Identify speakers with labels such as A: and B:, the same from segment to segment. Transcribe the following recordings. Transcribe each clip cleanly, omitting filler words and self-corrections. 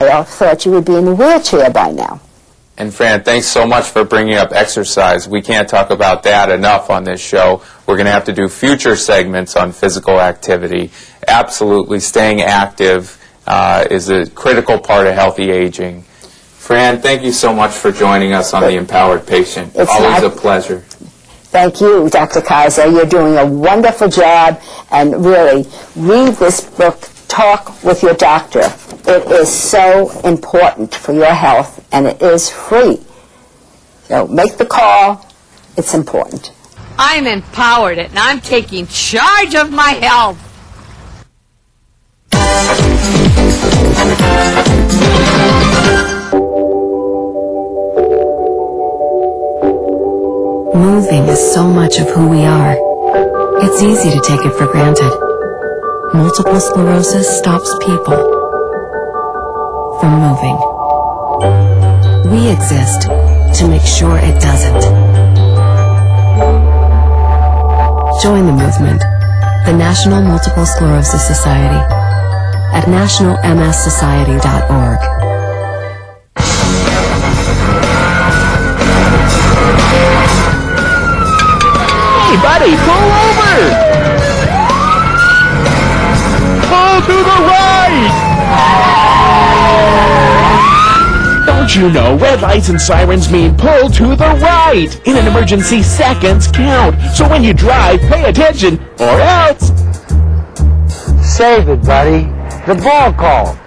A: I thought you would be in a wheelchair by now.
B: And Fran, thanks so much for bringing up exercise. We can't talk about that enough on this show. We're going to have to do future segments on physical activity. Absolutely, staying active is a critical part of healthy aging. Fran, thank you so much for joining us on The Empowered Patient. Always a pleasure.
A: Thank you, Dr. Kaiser. You're doing a wonderful job, and really, read this book, Talk with Your Doctor. It is so important for your health, and it is free. So make the call. It's important.
C: I'm empowered, and I'm taking charge of my health.
D: Moving is so much of who we are. It's easy to take it for granted. Multiple sclerosis stops people from moving. We exist to make sure it doesn't. Join the movement, the National Multiple Sclerosis Society, at nationalmssociety.org.
E: Hey, buddy, pull over! Pull to the right! Don't you know, red lights and sirens mean pull to the right! In an emergency, seconds count. So when you drive, pay attention, or else...
F: Save it, buddy. The ball call.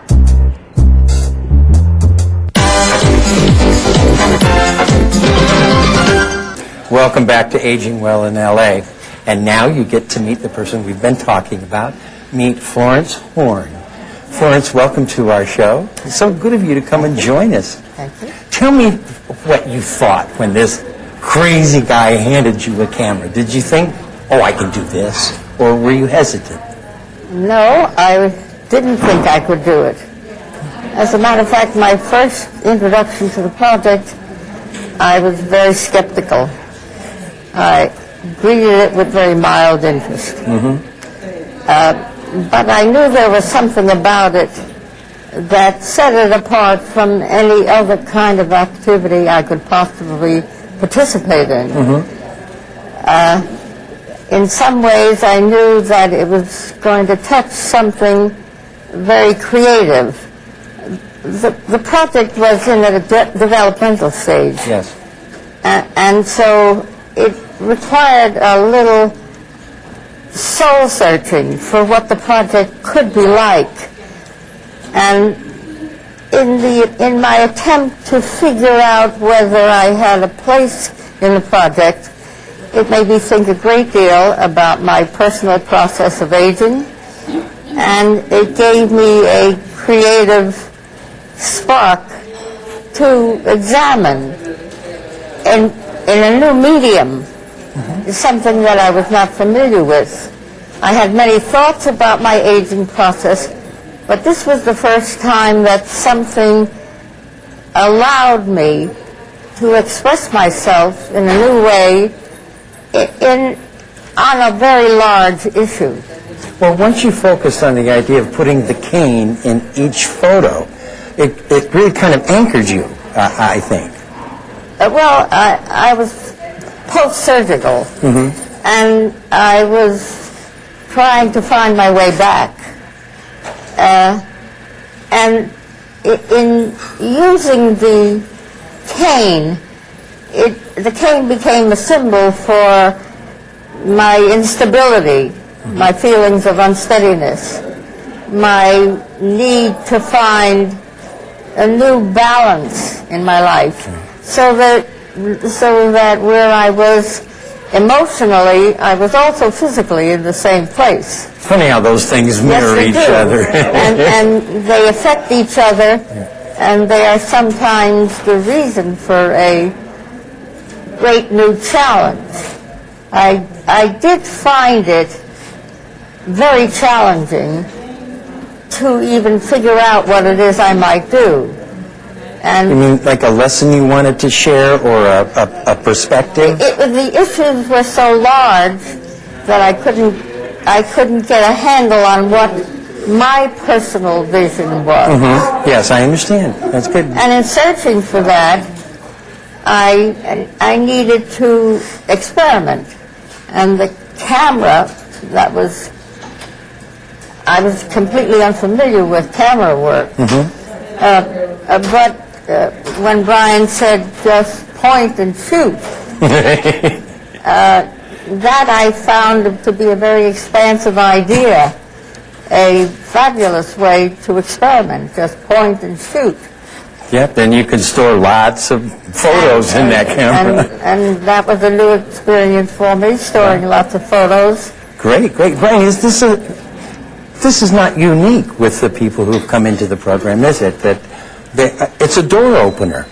G: Welcome back to Aging Well in LA. And now you get to meet the person we've been talking about. Meet Florence Horn. Florence, welcome to our show. It's so good of you to come and join us.
A: Thank you.
G: Tell me what you thought when this crazy guy handed you a camera. Did you think, oh, I can do this? Or were you hesitant?
H: No, I didn't think I could do it. As a matter of fact, my first introduction to the project, I was very skeptical. I greeted it with very mild interest. But I knew there was something about it that set it apart from any other kind of activity I could possibly participate in. In some ways, I knew that it was going to touch something very creative. The project was in a developmental stage.
G: Yes.
H: And so it required a little soul searching for what the project could be like. And in my attempt to figure out whether I had a place in the project, it made me think a great deal about my personal process of aging, and it gave me a creative spark to examine in a new medium, something that I was not familiar with. I had many thoughts about my aging process, but this was the first time that something allowed me to express myself in a new way on a very large issue.
G: Well, once you focused on the idea of putting the cane in each photo, it really kind of anchored you, I think.
H: Well, I was post-surgical, and I was trying to find my way back. And in using the cane, the cane became a symbol for my instability, my feelings of unsteadiness, my need to find a new balance in my life, so that where I was emotionally, I was also physically in the same place.
G: Funny how those things mirror each other.
H: and they affect each other, and they are sometimes the reason for a great new challenge. I did find it very challenging to even figure out what it is I might do. And
G: you mean like a lesson you wanted to share, or a perspective?
H: The issues were so large that I couldn't get a handle on what my personal vision was.
G: Yes, I understand. That's good.
H: And in searching for that, I needed to experiment. And the camera I was completely unfamiliar with camera work. But when Brian said just point and shoot, that I found to be a very expansive idea, a fabulous way to experiment, just point and shoot.
G: Yep, then you could store lots of photos in that camera.
H: And that was a new experience for me, storing lots of photos.
G: Great, great. Brian, this is not unique with the people who've come into the program, is it? That it's a door opener.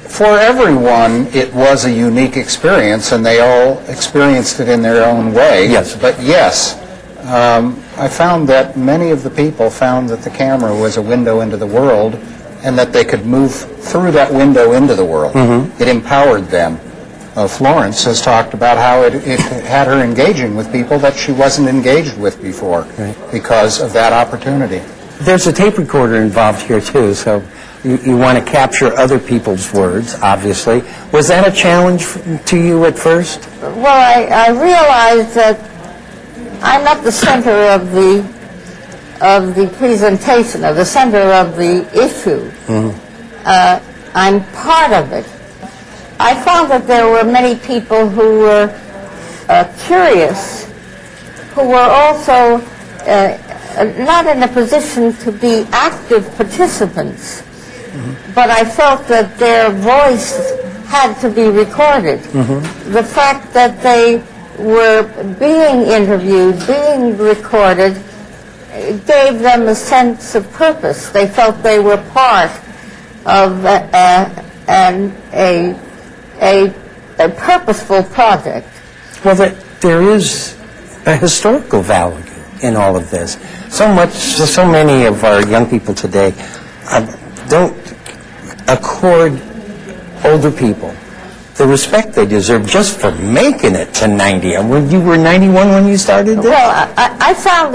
I: For everyone, it was a unique experience, and they all experienced it in their own way.
G: Yes.
I: But yes, I found that many of the people found that the camera was a window into the world, and that they could move through that window into the world. It empowered them. Florence has talked about how it had her engaging with people that she wasn't engaged with before because of that opportunity.
G: There's a tape recorder involved here, too, so you want to capture other people's words, obviously. Was that a challenge to you at first?
H: Well, I realized that I'm not the center of the presentation, or the center of the issue. I'm part of it. I found that there were many people who were curious, who were also not in a position to be active participants, but I felt that their voice had to be recorded. The fact that they were being interviewed, being recorded, gave them a sense of purpose. They felt they were part of a purposeful project.
G: Well, there is a historical value in all of this. So many of our young people today don't accord older people the respect they deserve just for making it to 90. And you were 91 when you started this?
H: Well, I found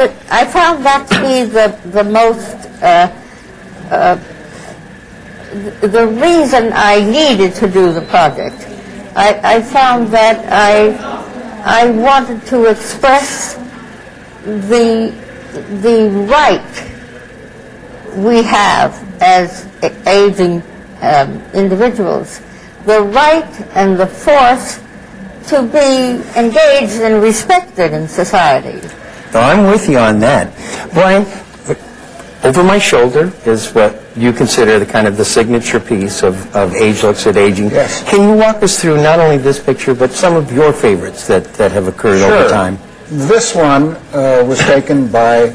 H: that to be the most the reason I needed to do the project. I found that I wanted to express the right we have as aging individuals, the right and the force to be engaged and respected in society.
G: No, I'm with you on that. Brian, over my shoulder is what you consider the kind of the signature piece of Age Looks at Aging.
I: Yes.
G: Can you walk us through not only this picture, but some of your favorites that have occurred over time?
I: This one was taken by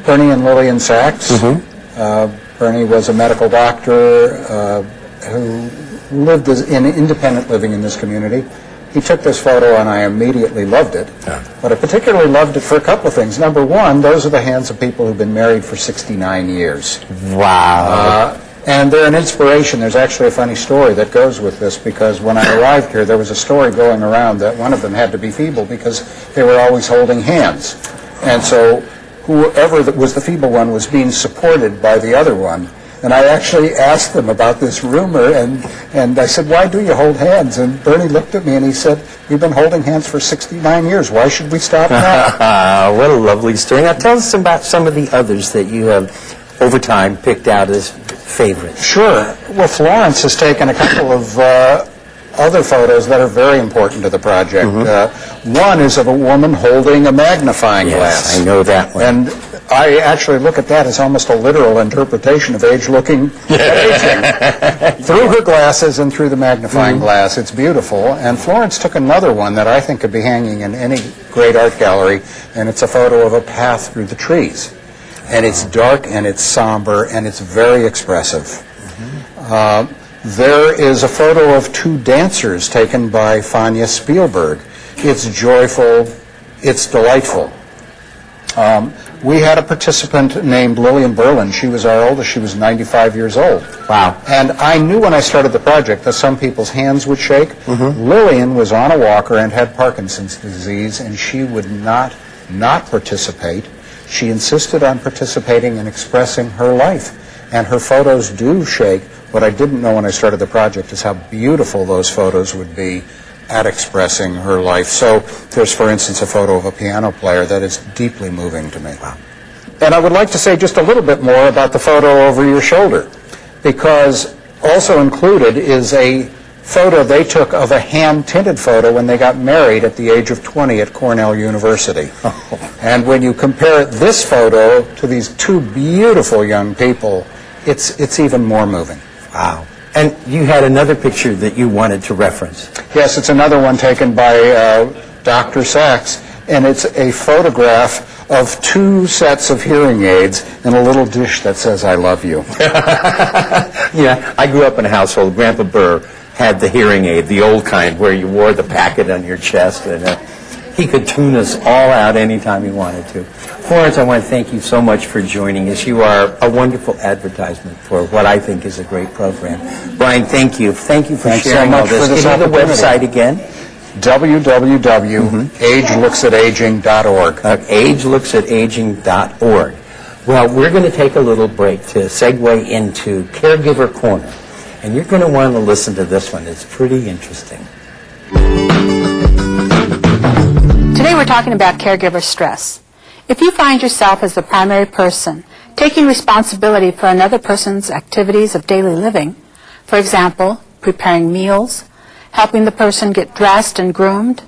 I: Bernie and Lillian Sachs. Bernie was a medical doctor who lived in independent living in this community. He took this photo and I immediately loved it. But I particularly loved it for a couple of things. Number one, those are the hands of people who've been married for 69 years.
G: Wow.
I: And they're an inspiration. There's actually a funny story that goes with this, because when I arrived here, there was a story going around that one of them had to be feeble because they were always holding hands. And so whoever was the feeble one was being supported by the other one. And I actually asked them about this rumor, and I said, why do you hold hands? And Bernie looked at me and he said, we've been holding hands for 69 years. Why should we stop now?
G: What a lovely story. Now tell us about some of the others that you have, over time, picked out as favorites.
I: Sure. Well, Florence has taken a couple of other photos that are very important to the project. One is of a woman holding a magnifying glass.
G: Yes, I know that one.
I: And I actually look at that as almost a literal interpretation of age looking at aging. Through her glasses and through the magnifying glass. It's beautiful. And Florence took another one that I think could be hanging in any great art gallery, and it's a photo of a path through the trees. And it's dark and it's somber and it's very expressive. There is a photo of two dancers taken by Fania Spielberg. It's joyful, it's delightful. We had a participant named Lillian Berlin. She was our oldest. She was 95 years old.
G: Wow.
I: And I knew when I started the project that some people's hands would shake. Lillian was on a walker and had Parkinson's disease, and she would not not participate. She insisted on participating and expressing her life. And her photos do shake. What I didn't know when I started the project is how beautiful those photos would be at expressing her life. So there's, for instance, a photo of a piano player that is deeply moving to me. And I would like to say just a little bit more about the photo over your shoulder, because also included is a photo they took of a hand-tinted photo when they got married at the age of 20 at Cornell University. And when you compare this photo to these two beautiful young people, it's even more moving.
G: Wow. And you had another picture that you wanted to reference.
I: Yes, it's another one taken by Dr. Sachs, and it's a photograph of two sets of hearing aids and a little dish that says, "I love you."
G: Yeah, I grew up in a household. Grandpa Burr had the hearing aid, the old kind, where you wore the packet on your chest, and he could tune us all out anytime he wanted to. Florence, I want to thank you so much for joining us. You are a wonderful advertisement for what I think is a great program. Brian, thank you. Thank you for
I: Thanks so
G: sharing all
I: much
G: this.
I: for this
G: Give me the
I: opportunity.
G: website again.
I: www.agelooksataging.org.
G: agelooksataging.org. Well, we're going to take a little break to segue into Caregiver Corner. And you're going to want to listen to this one. It's pretty interesting.
J: Today we're talking about caregiver stress. If you find yourself as the primary person taking responsibility for another person's activities of daily living, for example, preparing meals, helping the person get dressed and groomed,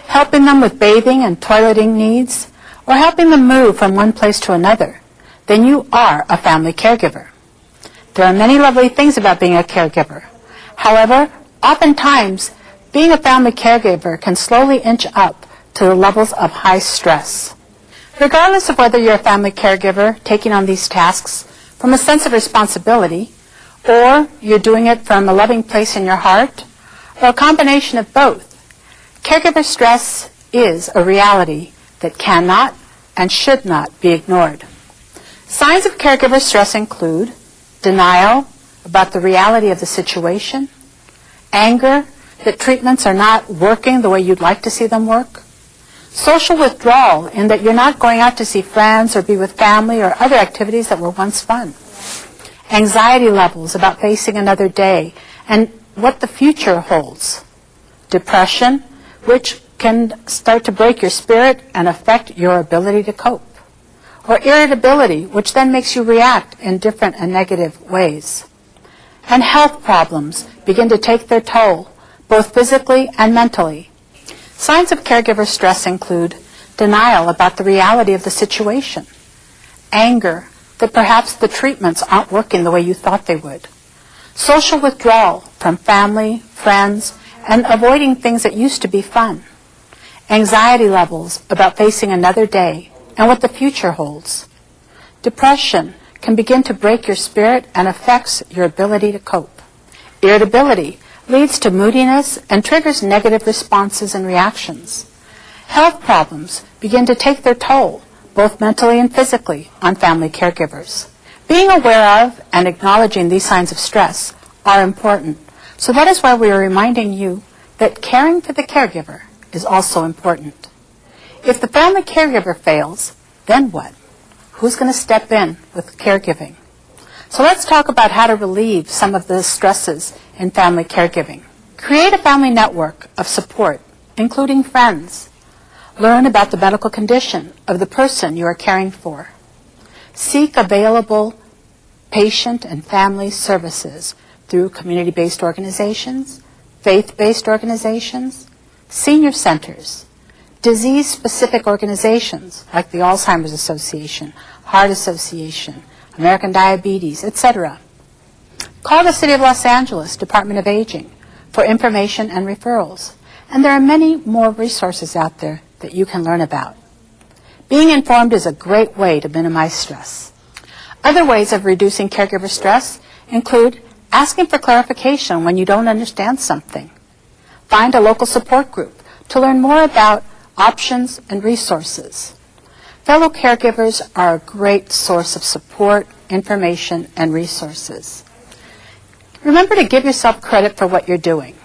J: helping them with bathing and toileting needs, or helping them move from one place to another, then you are a family caregiver. There are many lovely things about being a caregiver. However, oftentimes, being a family caregiver can slowly inch up to the levels of high stress. Regardless of whether you're a family caregiver taking on these tasks from a sense of responsibility, or you're doing it from a loving place in your heart, or a combination of both, caregiver stress is a reality that cannot and should not be ignored. Signs of caregiver stress include denial about the reality of the situation, anger that treatments are not working the way you'd like to see them work, social withdrawal in that you're not going out to see friends or be with family or other activities that were once fun, anxiety levels about facing another day and what the future holds, depression, which can start to break your spirit and affect your ability to cope, or irritability, which then makes you react in different and negative ways. And health problems begin to take their toll, both physically and mentally. Signs of caregiver stress include denial about the reality of the situation, anger that perhaps the treatments aren't working the way you thought they would, social withdrawal from family, friends, and avoiding things that used to be fun, anxiety levels about facing another day and what the future holds. Depression can begin to break your spirit and affects your ability to cope. Irritability leads to moodiness and triggers negative responses and reactions. Health problems begin to take their toll, both mentally and physically, on family caregivers. Being aware of and acknowledging these signs of stress are important. So that is why we are reminding you that caring for the caregiver is also important. If the family caregiver fails, then what? Who's going to step in with caregiving? So let's talk about how to relieve some of the stresses in family caregiving. Create a family network of support, including friends. Learn about the medical condition of the person you are caring for. Seek available patient and family services through community-based organizations, faith-based organizations, senior centers, disease-specific organizations like the Alzheimer's Association, Heart Association, American Diabetes, etc. Call the City of Los Angeles Department of Aging for information and referrals. And there are many more resources out there that you can learn about. Being informed is a great way to minimize stress. Other ways of reducing caregiver stress include asking for clarification when you don't understand something. Find a local support group to learn more about options and resources. Fellow caregivers are a great source of support, information, and resources. Remember to give yourself credit for what you're doing.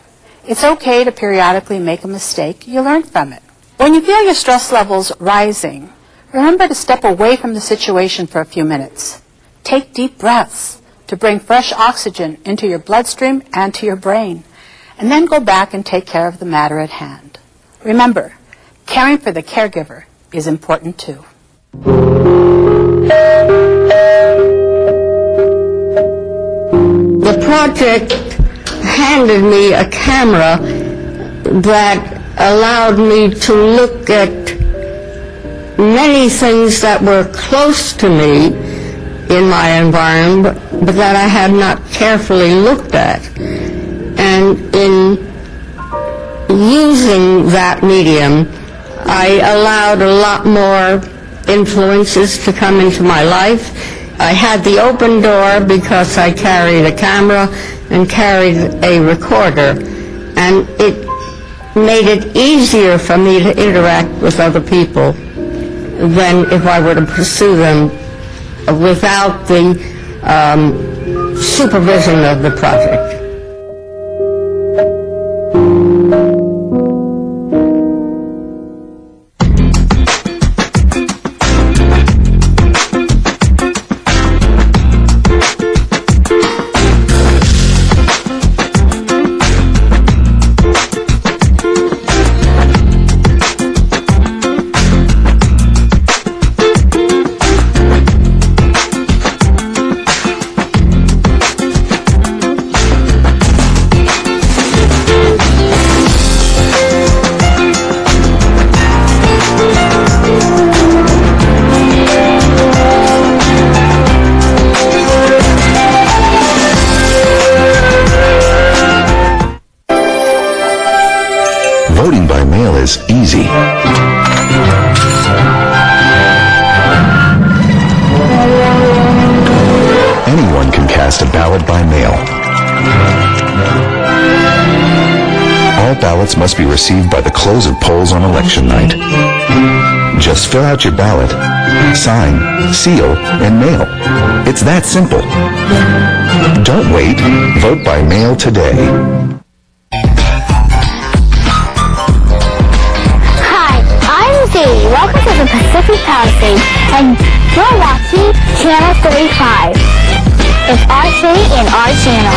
J: It's okay to periodically make a mistake. You learn from it. When you feel your stress levels rising, remember to step away from the situation for a few minutes. Take deep breaths to bring fresh oxygen into your bloodstream and to your brain, and then go back and take care of the matter at hand. Remember, caring for the caregiver is important too.
H: The project handed me a camera that allowed me to look at many things that were close to me in my environment, but that I had not carefully looked at. And in using that medium, I allowed a lot more influences to come into my life. I had the open door because I carried a camera and carried a recorder, and it made it easier for me to interact with other people than if I were to pursue them without the supervision of the project.
K: Voting by mail is easy. Anyone can cast a ballot by mail. All ballots must be received by the close of polls on election night. Just fill out your ballot, sign, seal, and mail. It's that simple. Don't wait. Vote by mail today.
L: Welcome to the Pacific Palisades, and you're watching Channel 35. It's our city and our channel.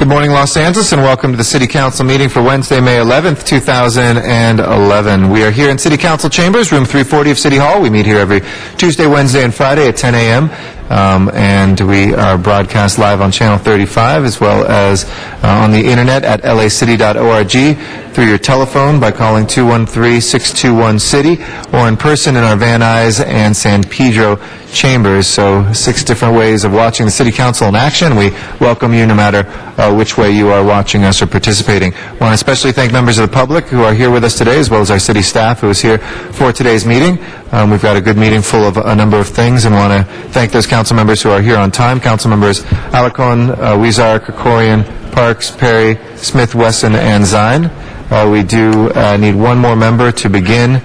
M: Good morning, Los Angeles, and welcome to the City Council meeting for Wednesday, May 11th, 2011. We are here in City Council Chambers, room 340 of City Hall. We meet here every Tuesday, Wednesday, and Friday at 10 a.m., and we are broadcast live on Channel 35 as well as on the internet at lacity.org, through your telephone by calling 213-621-CITY, or in person in our Van Nuys and San Pedro chambers. So 6 different ways of watching the City Council in action. We welcome you no matter which way you are watching us or participating. I want to especially thank members of the public who are here with us today, as well as our city staff who is here for today's meeting. We've got a good meeting full of a number of things, and want to thank those council members who are here on time. Council members Alarcon, Huizar, Krikorian, Parks, Perry, Smith, Wesson, and Zine. We do need one more member to begin,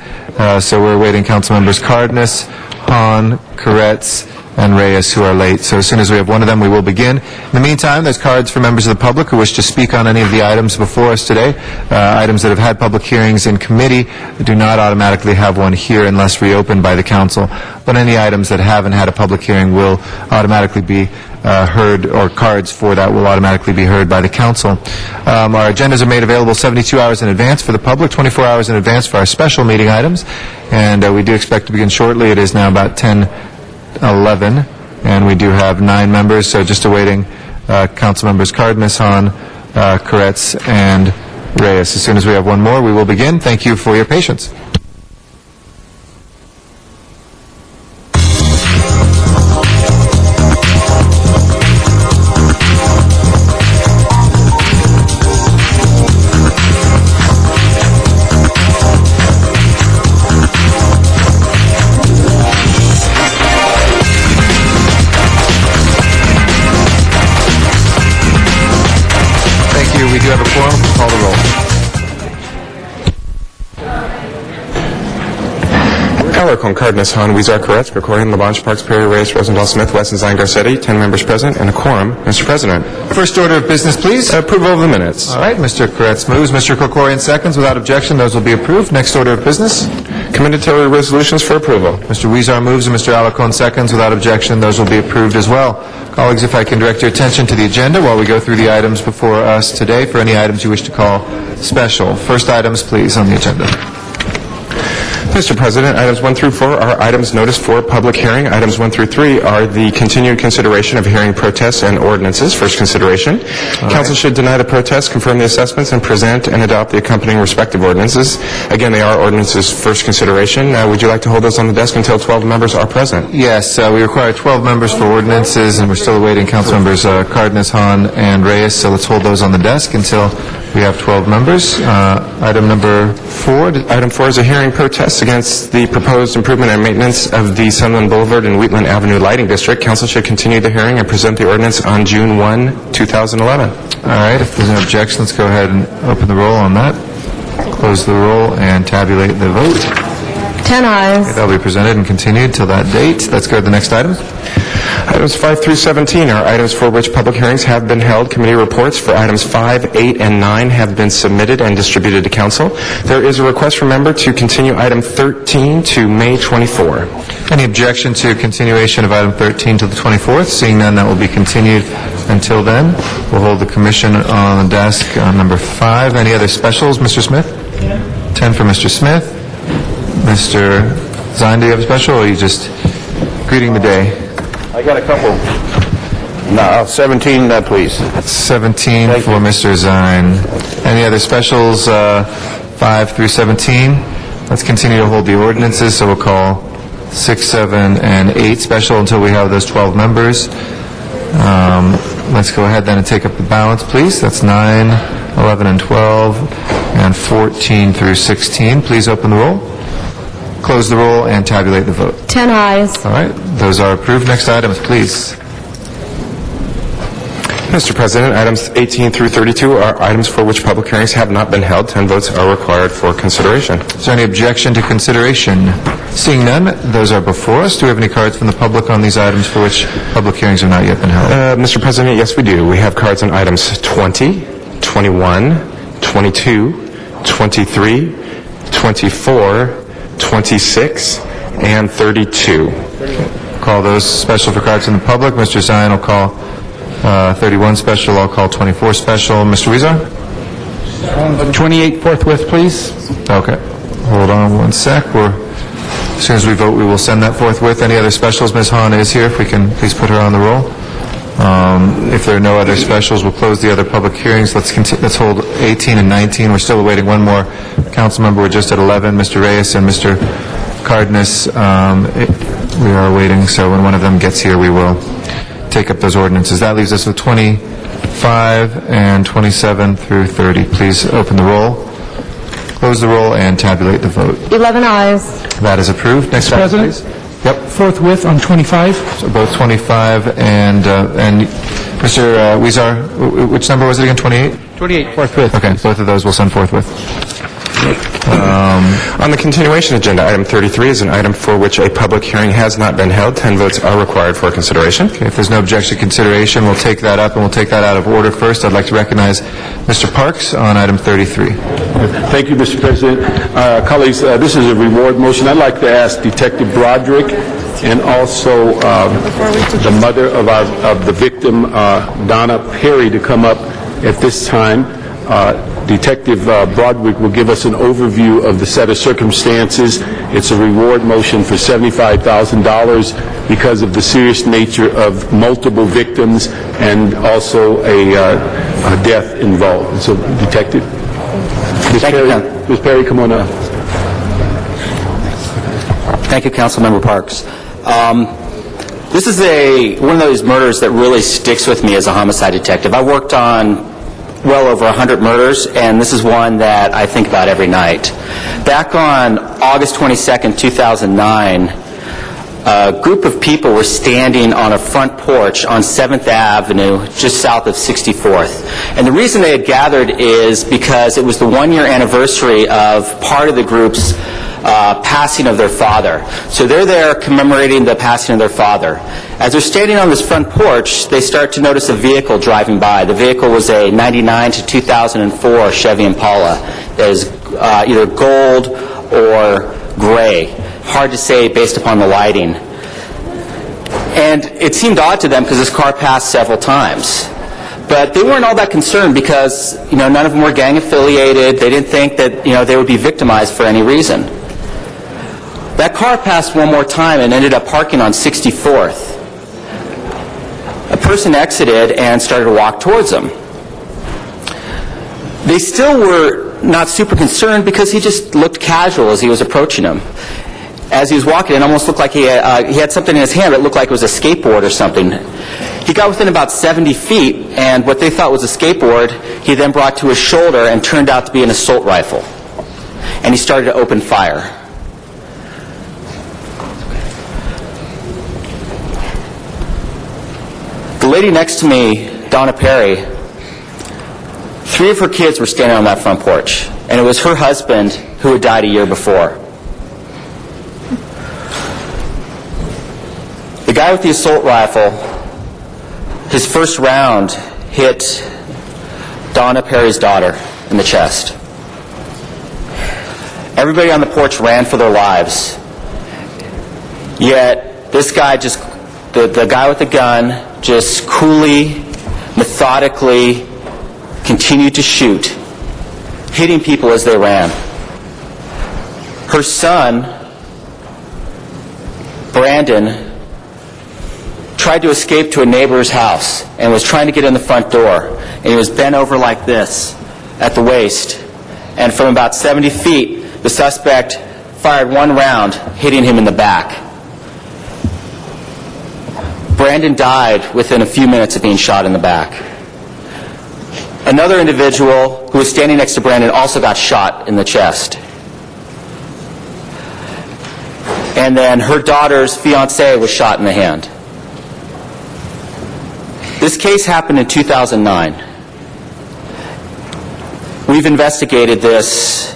M: so we're awaiting council members Cardenas, Hahn, Koretz, and Reyes, who are late. So as soon as we have one of them, we will begin. In the meantime, there's cards for members of the public who wish to speak on any of the items before us today. Items that have had public hearings in committee do not automatically have one here unless reopened by the council. But any items that haven't had a public hearing will automatically be heard, or cards for that will automatically be heard by the council. Our agendas are made available 72 hours in advance for the public, 24 hours in advance for our special meeting items, and we do expect to begin shortly. It is now about 10:11, and we do have 9 members, so just awaiting council members Cardenas, Hahn, Koretz, and Reyes. As soon as we have one more, we will begin. Thank you for your patience. We do have a quorum. Call the roll.
N: Alarcon, Cardenas, Hahn, Huizar, Koretz, Krikorian, Labange, Parks, Perry, Reyes, Rosendahl, Smith, Wesson, Zine, Garcetti. 10 members present and a quorum. Mr. President.
M: First order of business, please.
N: Approval of the minutes.
M: All right. Mr. Koretz moves. Mr. Krikorian seconds. Without objection, those will be approved. Next order of business.
N: Commendatory resolutions for approval.
M: Mr. Huizar moves and Mr. Alarcon seconds. Without objection, those will be approved as well. Colleagues, if I can direct your attention to the agenda while we go through the items before us today for any items you wish to call special. First items, please, on the agenda.
N: Mr. President, items 1 through 4 are items noticed for public hearing. Items 1 through 3 are the continued consideration of hearing protests and ordinances. First consideration. Council should deny the protests, confirm the assessments, and present and adopt the accompanying respective ordinances. Again, they are ordinances first consideration. Would you like to hold those on the desk until 12 members are present?
M: Yes, we require 12 members for ordinances, and we're still awaiting council members Cardenas, Hahn, and Reyes, so let's hold those on the desk until we have 12 members. Item number 4.
N: Item 4 is a hearing protest against the proposed improvement and maintenance of the Sunland Boulevard and Wheatland Avenue Lighting District. Council should continue the hearing and present the ordinance on June 1, 2011.
M: All right, if there's no objection, let's go ahead and open the roll on that. Close the roll and tabulate the vote.
H: 10 ayes.
M: Okay, that'll be presented and continued till that date. Let's go to the next items.
N: Items 5 through 17 are items for which public hearings have been held. Committee reports for items 5, 8, and 9 have been submitted and distributed to council. There is a request from member to continue item 13 to May 24.
M: Any objection to continuation of item 13 to the 24th? Seeing none, that will be continued until then. We'll hold the commission on the desk on number 5. Any other specials, Mr. Smith? 10 for Mr. Smith. Mr. Zine, do you have a special, or are you just greeting the day?
O: I got a couple. No, 17, please.
M: 17 for Mr. Zine. Any other specials, 5 through 17? Let's continue to hold the ordinances, so we'll call 6, 7, and 8 special until we have those 12 members. Let's go ahead then and take up the balance, please. That's 9, 11, and 12, and 14 through 16. Please open the roll. Close the roll and tabulate the vote.
H: 10 ayes.
M: All right. Those are approved. Next items, please.
N: Mr. President, items 18 through 32 are items for which public hearings have not been held. 10 votes are required for consideration.
M: Is there any objection to consideration? Seeing none, those are before us. Do we have any cards from the public on these items for which public hearings have not yet been held?
N: Mr. President, yes, we do. We have cards on items 20, 21, 22, 23, 24, 26, and 32.
M: Call those special for cards in the public. Mr. Zion will call 31 special, I'll call 24 special. Mr. Weezer?
F: 28 forthwith, please.
M: Okay. Hold on one sec. As soon as we vote, we will send that forthwith. Any other specials? Ms. Hahn is here. If we can please put her on the roll. If there are no other specials, we'll close the other public hearings. Let's hold 18 and 19. We're still awaiting one more council member. We're just at 11, Mr. Reyes and Mr. Cardenas. We are waiting, so when one of them gets here, we will take up those ordinances. That leaves us with 25 and 27 through 30. Please open the roll, close the roll, and tabulate the vote.
H: 11 ayes.
M: That is approved. Next
F: Mr.
M: item,
F: President?
M: please. Yep.
F: Forthwith on 25.
M: So both 25 and Mr. Weezer, which number was it again? 28?
F: 28 forthwith.
M: Okay, both of those will send forthwith.
N: On the continuation agenda, item 33 is an item for which a public hearing has not been held. 10 votes are required for consideration.
M: Okay, if there's no objection to consideration, we'll take that up, and we'll take that out of order first. I'd like to recognize Mr. Parks on item 33.
O: Thank you, Mr. President. Colleagues, this is a reward motion. I'd like to ask Detective Broderick and also the mother of the victim, Donna Perry, to come up at this time. Detective Broderick will give us an overview of the set of circumstances. It's a reward motion for $75,000 because of the serious nature of multiple victims and also a death involved. So, Detective. Ms. Perry, come on up.
P: Thank you, Councilmember Parks. This is one of those murders that really sticks with me as a homicide detective. I worked on well over 100 murders, and this is one that I think about every night. Back on August 22nd, 2009, a group of people were standing on a front porch on 7th Avenue, just south of 64th. And the reason they had gathered is because it was the one-year anniversary of part of the group's passing of their father. So they're there commemorating the passing of their father. As they're standing on this front porch, they start to notice a vehicle driving by. The vehicle was a 99 to 2004 Chevy Impala. It was either gold or gray. Hard to say based upon the lighting. And it seemed odd to them because this car passed several times. But they weren't all that concerned because, none of them were gang affiliated. They didn't think that, they would be victimized for any reason. That car passed one more time and ended up parking on 64th. A person exited and started to walk towards them. They still were not super concerned because he just looked casual as he was approaching them. As he was walking, it almost looked like he had something in his hand that looked like it was a skateboard or something. He got within about 70 feet, and what they thought was a skateboard, he then brought to his shoulder and turned out to be an assault rifle. And he started to open fire. The lady next to me, Donna Perry, 3 of her kids were standing on that front porch, and it was her husband who had died a year before. The guy with the assault rifle, his first round hit Donna Perry's daughter in the chest. Everybody on the porch ran for their lives. Yet this guy the guy with the gun just coolly, methodically continued to shoot, hitting people as they ran. Her son, Brandon, tried to escape to a neighbor's house and was trying to get in the front door. And he was bent over like this at the waist. And from about 70 feet, the suspect fired one round, hitting him in the back. Brandon died within a few minutes of being shot in the back. Another individual who was standing next to Brandon also got shot in the chest. And then her daughter's fiancé was shot in the hand. This case happened in 2009. We've investigated this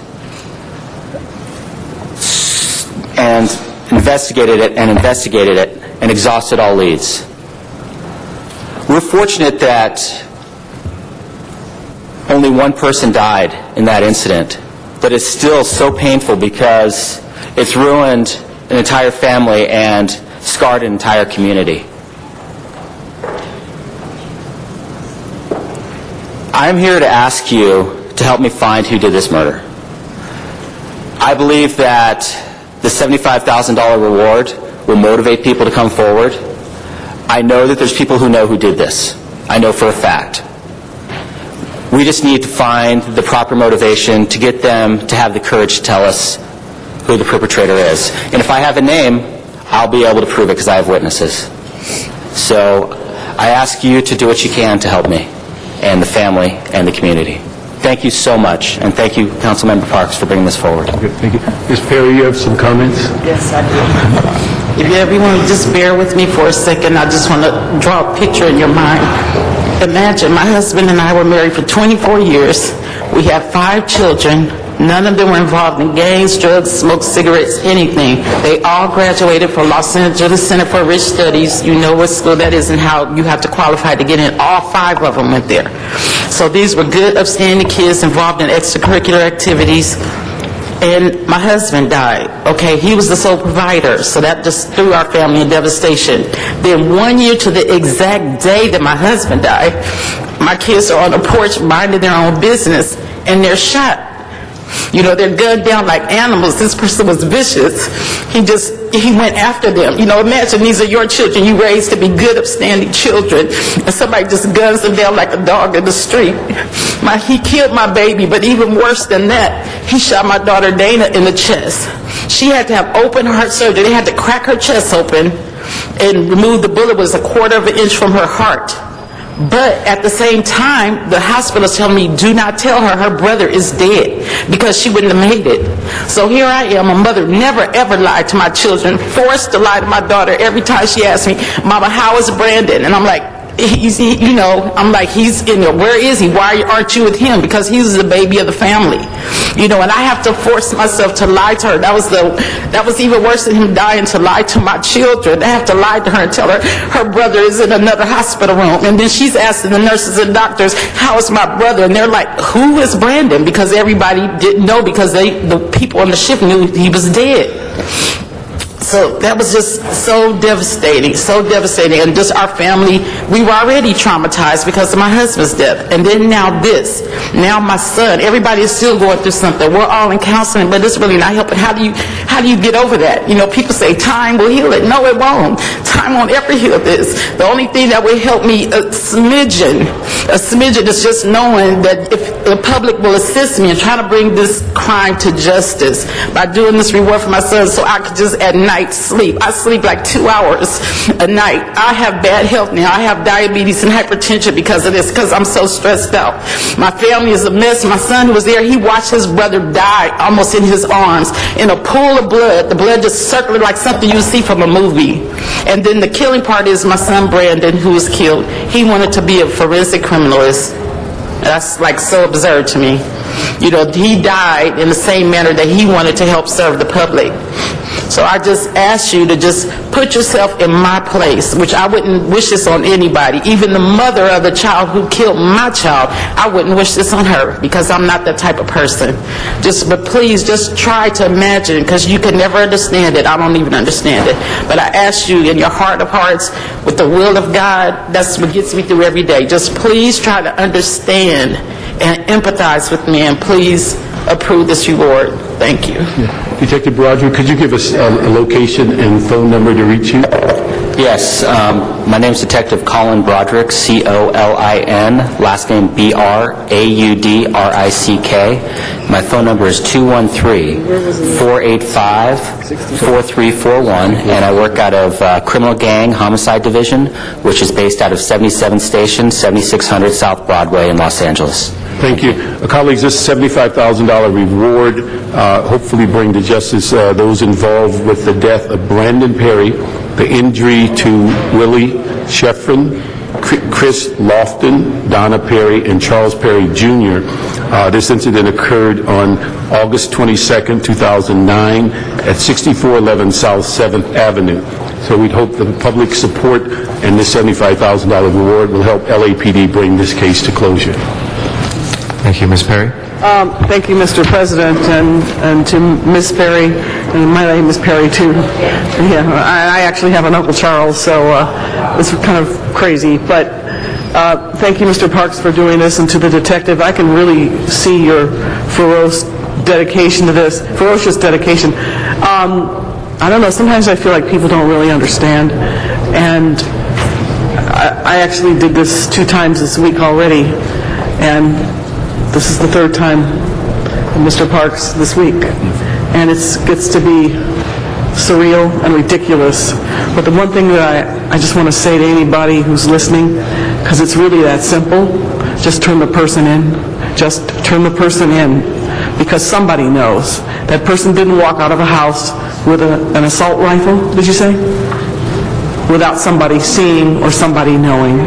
P: and investigated it and exhausted all leads. We're fortunate that only one person died in that incident, but it's still so painful because it's ruined an entire family and scarred an entire community. I'm here to ask you to help me find who did this murder. I believe that the $75,000 reward will motivate people to come forward. I know that there's people who know who did this. I know for a fact. We just need to find the proper motivation to get them to have the courage to tell us who the perpetrator is. And if I have a name, I'll be able to prove it because I have witnesses. So I ask you to do what you can to help me and the family and the community. Thank you so much, and thank you, Councilmember Parks, for bringing this forward.
O: Thank you. Ms. Perry, you have some comments?
Q: Yes, I do. If everyone would just bear with me for a second, I just want to draw a picture in your mind. Imagine my husband and I were married for 24 years. We have 5 children. None of them were involved in gangs, drugs, smoke, cigarettes, anything. They all graduated from Los Angeles Center for Rich Studies. You know what school that is and how you have to qualify to get in. All 5 of them went there. So these were good, upstanding kids involved in extracurricular activities. And my husband died. Okay, he was the sole provider, so that just threw our family in devastation. Then 1 year to the exact day that my husband died, my kids are on the porch minding their own business, and they're shot. You know, they're gunned down like animals. This person was vicious. He went after them. You know, imagine these are your children you raised to be good, upstanding children, and somebody just guns them down like a dog in the street. He killed my baby, but even worse than that, he shot my daughter Dana in the chest. She had to have open heart surgery. They had to crack her chest open and remove the bullet. Was 1/4 inch from her heart. But at the same time, the hospital's telling me, do not tell her her brother is dead, because she wouldn't have made it. So here I am, a mother, never ever lied to my children, forced to lie to my daughter every time she asked me, Mama, how is Brandon? And I'm like, he's in there. Where is he? Why aren't you with him? Because he's the baby of the family. You know, and I have to force myself to lie to her. That was even worse than him dying, to lie to my children. I have to lie to her and tell her her brother is in another hospital room. And then she's asking the nurses and doctors, how is my brother? And they're like, who is Brandon? Because everybody didn't know, because the people on the shift knew he was dead. So that was just so devastating, and just our family, we were already traumatized because of my husband's death, and then now this, now my son, everybody is still going through something. We're all in counseling, but it's really not helping. How do you get over that? You know, people say time will heal it. No, it won't. Time won't ever heal this. The only thing that will help me a smidgen is just knowing that if the public will assist me in trying to bring this crime to justice by doing this reward for my son, so I could just at night sleep. I sleep like 2 hours a night. I have bad health now. I have diabetes and hypertension because of this, because I'm so stressed out. My family is a mess. My son who was there, he watched his brother die almost in his arms in a pool of blood. The blood just circling like something you see from a movie. And then the killing part is my son Brandon, who was killed. He wanted to be a forensic criminalist. That's like so absurd to me. You know, he died in the same manner that he wanted to help serve the public. So I just ask you to just put yourself in my place, which I wouldn't wish this on anybody. Even the mother of the child who killed my child, I wouldn't wish this on her, because I'm not that type of person. But please, just try to imagine, because you can never understand it. I don't even understand it. But I ask you in your heart of hearts, with the will of God, that's what gets me through every day. Just please try to understand and empathize with me, and please approve this reward. Thank you.
O: Detective Broderick, could you give us a location and phone number to reach you?
P: Yes, my name is Detective Colin Broderick, C-O-L-I-N, last name B-R-A-U-D-R-I-C-K. My phone number is 213-485-4341, and I work out of Criminal Gang Homicide Division, which is based out of 77th Station, 7600 South Broadway in Los Angeles.
O: Thank you. Colleagues, this $75,000 reward hopefully bring to justice those involved with the death of Brandon Perry, the injury to Willie Sheffrin, Chris Lofton, Donna Perry, and Charles Perry Jr. This incident occurred on August 22nd, 2009 at 6411 South 7th Avenue. So we'd hope the public support and this $75,000 reward will help LAPD bring this case to closure.
M: Thank you, Ms. Perry.
R: Thank you, Mr. President, and to Ms. Perry, and my name is Perry too. Yeah, I actually have an Uncle Charles, so it's kind of crazy. But Thank you, Mr. Parks, for doing this, and to the detective. I can really see your ferocious dedication to this. I don't know, sometimes I feel like people don't really understand, and I actually did this 2 times this week already, and this is the 3rd time with Mr. Parks this week, and it gets to be surreal and ridiculous. But the one thing that I just want to say to anybody who's listening, because it's really that simple, just turn the person in. Just turn the person in, because somebody knows. That person didn't walk out of a house with an assault rifle, did you say? Without somebody seeing or somebody knowing.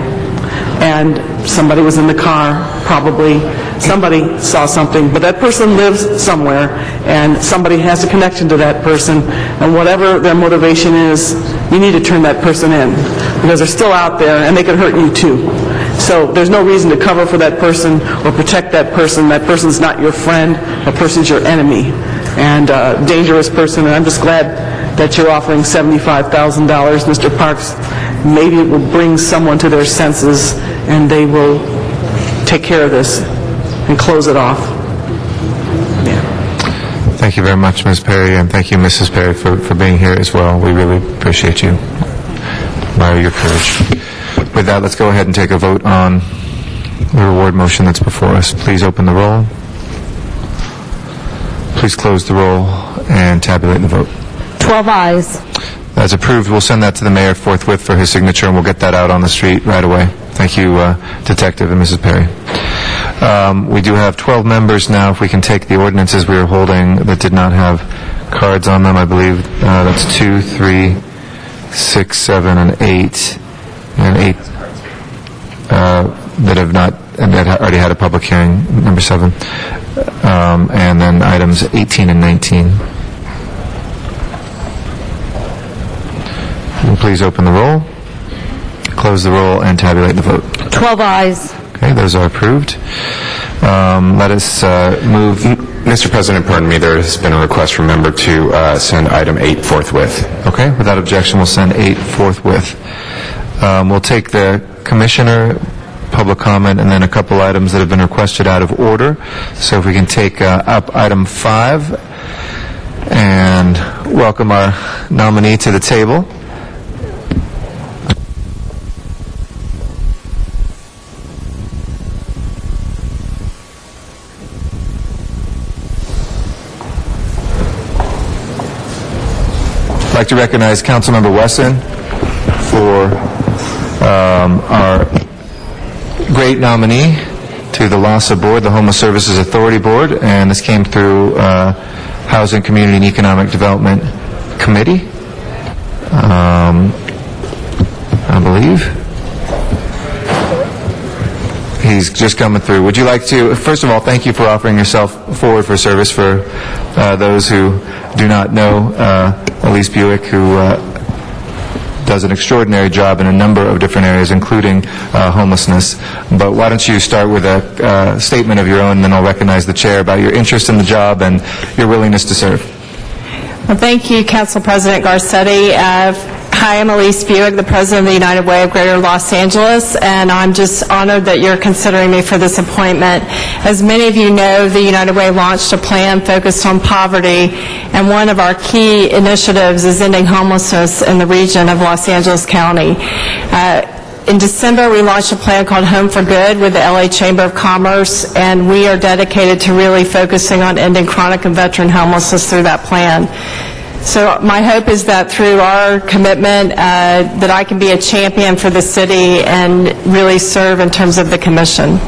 R: And somebody was in the car, probably. Somebody saw something, but that person lives somewhere, and somebody has a connection to that person, and whatever their motivation is, you need to turn that person in, because they're still out there, and they can hurt you too. So there's no reason to cover for that person or protect that person. That person's not your friend, that person's your enemy, and a dangerous person, and I'm just glad that you're offering $75,000, Mr. Parks. Maybe it will bring someone to their senses, and they will take care of this and close it off.
M: Thank you very much, Ms. Perry, and thank you, Mrs. Perry, for being here as well. We really appreciate you. Admire your courage. With that, let's go ahead and take a vote on the reward motion that's before us. Please open the roll. Please close the roll and tabulate the vote.
H: 12 ayes.
M: That's approved. We'll send that to the mayor forthwith for his signature, and we'll get that out on the street right away. Thank you, Detective and Mrs. Perry. We do have 12 members now. If we can take the ordinances we were holding that did not have cards on them, I believe that's 2, 3, 6, 7, and 8. And 8 that have not, and that already had a public hearing, number 7. And then items 18 and 19. Please open the roll, close the roll, and tabulate the vote.
H: 12 ayes.
M: Okay, those are approved. Let us move.
N: Mr. President, pardon me, there has been a request from member to send item 8 forthwith.
M: Okay, without objection, we'll send 8 forthwith. We'll take the commissioner, public comment, and then a couple items that have been requested out of order. So if we can take up item 5 and welcome our nominee to the table. I'd like to recognize Councilmember Wesson for our great nominee to the LAHSA Board, the Homeless Services Authority Board, and this came through Housing, Community, and Economic Development Committee, I believe. He's just coming through. Would you like to, first of all, thank you for offering yourself forward for service. For those who do not know, Elise Buick, who does an extraordinary job in a number of different areas, including homelessness. But why don't you start with a statement of your own, and then I'll recognize the chair about your interest in the job and your willingness to serve.
S: Well, thank you, Council President Garcetti. Hi, I'm Elise Buick, the President of the United Way of Greater Los Angeles, and I'm just honored that you're considering me for this appointment. As many of you know, the United Way launched a plan focused on poverty, and one of our key initiatives is ending homelessness in the region of Los Angeles County. In December, we launched a plan called Home for Good with the LA Chamber of Commerce, and we are dedicated to really focusing on ending chronic and veteran homelessness through that plan. So my hope is that through our commitment that I can be a champion for the city and really serve in terms of the commission.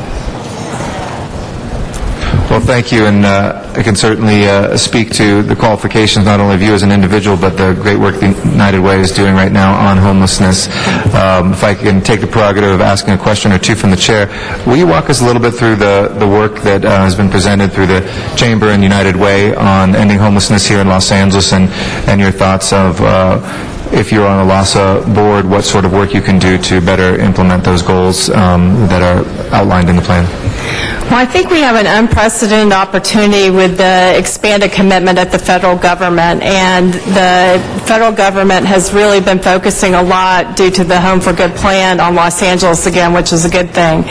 M: Well, thank you, and I can certainly speak to the qualifications not only of you as an individual, but the great work the United Way is doing right now on homelessness. If I can take the prerogative of asking a question or two from the chair, will you walk us a little bit through the work that has been presented through the Chamber and United Way on ending homelessness here in Los Angeles, and your thoughts of if you're on a LAHSA board, what sort of work you can do to better implement those goals that are outlined in the plan?
S: Well, I think we have an unprecedented opportunity with the expanded commitment at the federal government, and the federal government has really been focusing a lot due to the Home for Good plan on Los Angeles again, which is a good thing.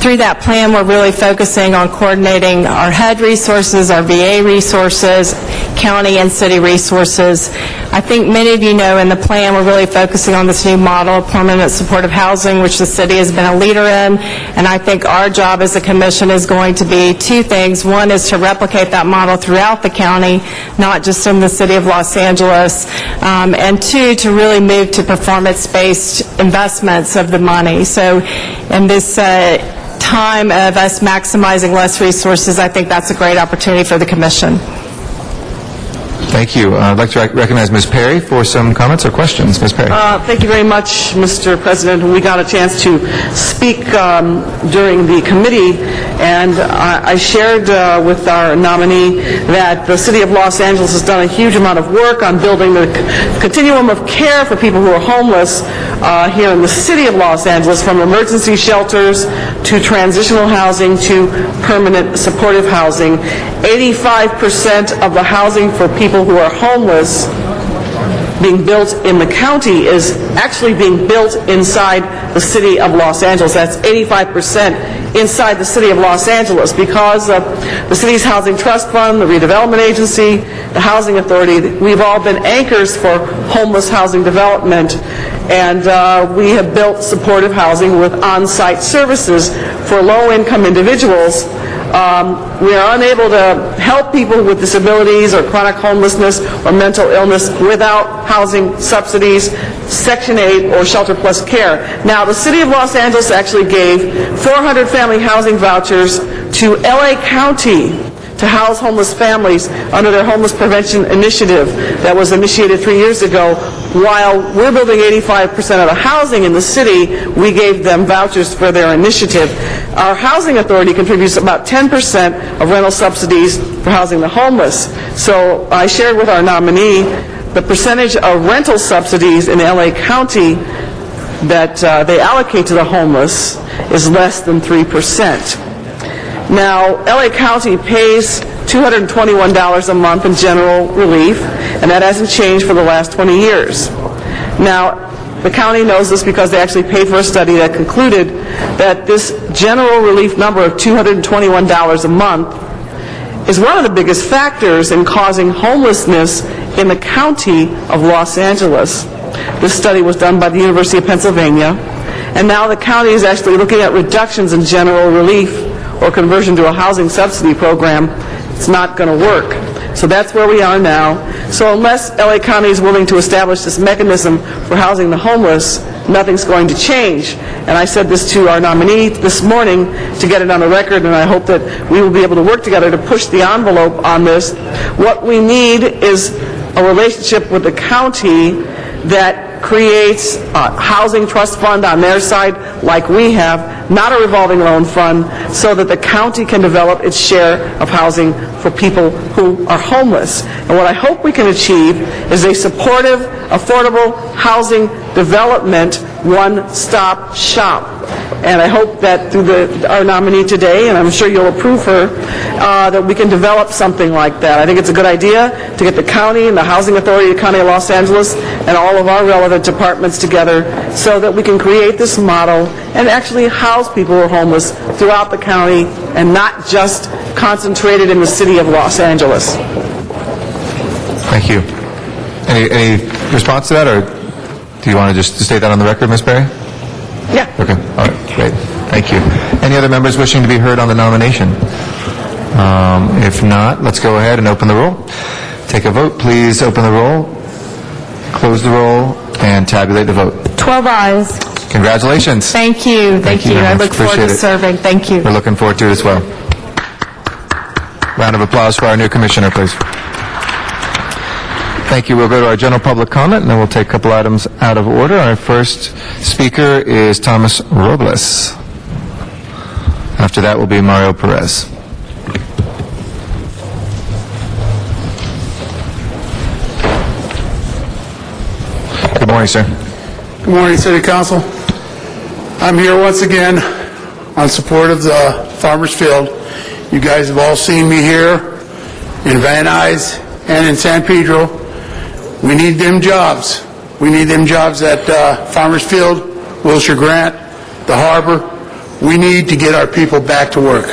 S: Through that plan, we're really focusing on coordinating our HUD resources, our VA resources, county and city resources. I think many of you know in the plan we're really focusing on this new model of permanent supportive housing, which the city has been a leader in, and I think our job as a commission is going to be two things. One is to replicate that model throughout the county, not just in the city of Los Angeles, and two, to really move to performance-based investments of the money. So in this time of us maximizing less resources, I think that's a great opportunity for the commission.
M: Thank you. I'd like to recognize Ms. Perry for some comments or questions. Ms. Perry.
R: Thank you very much, Mr. President. We got a chance to speak during the committee, and I shared with our nominee that the City of Los Angeles has done a huge amount of work on building the continuum of care for people who are homeless here in the City of Los Angeles, from emergency shelters to transitional housing to permanent supportive housing. 85% of the housing for people who are homeless being built in the county is actually being built inside the City of Los Angeles. That's 85% inside the City of Los Angeles, because of the city's Housing Trust Fund, the Redevelopment Agency, the Housing Authority. We've all been anchors for homeless housing development, and we have built supportive housing with on-site services for low-income individuals. We are unable to help people with disabilities or chronic homelessness or mental illness without housing subsidies, Section 8, or Shelter Plus Care. Now, the City of Los Angeles actually gave 400 family housing vouchers to LA County to house homeless families under their homeless prevention initiative that was initiated 3 years ago. While we're building 85% of the housing in the city, we gave them vouchers for their initiative. Our housing authority contributes about 10% of rental subsidies for housing the homeless. So I shared with our nominee the percentage of rental subsidies in LA County that they allocate to the homeless is less than 3%. Now, LA County pays $221 a month in general relief, and that hasn't changed for the last 20 years. Now, the county knows this because they actually paid for a study that concluded that this general relief number of $221 a month is one of the biggest factors in causing homelessness in the county of Los Angeles. This study was done by the University of Pennsylvania, and now the county is actually looking at reductions in general relief or conversion to a housing subsidy program. It's not going to work. So that's where we are now. So unless LA County is willing to establish this mechanism for housing the homeless, nothing's going to change. And I said this to our nominee this morning to get it on the record, and I hope that we will be able to work together to push the envelope on this. What we need is a relationship with the county that creates a housing trust fund on their side like we have, not a revolving loan fund, so that the county can develop its share of housing for people who are homeless. And what I hope we can achieve is a supportive, affordable housing development one-stop shop. And I hope that through our nominee today, and I'm sure you'll approve her, that we can develop something like that. I think it's a good idea to get the county and the Housing Authority of the County of Los Angeles and all of our relevant departments together so that we can create this model and actually house people who are homeless throughout the county and not just concentrated in the City of Los Angeles.
M: Thank you. Any response to that, or do you want to just state that on the record, Ms. Perry?
R: Yeah.
M: Okay. All right. Great. Thank you. Any other members wishing to be heard on the nomination? If not, let's go ahead and open the roll. Take a vote. Please open the roll, close the roll, and tabulate the vote.
S: 12 ayes.
M: Congratulations.
S: Thank you. Thank you.
M: very
S: I
M: much.
S: look forward to
M: Appreciate it.
S: serving. Thank you.
M: We're looking forward to it as well. Round of applause for our new commissioner, please. Thank you. We'll go to our general public comment, and then we'll take a couple items out of order. Our first speaker is Thomas Robles. After that will be Mario Perez. Good morning, sir.
T: Good morning, City Council. I'm here once again on support of the Farmers Field. You guys have all seen me here in Van Nuys and in San Pedro. We need them jobs. We need them jobs at Farmers Field, Wilshire Grant, the harbor. We need to get our people back to work.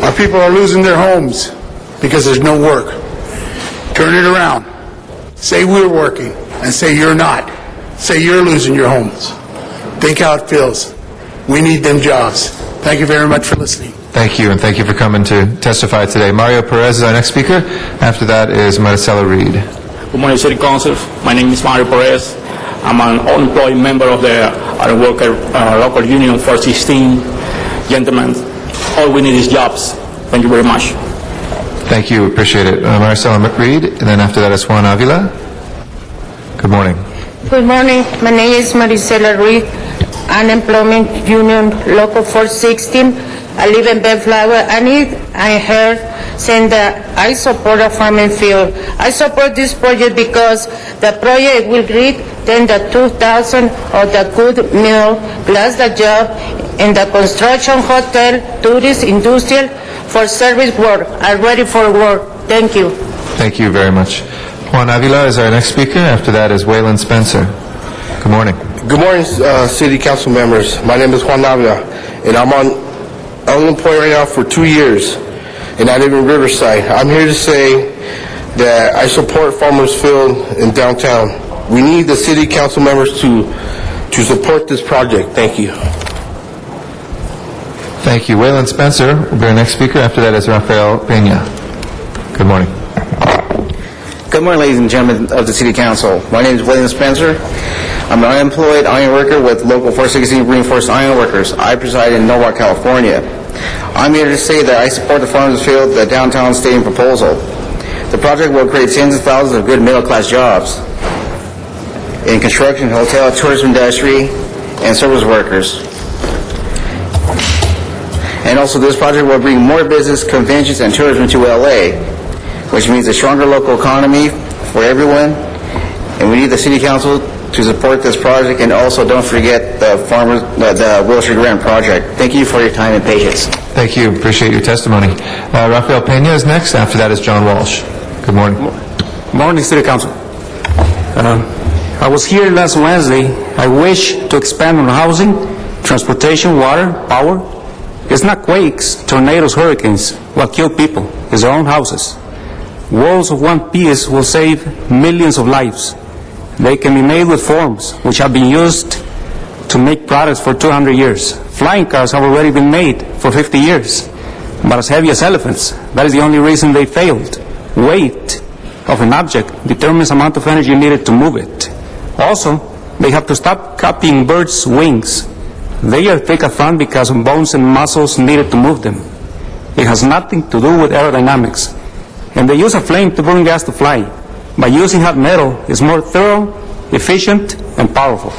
T: Our people are losing their homes because there's no work. Turn it around. Say we're working and say you're not. Say you're losing your homes. Think how it feels. We need them jobs. Thank you very much for listening.
M: Thank you, and thank you for coming to testify today. Mario Perez is our next speaker. After that is Maricela Reed.
U: Good morning, City Council. My name is Mario Perez. I'm an unemployed member of the Iron Worker Local Union 416. Gentlemen, all we need is jobs. Thank you very much.
M: Thank you. Appreciate it. Maricela Reed, and then after that is Juan Avila. Good morning.
V: Good morning. My name is Maricela Reed, Unemployment Union Local 416. I live in Bellflower. I heard saying that I support a farming field. I support this project because the project will create then the 2,000 of the good meal plus the job in the construction, hotel, tourist, industrial, for service work. I'm ready for work. Thank you.
M: Thank you very much. Juan Avila is our next speaker. After that is Waylon Spencer. Good morning.
W: Good morning, City Council members. My name is Juan Avila, and I'm unemployed right now for 2 years, and I live in Riverside. I'm here to say that I support Farmers Field in downtown. We need the City Council members to support this project. Thank you.
M: Thank you. Waylon Spencer will be our next speaker. After that is Rafael Peña. Good morning.
X: Good morning, ladies and gentlemen of the City Council. My name is William Spencer. I'm an unemployed iron worker with Local 416 Reinforced Iron Workers. I preside in Norwalk, California. I'm here to say that I support the Farmers Field, the downtown stadium proposal. The project will create tens of thousands of good middle-class jobs in construction, hotel, tourism industry, and service workers. And also this project will bring more business, conventions, and tourism to LA, which means a stronger local economy for everyone. And we need the City Council to support this project, and also don't forget the Wilshire Grant project. Thank you for your time and patience.
M: Thank you. Appreciate your testimony. Rafael Peña is next. After that is John Walsh. Good morning.
Y: Morning, City Council. I was here last Wednesday. I wish to expand on housing, transportation, water, power. It's not quakes, tornadoes, hurricanes what kill people. It's their own houses. Walls of one piece will save millions of lives. They can be made with forms which have been used to make products for 200 years. Flying cars have already been made for 50 years, but as heavy as elephants. That is the only reason they failed. Weight of an object determines the amount of energy needed to move it. Also, they have to stop copying birds' wings. They are thick up front because of bones and muscles needed to move them. It has nothing to do with aerodynamics. And they use a flame to burn gas to fly. By using hot metal, it's more thorough, efficient, and powerful.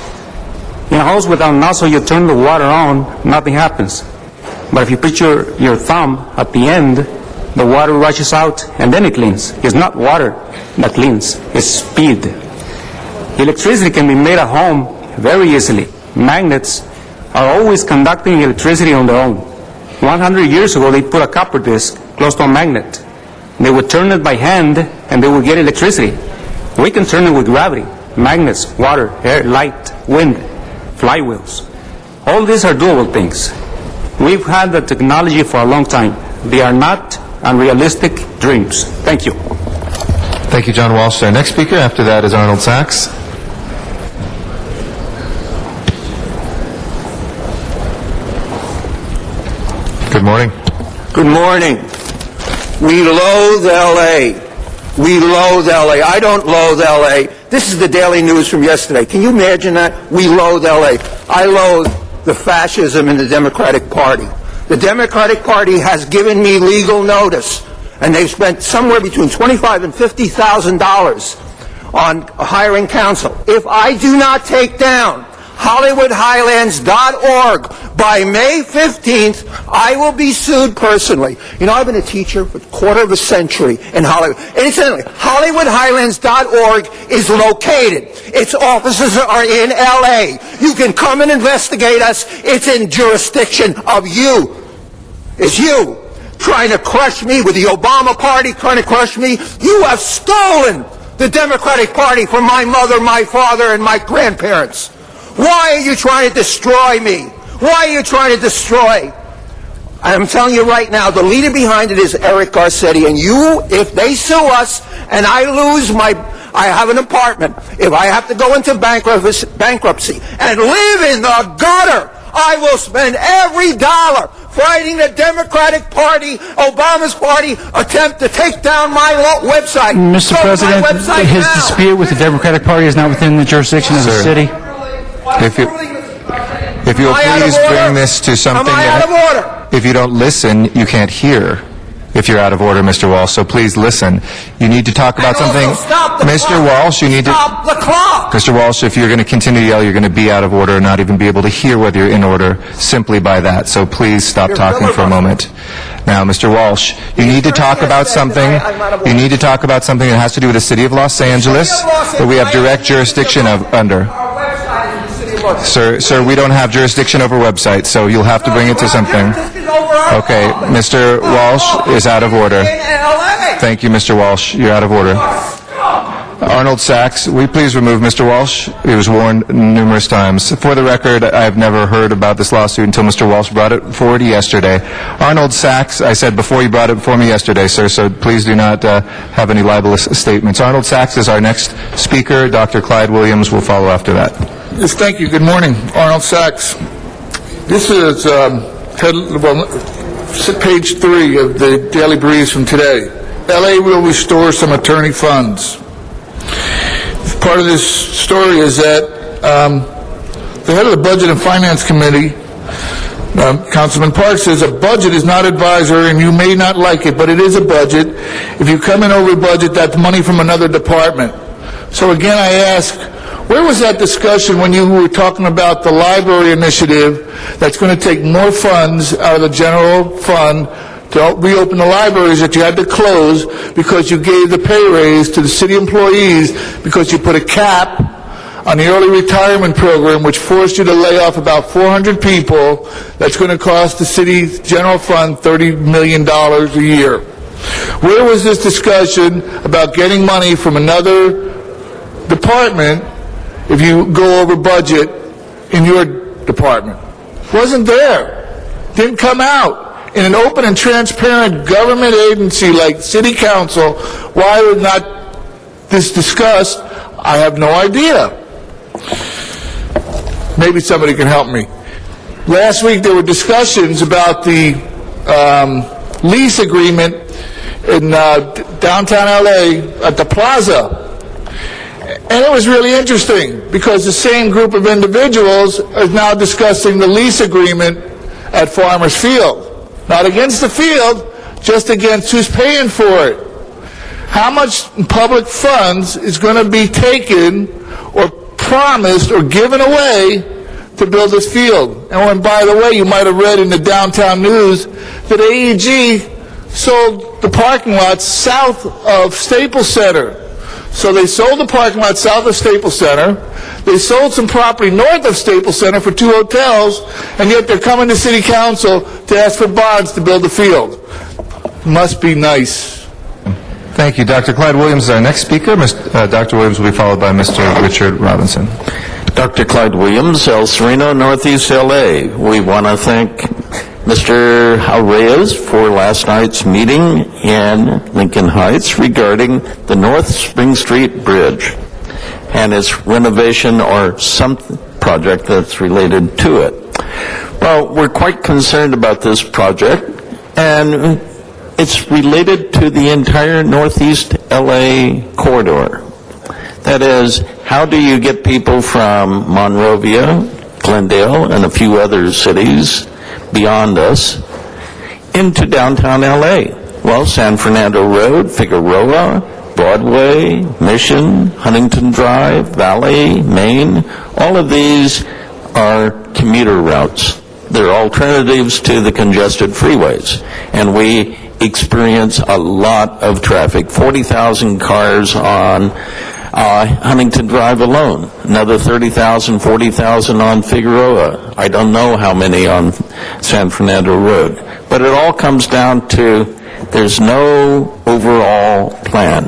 Y: In a hose without nozzle, you turn the water on, nothing happens. But if you put your thumb at the end, the water rushes out and then it cleans. It's not water that cleans, it's speed. Electricity can be made at home very easily. Magnets are always conducting electricity on their own. 100 years ago, they put a copper disc close to a magnet. They would turn it by hand, and they would get electricity. We can turn it with gravity, magnets, water, air, light, wind, flywheels. All these are doable things. We've had the technology for a long time. They are not unrealistic dreams. Thank you.
M: Thank you, John Walsh. Our next speaker after that is Arnold Sachs. Good morning.
W: Good morning. We loathe L.A. We loathe L.A. I don't loathe L.A. This is the Daily News from yesterday. Can you imagine that? We loathe L.A. I loathe the fascism in the Democratic Party. The Democratic Party has given me legal notice, and they've spent somewhere between $25,000 and $50,000 on hiring counsel. If I do not take down HollywoodHighlands.org, By May 15th, I will be sued personally. You know, I've been a teacher for a quarter of a century in Hollywood. Incidentally, HollywoodHighlands.org is located. Its offices are in L.A. You can come and investigate us. It's in jurisdiction of you. It's you trying to crush me with the Obama Party, trying to crush me. You have stolen the Democratic Party from my mother, my father, and my grandparents. Why are you trying to destroy me? Why are you trying to destroy? I'm telling you right now, the leader behind it is Eric Garcetti, and you, if they sue us and I lose I have an apartment, if I have to go into bankruptcy and live in the gutter, I will spend every dollar fighting the Democratic Party, Obama's party, attempt to take down my website.
A: Mr. President, his dispute with the Democratic Party is not within the jurisdiction of the city.
M: If you'll please bring this to something if you don't listen, you can't hear. If you're out of order, Mr. Walsh, so please listen. You need to talk about something. Mr. Walsh, you need to
W: stop the clock.
M: Mr. Walsh, if you're going to continue to yell, you're going to be out of order and not even be able to hear whether you're in order simply by that. So please stop talking for a moment. Now, Mr. Walsh, you need to talk about something. You need to talk about something that has to do with the city of Los Angeles that we have direct jurisdiction under. Sir, we don't have jurisdiction over websites, so you'll have to bring it to something. Okay, Mr. Walsh is out of order. Thank you, Mr. Walsh. You're out of order. Arnold Sachs, will you please remove Mr. Walsh? He was warned numerous times. For the record, I've never heard about this lawsuit until Mr. Walsh brought it forward yesterday. Arnold Sachs, I said before you brought it before me yesterday, sir, so please do not have any libelous statements. Arnold Sachs is our next speaker. Dr. Clyde Williams will follow after that.
B: Yes, thank you. Good morning. Arnold Sachs. This is page 3 of the Daily Breeze from today. L.A. will restore some attorney funds. Part of this story is that the head of the Budget and Finance Committee, Councilman Parks, says a budget is not advisory, and you may not like it, but it is a budget. If you come in over budget, that's money from another department. So again, I ask, where was that discussion when you were talking about the library initiative that's going to take more funds out of the general fund to reopen the libraries that you had to close because you gave the pay raise to the city employees because you put a cap on the early retirement program, which forced you to lay off about 400 people? That's going to cost the city's general fund $30 million a year. Where was this discussion about getting money from another department if you go over budget in your department? Wasn't there. Didn't come out. In an open and transparent government agency like City Council, why was not this discussed? I have no idea. Maybe somebody can help me. Last week there were discussions about the lease agreement in downtown LA at the Plaza. And it was really interesting because the same group of individuals is now discussing the lease agreement at Farmers Field. Not against the field, just against who's paying for it. How much public funds is going to be taken or promised or given away to build this field? And by the way, you might have read in the downtown news that AEG sold the parking lots south of Staples Center. So they sold the parking lot south of Staples Center. They sold some property north of Staples Center for 2 hotels, and yet they're coming to City Council to ask for bonds to build the field. Must be nice.
M: Thank you. Dr. Clyde Williams is our next speaker. Dr. Williams will be followed by Mr. Richard Robinson.
C: Dr. Clyde Williams, El Sereno, Northeast LA. We want to thank Mr. Reyes for last night's meeting in Lincoln Heights regarding the North Spring Street Bridge and its renovation or some project that's related to it. Well, we're quite concerned about this project, and it's related to the entire Northeast LA corridor. That is, how do you get people from Monrovia, Glendale, and a few other cities beyond us into downtown LA? Well, San Fernando Road, Figueroa, Broadway, Mission, Huntington Drive, Valley, Main, all of these are commuter routes. They're alternatives to the congested freeways. And we experience a lot of traffic, 40,000 cars on Huntington Drive alone, another 30,000, 40,000 on Figueroa. I don't know how many on San Fernando Road. But it all comes down to there's no overall plan.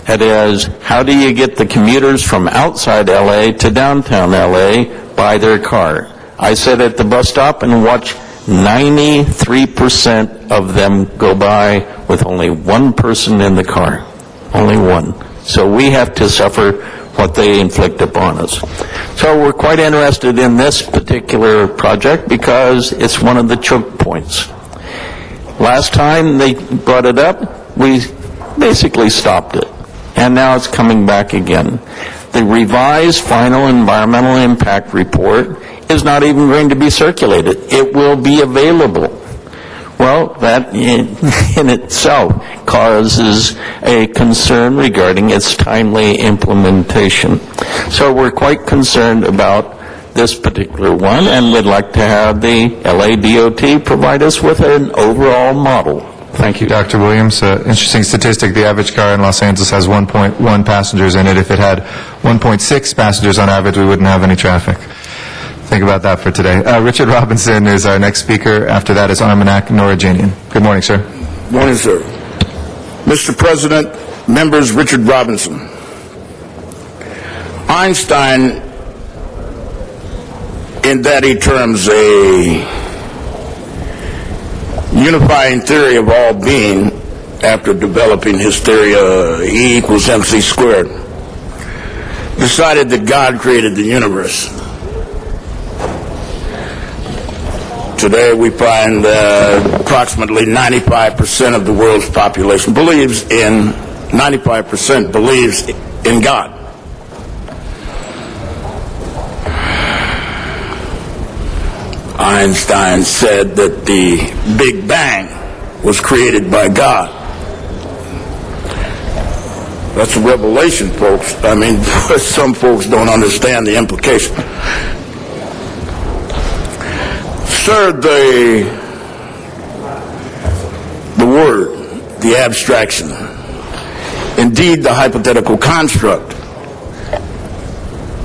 C: That is, how do you get the commuters from outside L.A. to downtown L.A. by their car? I sit at the bus stop and watch 93% of them go by with only one person in the car. Only one. So we have to suffer what they inflict upon us. So we're quite interested in this particular project because it's one of the choke points. Last time they brought it up, we basically stopped it. And now it's coming back again. The revised final environmental impact report is not even going to be circulated. It will be available. Well, that in itself causes a concern regarding its timely implementation. So we're quite concerned about this particular one and would like to have the LADOT provide us with an overall model.
M: Thank you, Dr. Williams. Interesting statistic. The average car in Los Angeles has 1.1 passengers in it. If it had 1.6 passengers on average, we wouldn't have any traffic. Think about that for today. Richard Robinson is our next speaker. After that is Armanak Norajanian. Good morning, sir.
D: Morning, sir. Mr. President, members, Richard Robinson. Einstein, in that he terms a unifying theory of all being, after developing his theory E equals mc squared, decided that God created the universe. Today we find approximately 95% of the world's population believes in God. Einstein said that the Big Bang was created by God. That's a revelation, folks. I mean, some folks don't understand the implication. Sir, the word, the abstraction, indeed the hypothetical construct,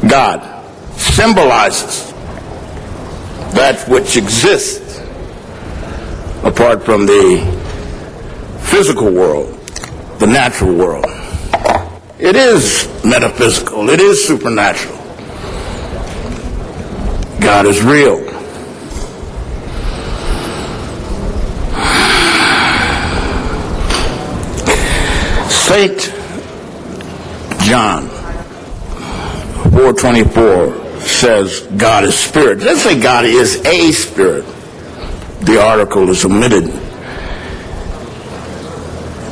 D: God, symbolizes that which exists apart from the physical world, the natural world. It is metaphysical. It is supernatural. God is real. St. John 4:24 says God is spirit. It doesn't say God is a spirit. The article is omitted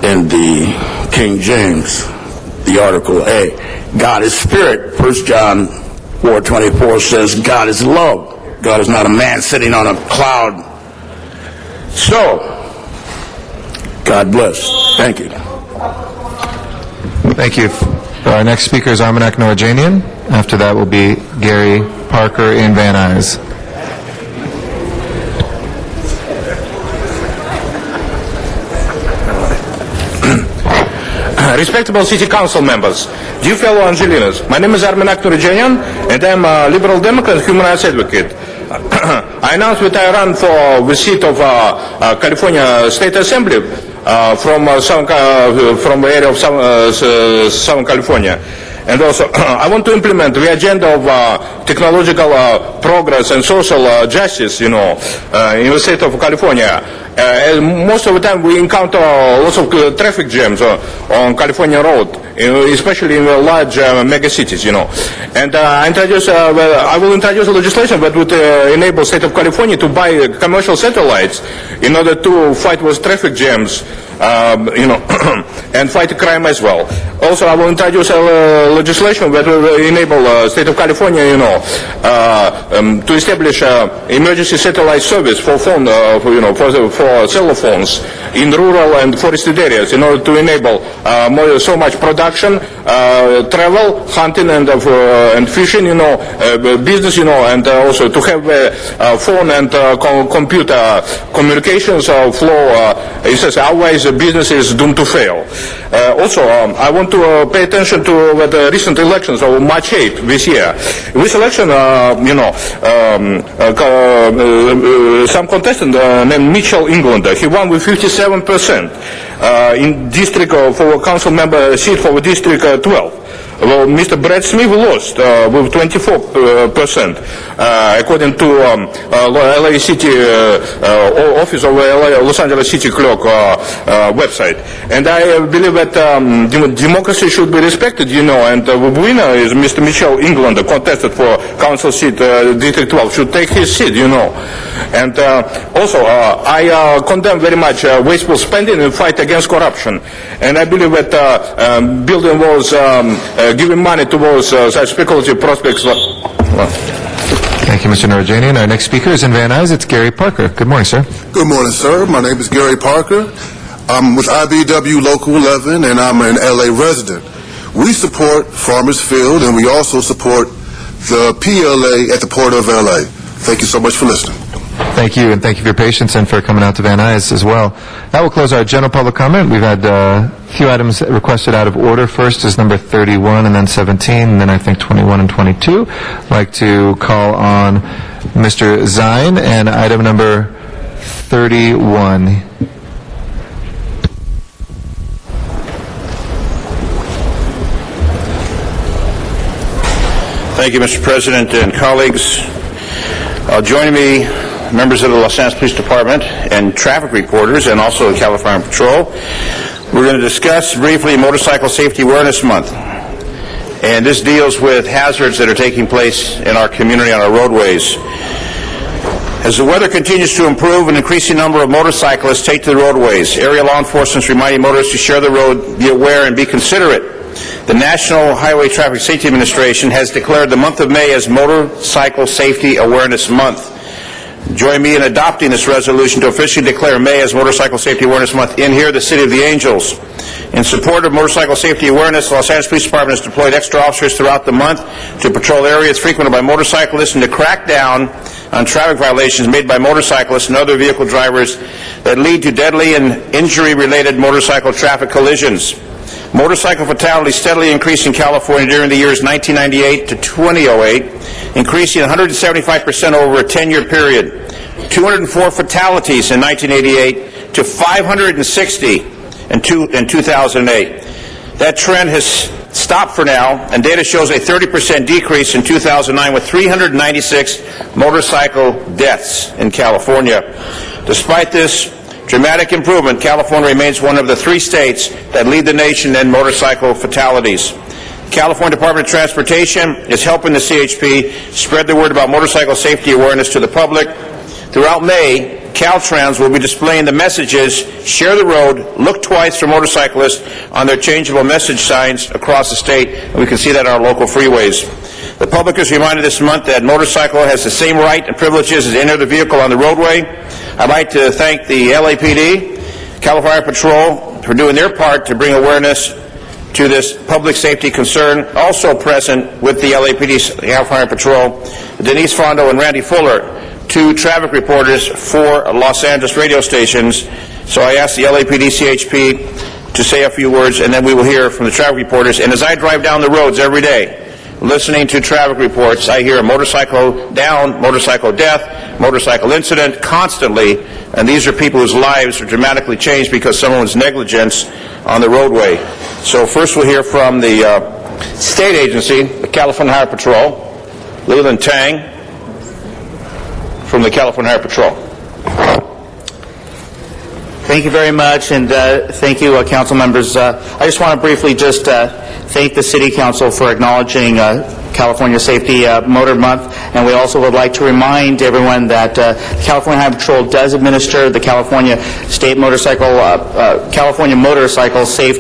D: in the King James, the article A. God is spirit. 1 John 4:24 says God is love. God is not a man sitting on a cloud. So, God bless. Thank you.
M: Thank you. Our next speaker is Armanak Norajanian. After that will be Gary Parker in Van Nuys.
E: Respectable City Council members, dear fellow Angelinos, my name is Armanak Norajanian, and I'm a Liberal Democrat human rights advocate. I announced that I run for the seat of California State Assembly from the area of Southern California. And also, I want to implement the agenda of technological progress and social justice, in the state of California. Most of the time we encounter lots of traffic jams on California Road, especially in the large mega cities, And I will introduce legislation that would enable the state of California to buy commercial satellites in order to fight with traffic jams, and fight crime as well. Also, I will introduce legislation that will enable the state of California, to establish emergency satellite service for phone, for for cell phones in rural and forested areas in order to enable so much production, travel, hunting and fishing, business, and also to have phone and computer communications flow. It says otherwise the business is doomed to fail. Also, I want to pay attention to the recent elections of March 8th this year. This election, some contestant named Mitchell Englander, he won with 57% in district for council member seat for District 12. Well, Mr. Brad Smith lost with 24%, according to LA City Office of Los Angeles City Clerk website. And I believe that democracy should be respected, and the winner is Mr. Mitchell England, contested for council seat District 12, should take his seat, And also, I condemn very much wasteful spending and fight against corruption. And I believe that building walls, giving money towards such speculative prospects.
M: Thank you, Mr. Narajanian. Our next speaker is in Van Nuys. It's Gary Parker. Good morning, sir.
G: Good morning, sir. My name is Gary Parker. I'm with IBW Local 11, and I'm an LA resident. We support Farmers Field, and we also support the PLA at the Port of LA. Thank you so much for listening.
M: Thank you, and thank you for your patience and for coming out to Van Nuys as well. That will close our general public comment. We've had a few items requested out of order. First is number 31, and then 17, and then I think 21 and 22. I'd like to call on Mr. Zine and item number 31.
I: Thank you, Mr. President and colleagues. Joining me, members of the Los Angeles Police Department and traffic reporters, and also the California Patrol. We're going to discuss briefly Motorcycle Safety Awareness Month. And this deals with hazards that are taking place in our community on our roadways. As the weather continues to improve, an increasing number of motorcyclists take to the roadways. Area law enforcement is reminding motorists to share the road, be aware, and be considerate. The National Highway Traffic Safety Administration has declared the month of May as Motorcycle Safety Awareness Month. Join me in adopting this resolution to officially declare May as Motorcycle Safety Awareness Month in here, the City of the Angels. In support of motorcycle safety awareness, the Los Angeles Police Department has deployed extra officers throughout the month to patrol areas frequented by motorcyclists and to crack down on traffic violations made by motorcyclists and other vehicle drivers that lead to deadly and injury-related motorcycle traffic collisions. Motorcycle fatalities steadily increased in California during the years 1998 to 2008, increasing 175% over a 10-year period. 204 fatalities in 1988 to 560 in 2008. That trend has stopped for now, and data shows a 30% decrease in 2009 with 396 motorcycle deaths in California. Despite this dramatic improvement, California remains one of the 3 states that lead the nation in motorcycle fatalities. The California Department of Transportation is helping the CHP spread the word about motorcycle safety awareness to the public. Throughout May, Caltrans will be displaying the messages, share the road, look twice for motorcyclists on their changeable message signs across the state, and we can see that on our local freeways. The public is reminded this month that motorcycle has the same right and privileges as any other vehicle on the roadway. I'd like to thank the LAPD, California Patrol, for doing their part to bring awareness to this public safety concern. Also present with the LAPD, California Patrol, Denise Fondo and Randy Fuller, 2 traffic reporters for Los Angeles radio stations. So I ask the LAPD CHP to say a few words, and then we will hear from the traffic reporters. And as I drive down the roads every day, listening to traffic reports, I hear a motorcycle down, motorcycle death, motorcycle incident constantly, and these are people whose lives are dramatically changed because someone's negligence on the roadway. So first we'll hear from the state agency, the California Highway Patrol, Leland Tang, from the California Highway Patrol.
P: Thank you very much, and thank you, council members. I just want to briefly just thank the City Council for acknowledging California Safety Motor Month, and we also would like to remind everyone that California Highway Patrol does administer the California State Motorcycle, California Motorcycle Safe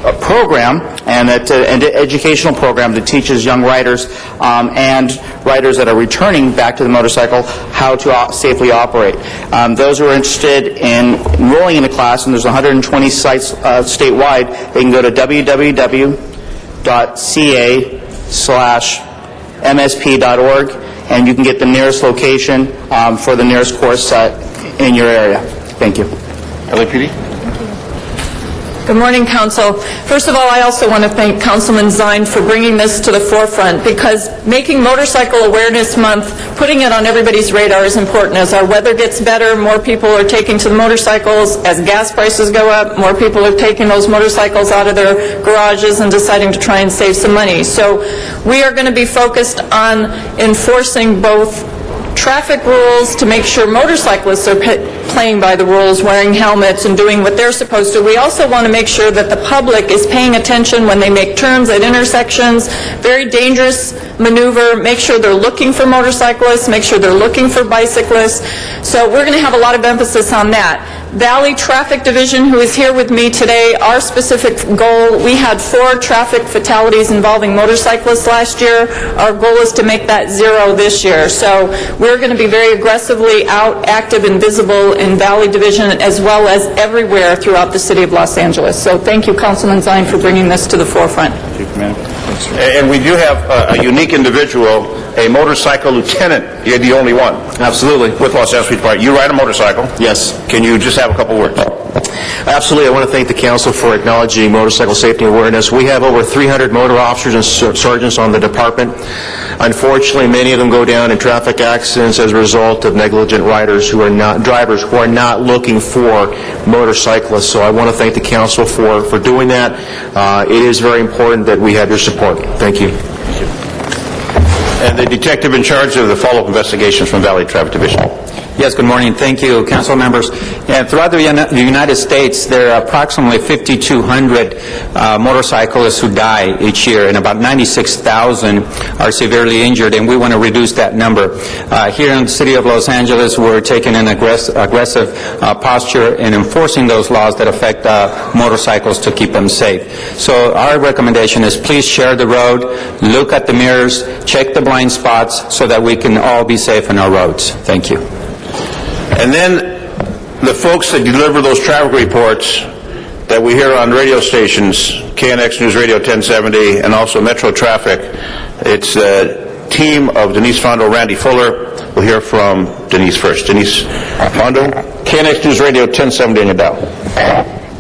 P: a program, and it's an educational program that teaches young riders and riders that are returning back to the motorcycle how to safely operate. Those who are interested in enrolling in a class, and there's 120 sites statewide, they can go to www.ca/msp.org, and you can get the nearest location for the nearest course in your area. Thank you.
I: LAPD?
S: Good morning, Council. First of all, I also want to thank Councilman Zine for bringing this to the forefront, because making Motorcycle Awareness Month, putting it on everybody's radar is important. As our weather gets better, more people are taking to the motorcycles. As gas prices go up, more people are taking those motorcycles out of their garages and deciding to try and save some money. So we are going to be focused on enforcing both traffic rules to make sure motorcyclists are playing by the rules, wearing helmets and doing what they're supposed to. We also want to make sure that the public is paying attention when they make turns at intersections. Very dangerous maneuver. Make sure they're looking for motorcyclists, make sure they're looking for bicyclists. So we're going to have a lot of emphasis on that. Valley Traffic Division, who is here with me today, our specific goal, we had 4 traffic fatalities involving motorcyclists last year. Our goal is to make that 0 this year. So we're going to be very aggressively out, active, and visible in Valley Division, as well as everywhere throughout the city of Los Angeles. So thank you, Councilman Zine, for bringing this to the forefront.
I: And we do have a unique individual, a motorcycle lieutenant. You're the only one.
X: Absolutely.
I: With Los Angeles Police Department. You ride a motorcycle.
X: Yes.
I: Can you just have a couple words?
X: Absolutely. I want to thank the council for acknowledging motorcycle safety awareness. We have over 300 motor officers and sergeants on the department. Unfortunately, many of them go down in traffic accidents as a result of negligent drivers who are not looking for motorcyclists. So I want to thank the council for doing that. It is very important that we have your support. Thank you.
I: And the detective in charge of the follow-up investigations from Valley Traffic Division.
Y: Yes, good morning. Thank you, council members. And throughout the United States, there are approximately 5,200 motorcyclists who die each year, and about 96,000 are severely injured, and we want to reduce that number. Here in the city of Los Angeles, we're taking an aggressive posture in enforcing those laws that affect motorcycles to keep them safe. So our recommendation is please share the road, look at the mirrors, check the blind spots so that we can all be safe on our roads. Thank you.
I: And then the folks that deliver those traffic reports that we hear on radio stations, KNX News Radio 1070, and also Metro Traffic, it's the team of Denise Fondo, Randy Fuller. We'll hear from Denise first. Denise Fondo, KNX News Radio 1070 on your dial.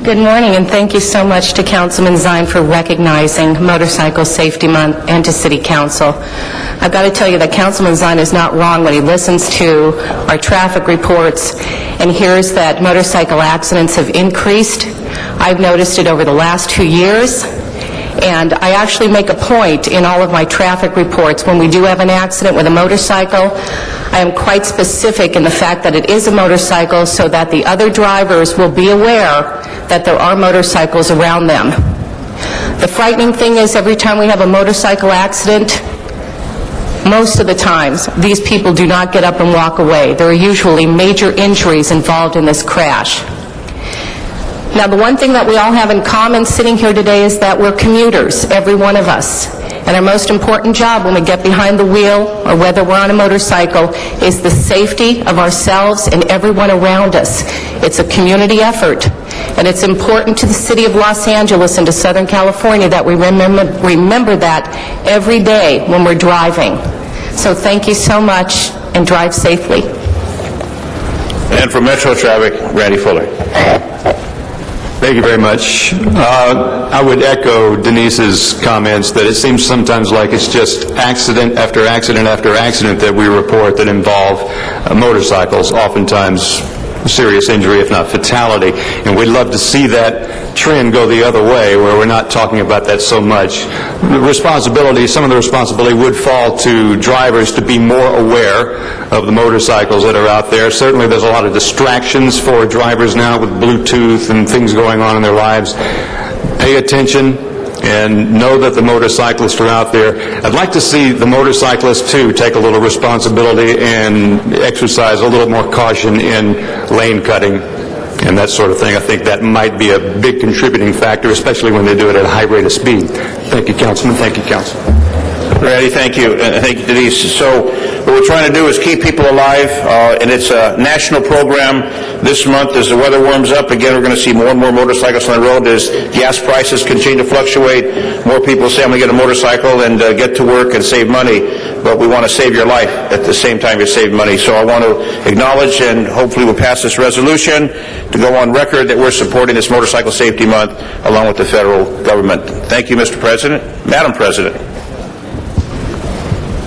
F: Good morning, and thank you so much to Councilman Zine for recognizing Motorcycle Safety Month and to City Council. I've got to tell you that Councilman Zine is not wrong when he listens to our traffic reports and hears that motorcycle accidents have increased. I've noticed it over the last 2 years. And I actually make a point in all of my traffic reports when we do have an accident with a motorcycle. I am quite specific in the fact that it is a motorcycle so that the other drivers will be aware that there are motorcycles around them. The frightening thing is every time we have a motorcycle accident, most of the times these people do not get up and walk away. There are usually major injuries involved in this crash. Now, the one thing that we all have in common sitting here today is that we're commuters, every one of us. And our most important job when we get behind the wheel, or whether we're on a motorcycle, is the safety of ourselves and everyone around us. It's a community effort. And it's important to the city of Los Angeles and to Southern California that we remember that every day when we're driving. So thank you so much, and drive safely.
I: And from Metro Traffic, Randy Fuller.
J: Thank you very much. I would echo Denise's comments that it seems sometimes like it's just accident after accident after accident that we report that involve motorcycles, oftentimes serious injury, if not fatality. And we'd love to see that trend go the other way, where we're not talking about that so much. The responsibility, some of the responsibility would fall to drivers to be more aware of the motorcycles that are out there. Certainly there's a lot of distractions for drivers now with Bluetooth and things going on in their lives. Pay attention and know that the motorcyclists are out there. I'd like to see the motorcyclists, too, take a little responsibility and exercise a little more caution in lane cutting. and that sort of thing. I think that might be a big contributing factor, especially when they do it at a high rate of speed. Thank you, Councilman. Thank you, Council.
I: Randy, thank you. And thank you, Denise. So what we're trying to do is keep people alive, and it's a national program this month. As the weather warms up, again, we're going to see more and more motorcycles on the road as gas prices continue to fluctuate. More people say, I'm going to get a motorcycle and get to work and save money, but we want to save your life at the same time you're saving money. So I want to acknowledge, and hopefully we'll pass this resolution to go on record that we're supporting this Motorcycle Safety Month along with the federal government. Thank you, Mr. President. Madam President.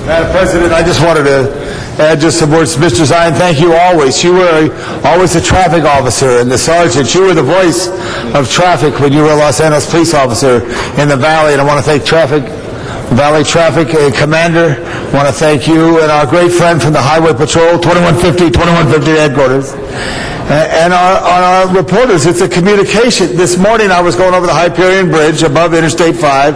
H: Madam President, I just wanted to add just some words to Mr. Zine. Thank you always. You were always a traffic officer, and the sergeant, you were the voice of traffic when you were a Los Angeles police officer in the Valley, and I want to thank Valley Traffic Commander. I want to thank you and our great friend from the Highway Patrol, 2150 headquarters. And our reporters, it's a communication. This morning I was going over the Hyperion Bridge above Interstate 5,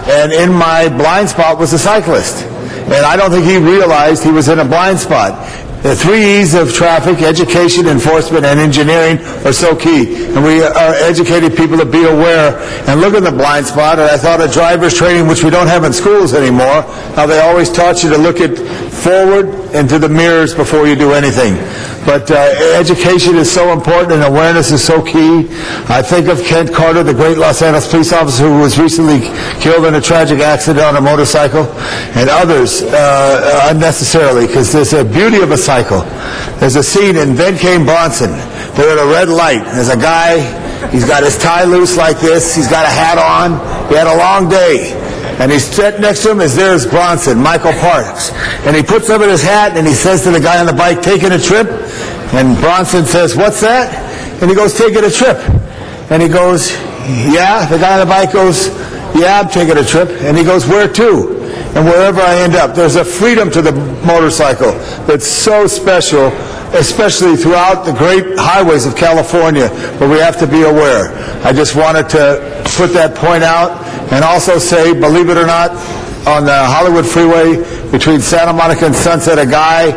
H: and in my blind spot was a cyclist. And I don't think he realized he was in a blind spot. The 3 E's of traffic, education, enforcement, and engineering are so key. And we are educating people to be aware and look at the blind spot. And I thought of driver's training, which we don't have in schools anymore, how they always taught you to look at forward and to the mirrors before you do anything. But education is so important and awareness is so key. I think of Kent Carter, the great Los Angeles police officer who was recently killed in a tragic accident on a motorcycle, and others unnecessarily, because there's a beauty of a cycle. There's a scene in Then Came Bronson. They're at a red light. There's a guy, he's got his tie loose like this, he's got a hat on, he had a long day. And he's sitting next to him is there's Bronson, Michael Parks. And he puts up in his hat and he says to the guy on the bike, taking a trip? And Bronson says, what's that? And he goes, taking a trip. And he goes, yeah. The guy on the bike goes, yeah, I'm taking a trip. And he goes, where to? And wherever I end up. There's a freedom to the motorcycle that's so special, especially throughout the great highways of California, but we have to be aware. I just wanted to put that point out and also say, believe it or not, on the Hollywood freeway between Santa Monica and Sunset, a guy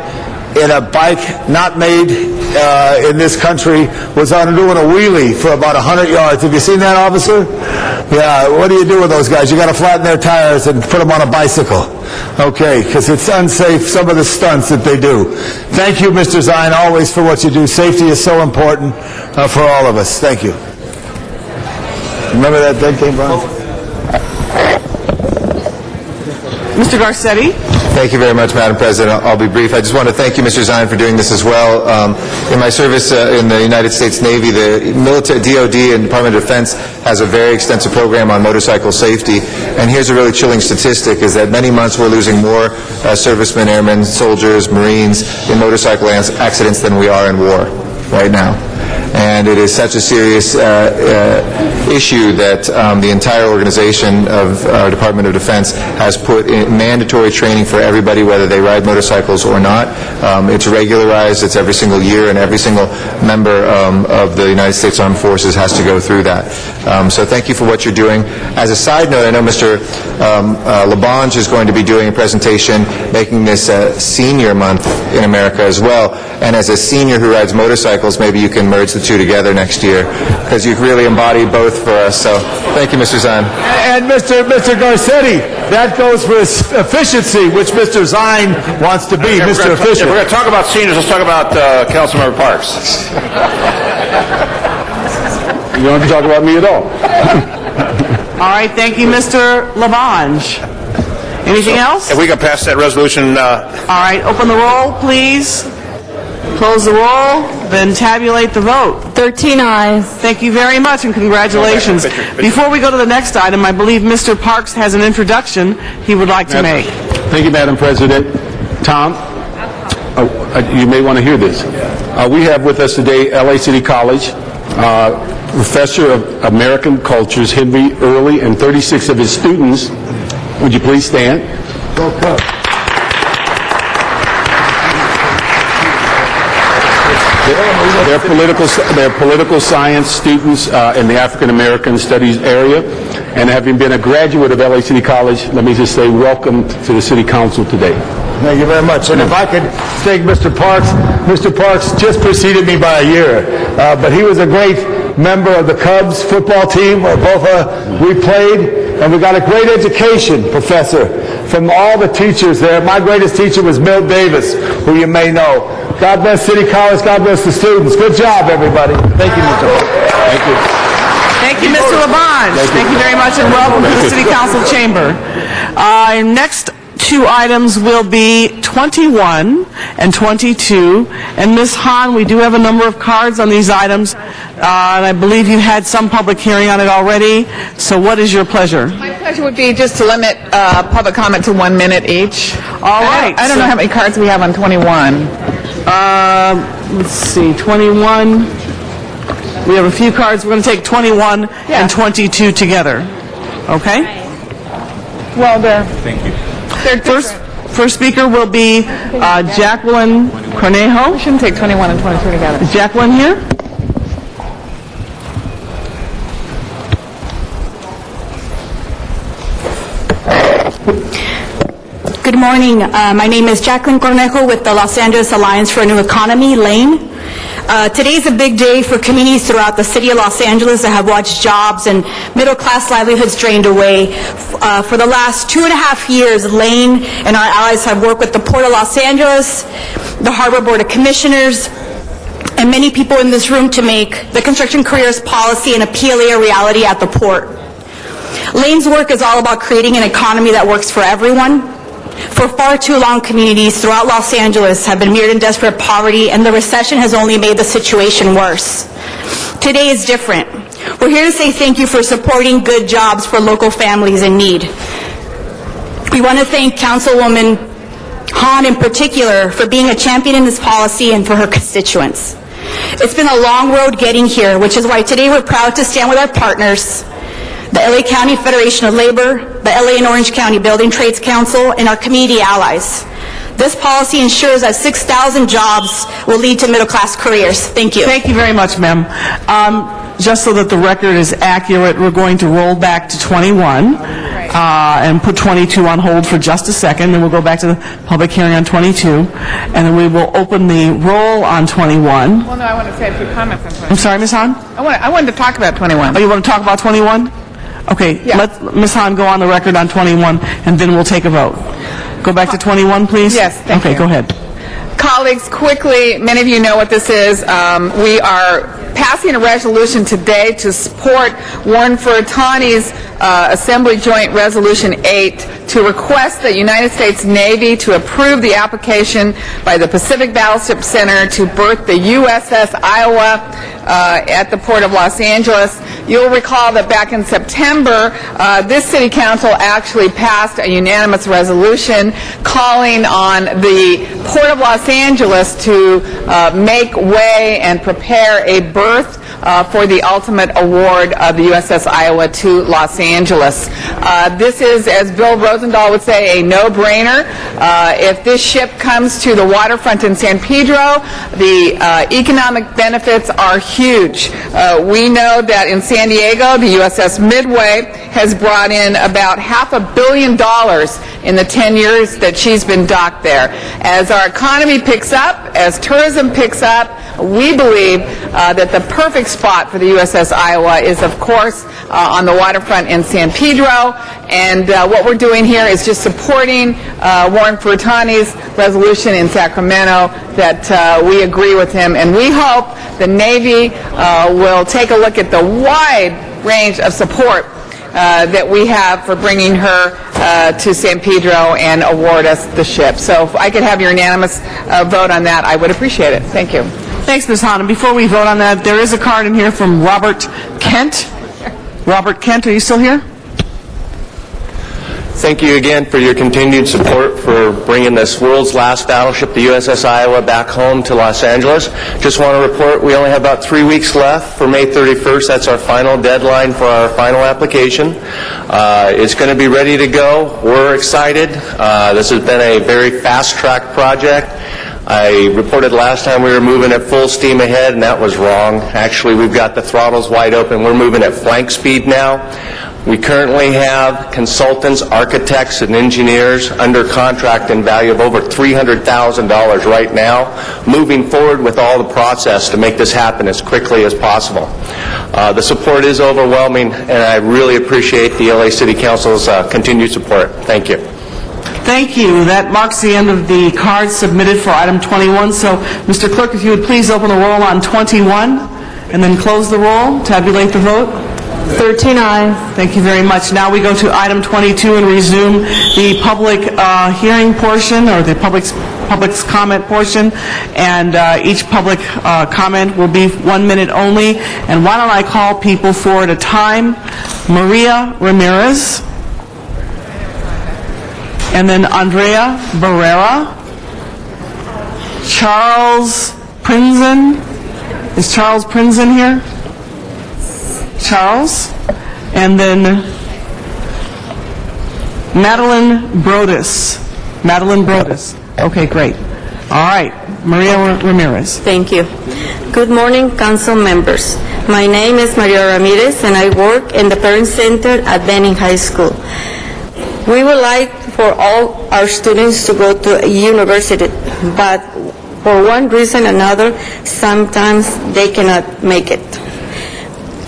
H: in a bike not made in this country was on doing a wheelie for about 100 yards. Have you seen that, officer? Yeah, what do you do with those guys? You got to flatten their tires and put them on a bicycle. Okay, because it's unsafe, some of the stunts that they do. Thank you, Mr. Zine, always for what you do. Safety is so important for all of us. Thank you. Remember that dead game, Brian?
R: Mr. Garcetti?
M: Thank you very much, Madam President. I'll be brief. I just want to thank you, Mr. Zine, for doing this as well. In my service in the United States Navy, the military, DOD and Department of Defense has a very extensive program on motorcycle safety. And here's a really chilling statistic, is that many months we're losing more servicemen, airmen, soldiers, Marines in motorcycle accidents than we are in war right now. And it is such a serious issue that the entire organization of our Department of Defense has put in mandatory training for everybody, whether they ride motorcycles or not. It's regularized. It's every single year, and every single member of the United States Armed Forces has to go through that. So thank you for what you're doing. As a side note, I know Mr. Labange is going to be doing a presentation making this Senior Month in America as well. And as a senior who rides motorcycles, maybe you can merge the two together next year, because you really embody both for us. So thank you, Mr. Zine.
H: And Mr. Garcetti, that goes for efficiency, which Mr. Zine wants to be, Mr. Efficient.
I: If we're going to talk about seniors, let's talk about Councilmember Parks.
H: You don't have to talk about me at all.
R: All right, thank you, Mr. Labange. Anything else?
I: If we can pass that resolution.
R: All right, open the roll, please. Close the roll, then tabulate the vote.
S: 13 ayes.
R: Thank you very much, and congratulations. Before we go to the next item, I believe Mr. Parks has an introduction he would like to make.
K: Thank you, Madam President. Tom, you may want to hear this. We have with us today LA City College, Professor of American Cultures, Henry Early, and 36 of his students. Would you please stand? They're political science students in the African American Studies area, and having been a graduate of LA City College, let me just say welcome to the City Council today.
H: Thank you very much. And if I could thank Mr. Parks just preceded me by a year, but he was a great member of the Cubs football team where both we played, and we got a great education, Professor, from all the teachers there. My greatest teacher was Milt Davis, who you may know. God bless City College. God bless the students. Good job, everybody. Thank you, Mr. Parks. Thank you.
R: Thank you, Mr. Labange. Thank you very much, and welcome to the City Council chamber. Next two items will be 21 and 22. And Ms. Hahn, we do have a number of cards on these items, and I believe you had some public hearing on it already. So what is your pleasure?
L: My pleasure would be just to limit public comment to 1 minute each.
R: All right.
L: I don't know how many cards we have on 21.
R: Let's see, 21. We have a few cards. We're going to take 21 and 22 together. Okay?
L: Well, they're...
R: Thank you. First speaker will be Jacqueline Cornejo.
L: We shouldn't take 21 and 22 together.
R: Is Jacqueline here?
N: Good morning. My name is Jacqueline Cornejo with the Los Angeles Alliance for a New Economy, LANE. Today is a big day for communities throughout the city of Los Angeles that have watched jobs and middle-class livelihoods drained away. For the last 2.5 years, LANE and our allies have worked with the Port of Los Angeles, the Harbor Board of Commissioners, and many people in this room to make the construction careers policy and a PLA a reality at the port. LANE's work is all about creating an economy that works for everyone. For far too long, communities throughout Los Angeles have been mired in desperate poverty, and the recession has only made the situation worse. Today is different. We're here to say thank you for supporting good jobs for local families in need. We want to thank Councilwoman Hahn in particular for being a champion in this policy and for her constituents. It's been a long road getting here, which is why today we're proud to stand with our partners, the LA County Federation of Labor, the LA and Orange County Building Trades Council, and our community allies. This policy ensures that 6,000 jobs will lead to middle-class careers. Thank you.
R: Thank you very much, ma'am. Just so that the record is accurate, we're going to roll back to 21 and put 22 on hold for just a second, then we'll go back to the public hearing on 22, and then we will open the roll on 21.
L: Well, no, I want to say a few comments on 21.
R: I'm sorry, Ms. Hahn?
L: I wanted to talk about 21.
R: Oh, you want to talk about 21? Okay, let Ms. Hahn go on the record on 21, and then we'll take a vote. Go back to 21, please.
L: Yes, thank you.
R: Okay, go ahead.
L: Colleagues, quickly, many of you know what this is. We are passing a resolution today to support Warren Furutani's Assembly Joint Resolution 8 to request the United States Navy to approve the application by the Pacific Battleship Center to berth the USS Iowa at the Port of Los Angeles. You'll recall that back in September, this City Council actually passed a unanimous resolution calling on the Port of Los Angeles to make way and prepare a berth for the ultimate award of the USS Iowa to Los Angeles. This is, as Bill Rosendahl would say, a no-brainer. If this ship comes to the waterfront in San Pedro, the economic benefits are huge. We know that in San Diego, the USS Midway has brought in about $500 million in the 10 years that she's been docked there. As our economy picks up, as tourism picks up, we believe that the perfect spot for the USS Iowa is, of course, on the waterfront in San Pedro. And what we're doing here is just supporting Warren Furutani's resolution in Sacramento that we agree with him. And we hope the Navy will take a look at the wide range of support that we have for bringing her to San Pedro and award us the ship. So if I could have your unanimous vote on that, I would appreciate it. Thank you.
R: Thanks, Ms. Hahn. And before we vote on that, there is a card in here from Robert Kent. Robert Kent, are you still here?
O: Thank you again for your continued support for bringing this world's last battleship, the USS Iowa, back home to Los Angeles. Just want to report we only have about 3 weeks left for May 31st. That's our final deadline for our final application. It's going to be ready to go. We're excited. This has been a very fast-track project. I reported last time we were moving at full steam ahead, and that was wrong. Actually, we've got the throttles wide open. We're moving at flank speed now. We currently have consultants, architects, and engineers under contract in value of over $300,000 right now, moving forward with all the process to make this happen as quickly as possible. The support is overwhelming, and I really appreciate the LA City Council's continued support. Thank you.
R: Thank you. That marks the end of the cards submitted for item 21. So, Mr. Clerk, if you would please open the roll on 21 and then close the roll, tabulate the vote.
S: 13 ayes.
R: Thank you very much. Now we go to item 22 and resume the public hearing portion, or the public's comment portion, and each public comment will be 1 minute only. And why don't I call people forward at a time? Maria Ramirez, and then Andrea Barrera, Charles Prinzen. Is Charles Prinzen here? Charles, and then Madeline Brodus. Madeline Brodus. Okay, great. All right, Maria Ramirez.
A: Thank you. Good morning, council members. My name is Maria Ramirez, and I work in the Parent Center at Benning High School. We would like for all our students to go to a university, but for one reason or another, sometimes they cannot make it.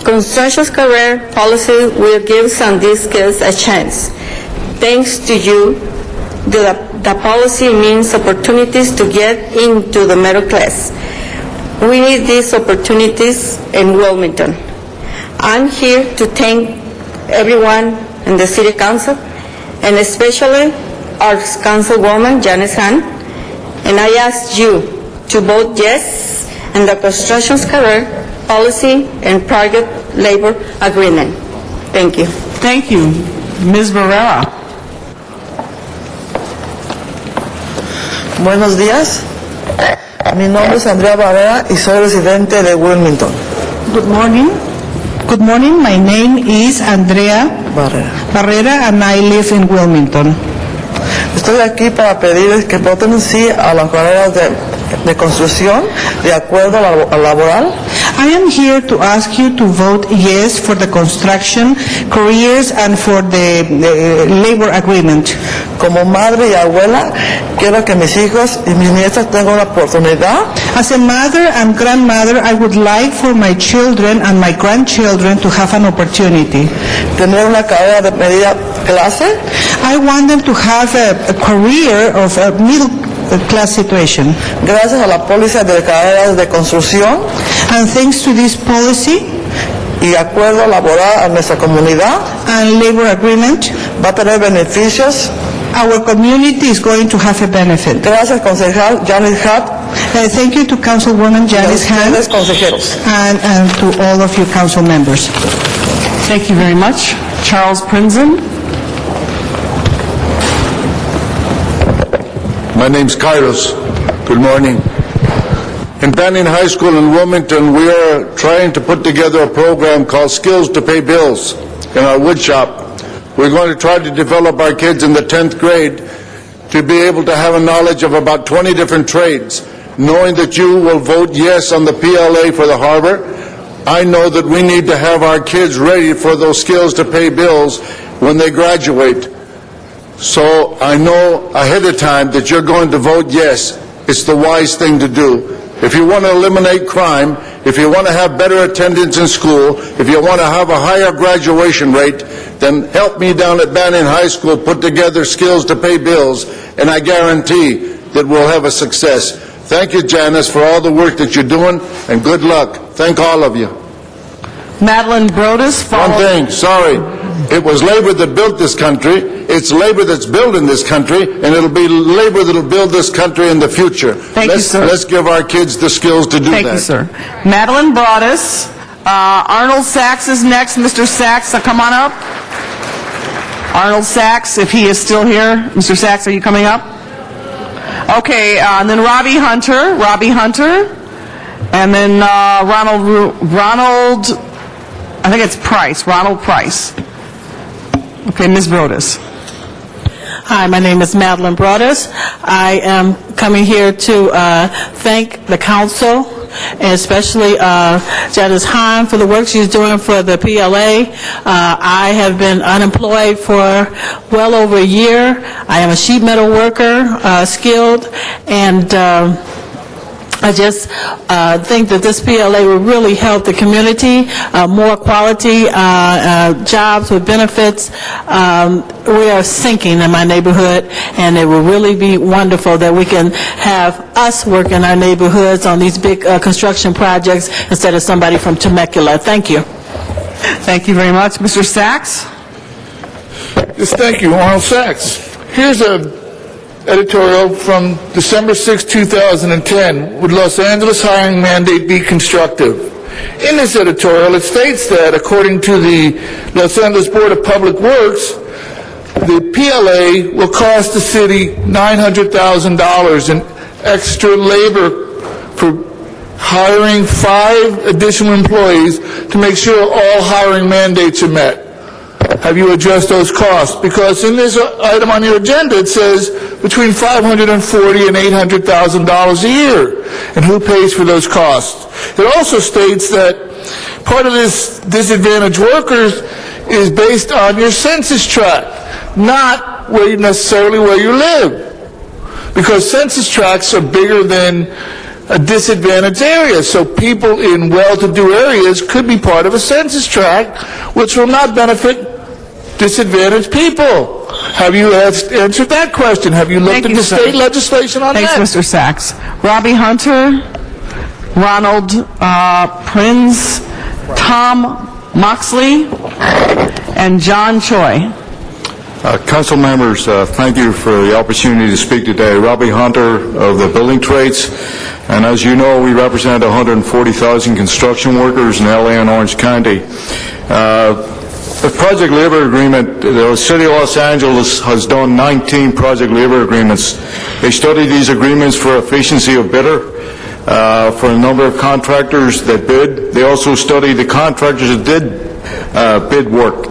A: Construction's career policy will give some of these kids a chance. Thanks to you, the policy means opportunities to get into the middle class. We need these opportunities in Wilmington. I'm here to thank everyone in the City Council, and especially our Councilwoman, Janice Hahn, and I ask you to vote yes in the Construction's career policy and private labor agreement. Thank you.
R: Thank you. Ms. Barrera.
Q: Buenos días. Mi nombre es Andrea Barrera y soy residente de Wilmington.
T: Good morning. Good morning. My name is Andrea Barrera and I live in Wilmington.
Q: Estoy aquí para pedirles que voten sí a las carreras de construcción de acuerdo al laboral.
T: I am here to ask you to vote yes for the construction careers and for the labor agreement.
Q: Como madre y abuela, quiero que mis hijos y mis nietas tengan una oportunidad.
T: As a mother and grandmother, I would like for my children and my grandchildren to have an opportunity.
Q: Tener una carrera de media clase.
T: I want them to have a career of a middle class situation.
Q: Gracias a la póliza de carreras de construcción.
T: And thanks to this policy
Q: y acuerdo laboral a nuestra comunidad
T: and labor agreement,
Q: va a tener beneficios.
T: Our community is going to have a benefit.
Q: Gracias, concejal Janice Hahn.
T: Thank you to Councilwoman Janice Hahn and to all of you council members.
R: Thank you very much. Charles Prinzen.
B: My name's Kairos. Good morning. In Banning High School in Wilmington, we are trying to put together a program called Skills to Pay Bills in our wood shop. We're going to try to develop our kids in the 10th grade to be able to have a knowledge of about 20 different trades. Knowing that you will vote yes on the PLA for the harbor, I know that we need to have our kids ready for those skills to pay bills when they graduate. So I know ahead of time that you're going to vote yes. It's the wise thing to do. If you want to eliminate crime, if you want to have better attendance in school, if you want to have a higher graduation rate, then help me down at Banning High School put together Skills to Pay Bills, and I guarantee that we'll have a success. Thank you, Janice, for all the work that you're doing, and good luck. Thank all of you.
R: Madeline Brodus.
B: One thing, sorry. It was labor that built this country. It's labor that's building this country, and it'll be labor that'll build this country in the future.
R: Thank you, sir.
B: Let's give our kids the skills to do that.
R: Thank you, sir. Madeline Brodus. Arnold Sachs is next. Mr. Sachs, come on up. Arnold Sachs, if he is still here. Mr. Sachs, are you coming up? Okay, and then Robbie Hunter. Robbie Hunter. And then Ronald, I think it's Price. Ronald Price. Okay, Ms. Brodus.
T: Hi, my name is Madeline Brodus. I am coming here to thank the council
R: and especially Janice Hahn for the work she's doing for the PLA. I have been unemployed for well over a year. I am a sheet metal worker, skilled, and I just think that this PLA will really help the community, more quality jobs with benefits. We are sinking in my neighborhood, and it will really be wonderful that we can have us work in our neighborhoods on these big construction projects instead of somebody from Temecula. Thank you.
L: Thank you very much. Mr. Sachs?
B: Yes, thank you, Arnold Sachs. Here's a editorial from December 6, 2010. Would Los Angeles hiring mandate be constructive? In this editorial, it states that, according to the Los Angeles Board of Public Works, the PLA will cost the city $900,000 in extra labor for hiring 5 additional employees to make sure all hiring mandates are met. Have you addressed those costs? Because in this item on your agenda, it says between $540,000 and $800,000 a year. And who pays for those costs? It also states that part of this disadvantaged workers is based on your census tract, not necessarily where you live. Because census tracts are bigger than a disadvantaged area. So people in well-to-do areas could be part of a census tract, which will not benefit disadvantaged people. Have you answered that question? Have you looked into state legislation on that?
L: Thanks, Mr. Sachs. Robbie Hunter, Ronald Prinz, Tom Moxley, and John Choi.
C: Council members, thank you for the opportunity to speak today. Robbie Hunter of the Building Trades, and as you know, we represent 140,000 construction workers in LA and Orange County. The project labor agreement, the City of Los Angeles has done 19 project labor agreements. They study these agreements for efficiency of bidder, for a number of contractors that bid. They also study the contractors that did bid work.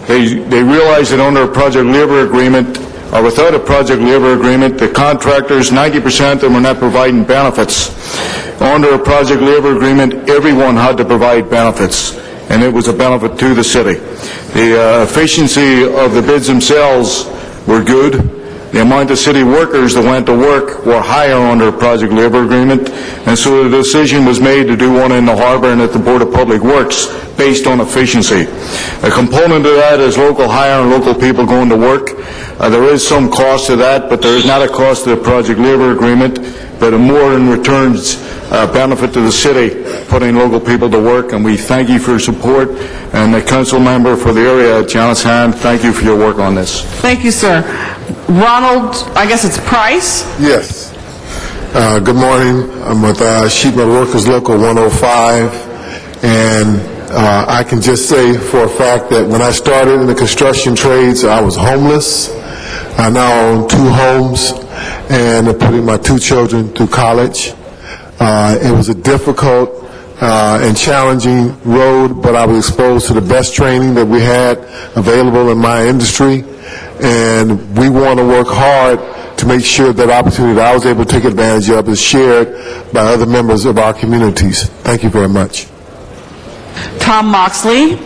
C: They realize that under a project labor agreement, or without a project labor agreement, the contractors, 90% of them are not providing benefits. Under a project labor agreement, everyone had to provide benefits, and it was a benefit to the city. The efficiency of the bids themselves were good. The amount of city workers that went to work were higher under a project labor agreement, and so the decision was made to do one in the harbor and at the Board of Public Works based on efficiency. A component of that is local hire and local people going to work. There is some cost to that, but there is not a cost to the project labor agreement, but a more in returns benefit to the city putting local people to work, and we thank you for your support. And the council member for the area, Janice Hahn, thank you for your work on this.
L: Thank you, sir. Ronald, I guess it's Price?
G: Yes. Good morning. I'm with Sheet Metal Workers Local 105, and I can just say for a fact that when I started in the construction trades, I was homeless. I now own 2 homes and I'm putting my 2 children through college. It was a difficult and challenging road, but I was exposed to the best training that we had available in my industry, and we want to work hard to make sure that opportunity that I was able to take advantage of is shared by other members of our communities. Thank you very much.
L: Tom Moxley.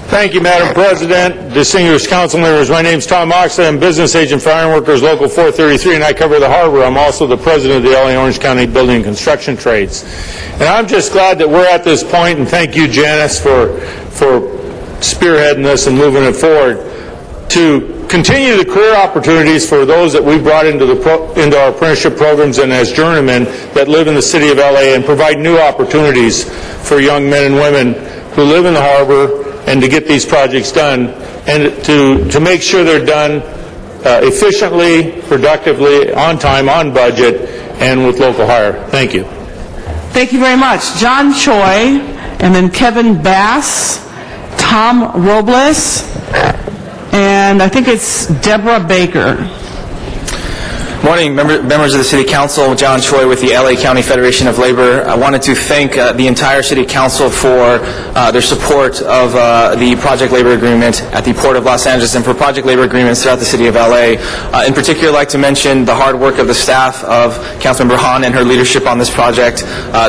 D: Thank you, Madam President. Distinguished council members, my name is Tom Moxley. I'm business agent for Ironworkers Local 433, and I cover the harbor. I'm also the president of the LA Orange County Building and Construction Trades. And I'm just glad that we're at this point, and thank you, Janice, for spearheading this and moving it forward, to continue the career opportunities for those that we've brought into our apprenticeship programs and as journeymen that live in the city of LA, and provide new opportunities for young men and women who live in the harbor, and to get these projects done, and to make sure they're done efficiently, productively, on time, on budget, and with local hire. Thank you.
L: Thank you very much. John Choi, and then Kevin Bass, Tom Robles, and I think it's Deborah Baker.
E: Morning, members of the City Council. John Choi with the LA County Federation of Labor. I wanted to thank the entire City Council for their support of the Project Labor Agreement at the Port of Los Angeles and for Project Labor Agreements throughout the City of LA. In particular, I'd like to mention the hard work of the staff of Councilmember Hahn and her leadership on this project.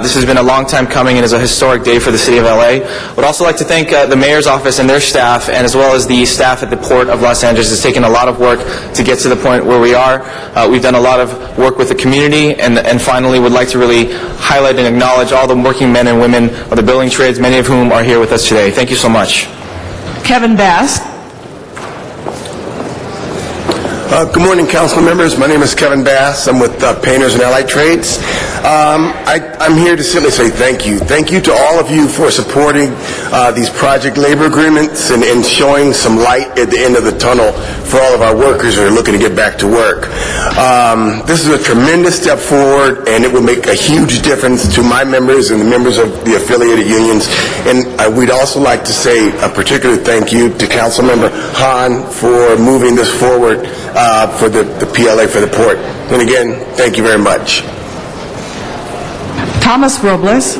E: This has been a long time coming and is a historic day for the City of LA. I would also like to thank the Mayor's office and their staff, and as well as the staff at the Port of Los Angeles. It's taken a lot of work to get to the point where we are. We've done a lot of work with the community, and finally would like to really highlight and acknowledge all the working men and women of the building trades, many of whom are here with us today. Thank you so much.
R: Kevin Bass.
P: Good morning, council members. My name is Kevin Bass. I'm with Painters and Allied Trades. I'm here to simply say thank you. Thank you to all of you for supporting these project labor agreements and showing some light at the end of the tunnel for all of our workers that are looking to get back to work. This is a tremendous step forward, and it will make a huge difference to my members and the members of the affiliated unions. And we'd also like to say a particular thank you to Councilmember Hahn for moving this forward for the PLA for the port. And again, thank you very much.
R: Thomas Robles.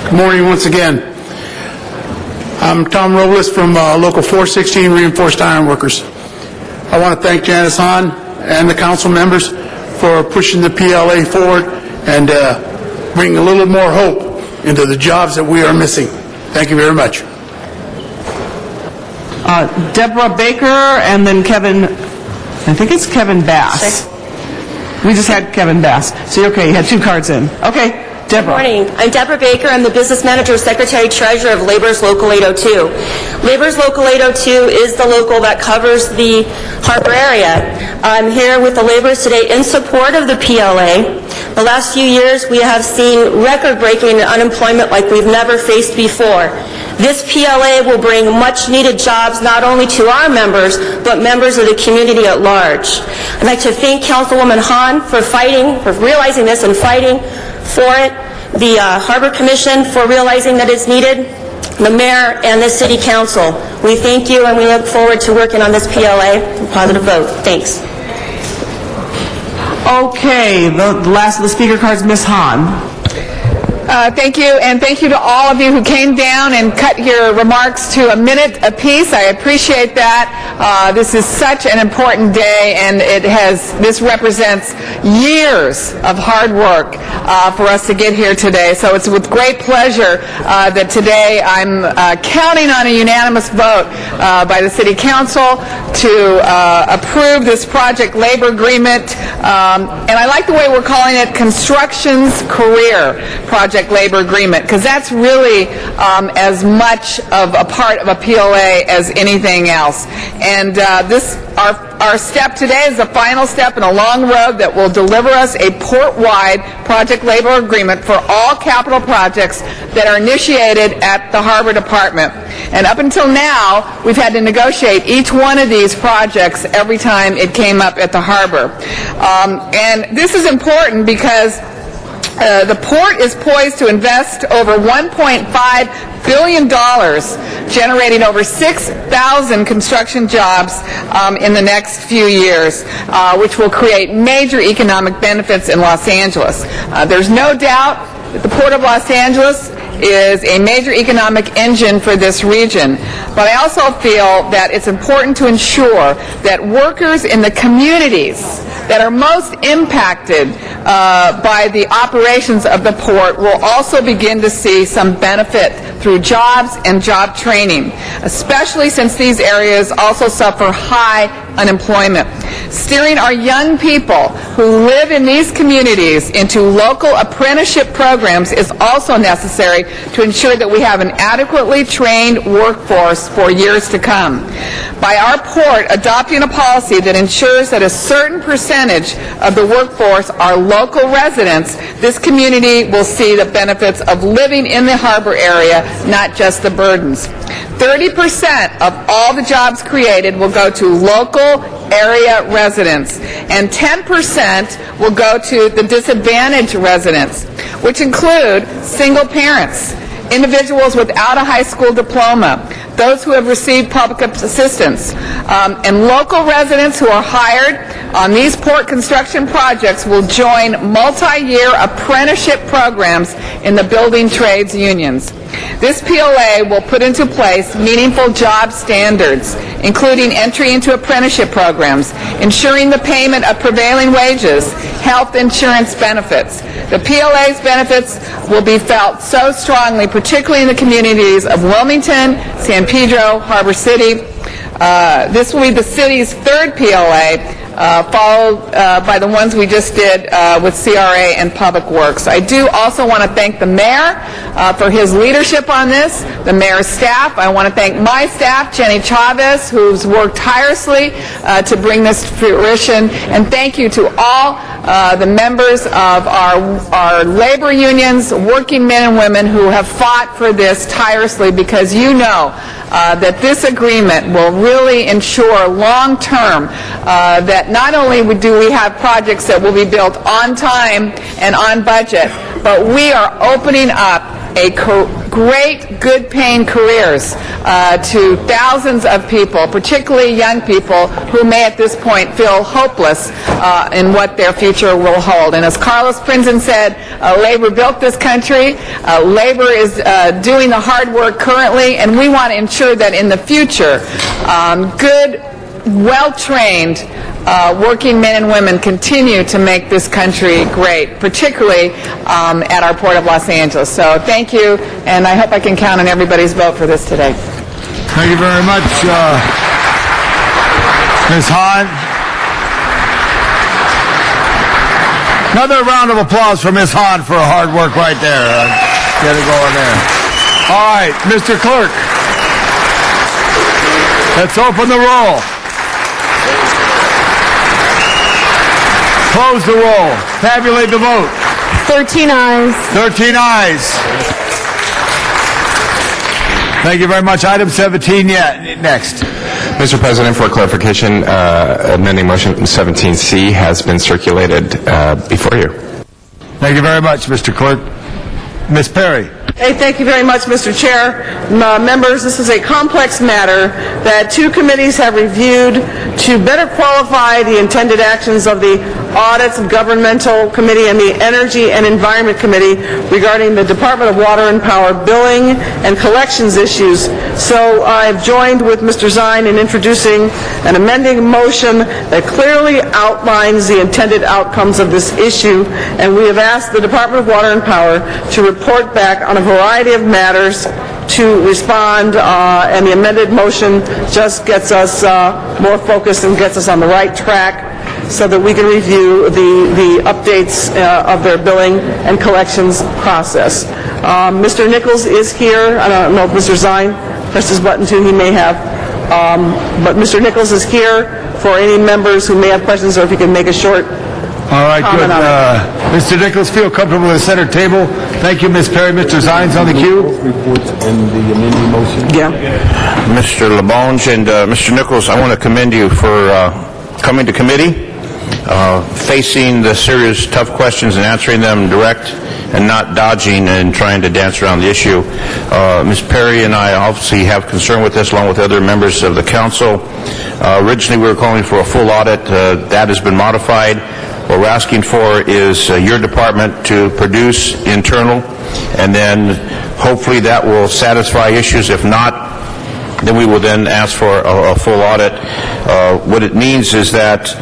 U: Good morning once again. I'm Tom Robles from Local 416 Reinforced Iron Workers. I want to thank Janice Hahn and the council members for pushing the PLA forward and bringing a little more hope into the jobs that we are missing. Thank you very much.
R: Deborah Baker, and then Kevin, I think it's Kevin Bass. We just had Kevin Bass. So, okay, you had two cards in. Okay, Deborah.
V: Good morning. I'm Deborah Baker. I'm the Business Manager, Secretary Treasurer of Labor's Local 802. Labor's Local 802 is the local that covers the Harbor area. I'm here with the laborers today in support of the PLA. The last few years, we have seen record-breaking unemployment like we've never faced before. This PLA will bring much-needed jobs not only to our members, but members of the community at large. I'd like to thank Councilwoman Hahn for realizing this and fighting for it, the Harbor Commission for realizing that it's needed, the Mayor, and the City Council. We thank you, and we look forward to working on this PLA. Positive vote. Thanks.
R: Okay, the last of the speaker cards, Ms. Hahn.
L: Thank you, and thank you to all of you who came down and cut your remarks to a minute apiece. I appreciate that. This is such an important day, and this represents years of hard work for us to get here today. So it's with great pleasure that today I'm counting on a unanimous vote by the City Council to approve this project labor agreement. And I like the way we're calling it Construction's Career Project Labor Agreement, because that's really as much of a part of a PLA as anything else. And our step today is the final step in a long road that will deliver us a port-wide project labor agreement for all capital projects that are initiated at the Harbor Department. And up until now, we've had to negotiate each one of these projects every time it came up at the Harbor. And this is important because the port is poised to invest over $1.5 billion, generating over 6,000 construction jobs in the next few years, which will create major economic benefits in Los Angeles. There's no doubt that the Port of Los Angeles is a major economic engine for this region. But I also feel that it's important to ensure that workers in the communities that are most impacted by the operations of the port will also begin to see some benefit through jobs and job training, especially since these areas also suffer high unemployment. Steering our young people who live in these communities into local apprenticeship programs is also necessary to ensure that we have an adequately trained workforce for years to come. By our port adopting a policy that ensures that a certain percentage of the workforce are local residents, this community will see the benefits of living in the harbor area, not just the burdens. 30% of all the jobs created will go to local area residents, and 10% will go to the disadvantaged residents, which include single parents, individuals without a high school diploma, those who have received public assistance. And local residents who are hired on these port construction projects will join multi-year apprenticeship programs in the building trades unions. This PLA will put into place meaningful job standards, including entry into apprenticeship programs, ensuring the payment of prevailing wages, health insurance benefits. The PLA's benefits will be felt so strongly, particularly in the communities of Wilmington, San Pedro, Harbor City. This will be the city's third PLA, followed by the ones we just did with CRA and Public Works. I do also want to thank the mayor for his leadership on this, the mayor's staff. I want to thank my staff, Jenny Chavez, who's worked tirelessly to bring this to fruition, and thank you to all the members of our labor unions, working men and women who have fought for this tirelessly, because you know that this agreement will really ensure long-term that not only do we have projects that will be built on time and on budget, but we are opening up a great, good-paying careers to thousands of people, particularly young people who may at this point feel hopeless in what their future will hold. And as Carlos Prinzin said, labor built this country. Labor is doing the hard work currently, and we want to ensure that in the future, good, well-trained working men and women continue to make this country great, particularly at our Port of Los Angeles. So thank you, and I hope I can count on everybody's vote for this today.
H: Thank you very much, Ms. Hahn. Another round of applause for Ms. Hahn for her hard work right there. Get it going there. All right, Mr. Clerk, let's open the roll. Close the roll. Tabulate the vote.
S: 13 ayes.
H: 13 ayes. Thank you very much. Item 17, next.
F: Mr. President, for clarification, amending motion 17C has been circulated before you.
H: Thank you very much, Mr. Clerk. Ms. Perry.
R: Hey, thank you very much, Mr. Chair. Members, this is a complex matter that two committees have reviewed to better qualify the intended actions of the Audits and Governmental Committee and the Energy and Environment Committee regarding the Department of Water and Power billing and collections issues. So I've joined with Mr. Zine in introducing an amending motion that clearly outlines the intended outcomes of this issue, and we have asked the Department of Water and Power to report back on a variety of matters to respond, and the amended motion just gets us more focused and gets us on the right track so that we can review the updates of their billing and collections process. Mr. Nichols is here. I don't know if Mr. Zine pressed his button too. He may have. But Mr. Nichols is here for any members who may have questions, or if he can make a short
H: All right, good. Mr. Nichols, feel comfortable at the center table. Thank you, Ms. Perry. Mr. Zine's on the queue.
K: Reports and the amending motion.
R: Yeah.
I: Mr. LaBonge and Mr. Nichols, I want to commend you for coming to committee, facing the serious, tough questions and answering them direct and not dodging and trying to dance around the issue. Ms. Perry and I obviously have concern with this, along with other members of the council. Originally, we were calling for a full audit. That has been modified. What we're asking for is your department to produce internal, and then hopefully that will satisfy issues. If not, then we will then ask for a full audit. What it means is that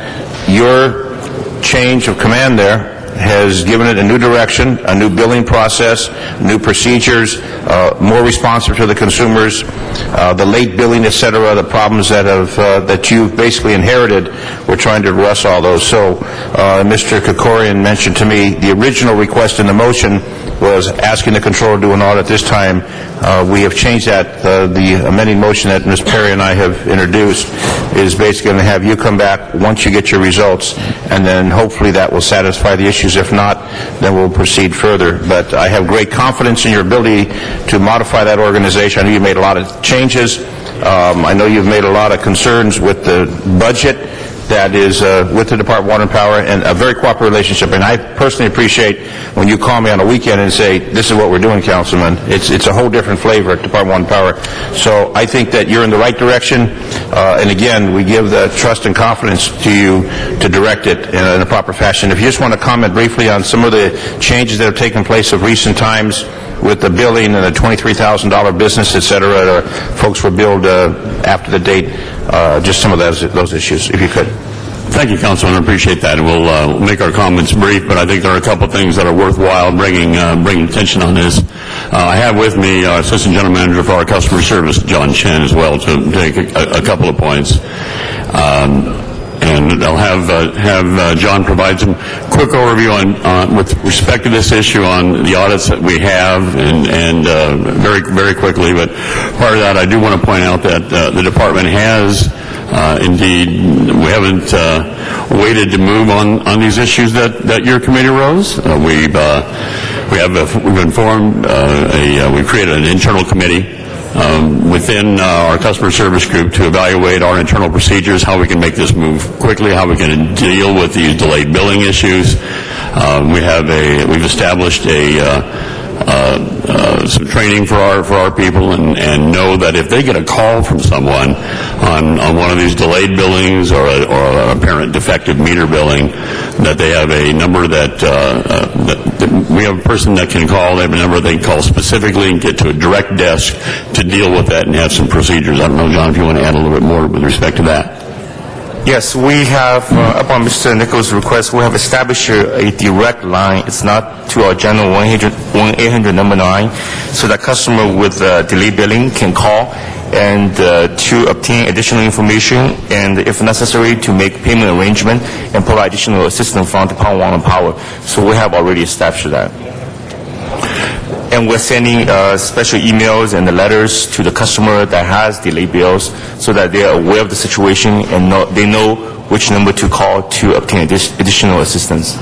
I: your change of command there has given it a new direction, a new billing process, new procedures, more responsive to the consumers, the late billing, et cetera, the problems that you've basically inherited. We're trying to address all those. So Mr. Kokorian mentioned to me the original request in the motion was asking the controller to do an audit. This time we have changed that. The amending motion that Ms. Perry and I have introduced is basically going to have you come back once you get your results, and then hopefully that will satisfy the issues. If not, then we'll proceed further. But I have great confidence in your ability to modify that organization. I know you made a lot of changes. I know you've made a lot of concerns with the budget. that is with the Department of Water and Power, and a very cooperative relationship. And I personally appreciate when you call me on a weekend and say, this is what we're doing, Councilman. It's a whole different flavor at Department of Water and Power. So I think that you're in the right direction, and again, we give the trust and confidence to you to direct it in a proper fashion. If you just want to comment briefly on some of the changes that have taken place of recent times with the billing and the $23,000 business, et cetera, folks were billed after the date, just some of those issues, if you could.
J: Thank you, Councilman. I appreciate that. We'll make our comments brief, but I think there are a couple of things that are worthwhile bringing attention on this. I have with me our Assistant General Manager for our Customer Service, John Chen, as well, to take a couple of points. And I'll have John provide some quick overview on with respect to this issue on the audits that we have, and very, very quickly. But part of that, I do want to point out that the department has indeed, we haven't waited to move on these issues that your committee rose. We've informed we've created an internal committee within our customer service group to evaluate our internal procedures, how we can make this move quickly, how we can deal with these delayed billing issues. We've established some training for our people, and know that if they get a call from someone on one of these delayed billings or an apparent defective meter billing, that they have a number that we have a person that can call. They have a number they can call specifically and get to a direct desk to deal with that and have some procedures. I don't know, John, if you want to add a little bit more with respect to that.
F: Yes, we have, upon Mr. Nichols' request, we have established a direct line. It's not to our general 1-800 number 9, so that customer with delayed billing can call and to obtain additional information, and if necessary, to make payment arrangement and provide additional assistance from Department of Water and Power. So we have already established that. And we're sending special emails and the letters to the customer that has delayed bills, so that they are aware of the situation and they know which number to call to obtain additional assistance.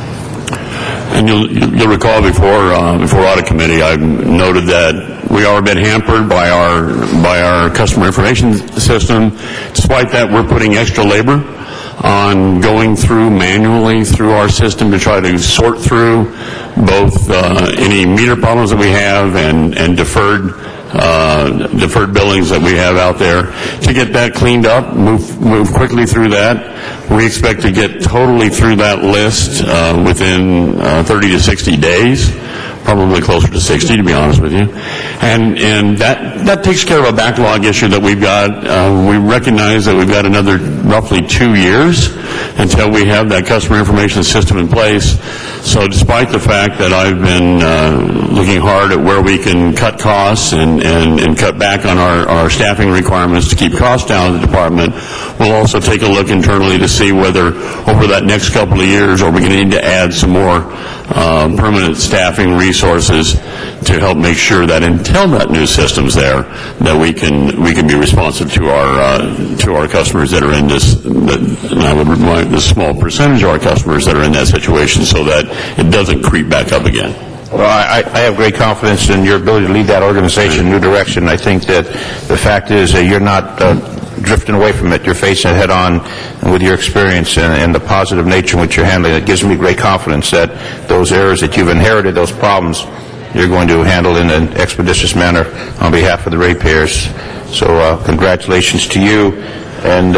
J: And you'll recall before Audit Committee, I've noted that we are a bit hampered by our customer information system. Despite that, we're putting extra labor on going through manually through our system to try to sort through both any meter problems that we have and deferred billings that we have out there, to get that cleaned up, move quickly through that. We expect to get totally through that list within 30 to 60 days. Probably closer to 60, to be honest with you. And that takes care of a backlog issue that we've got. We recognize that we've got another roughly 2 years until we have that customer information system in place. So despite the fact that I've been looking hard at where we can cut costs and cut back on our staffing requirements to keep costs down in the department, we'll also take a look internally to see whether over that next couple of years are we going to need to add some more permanent staffing resources to help make sure that until that new system's there, that we can be responsive to our customers that are in this. And I would remind the small percentage of our customers that are in that situation, so that it doesn't creep back up again.
I: Well, I have great confidence in your ability to lead that organization in a new direction. I think that the fact is that you're not drifting away from it. You're facing it head on, and with your experience and the positive nature in which you're handling it, it gives me great confidence that those errors that you've inherited, those problems, you're going to handle in an expeditious manner on behalf of the ratepayers. So congratulations to you, and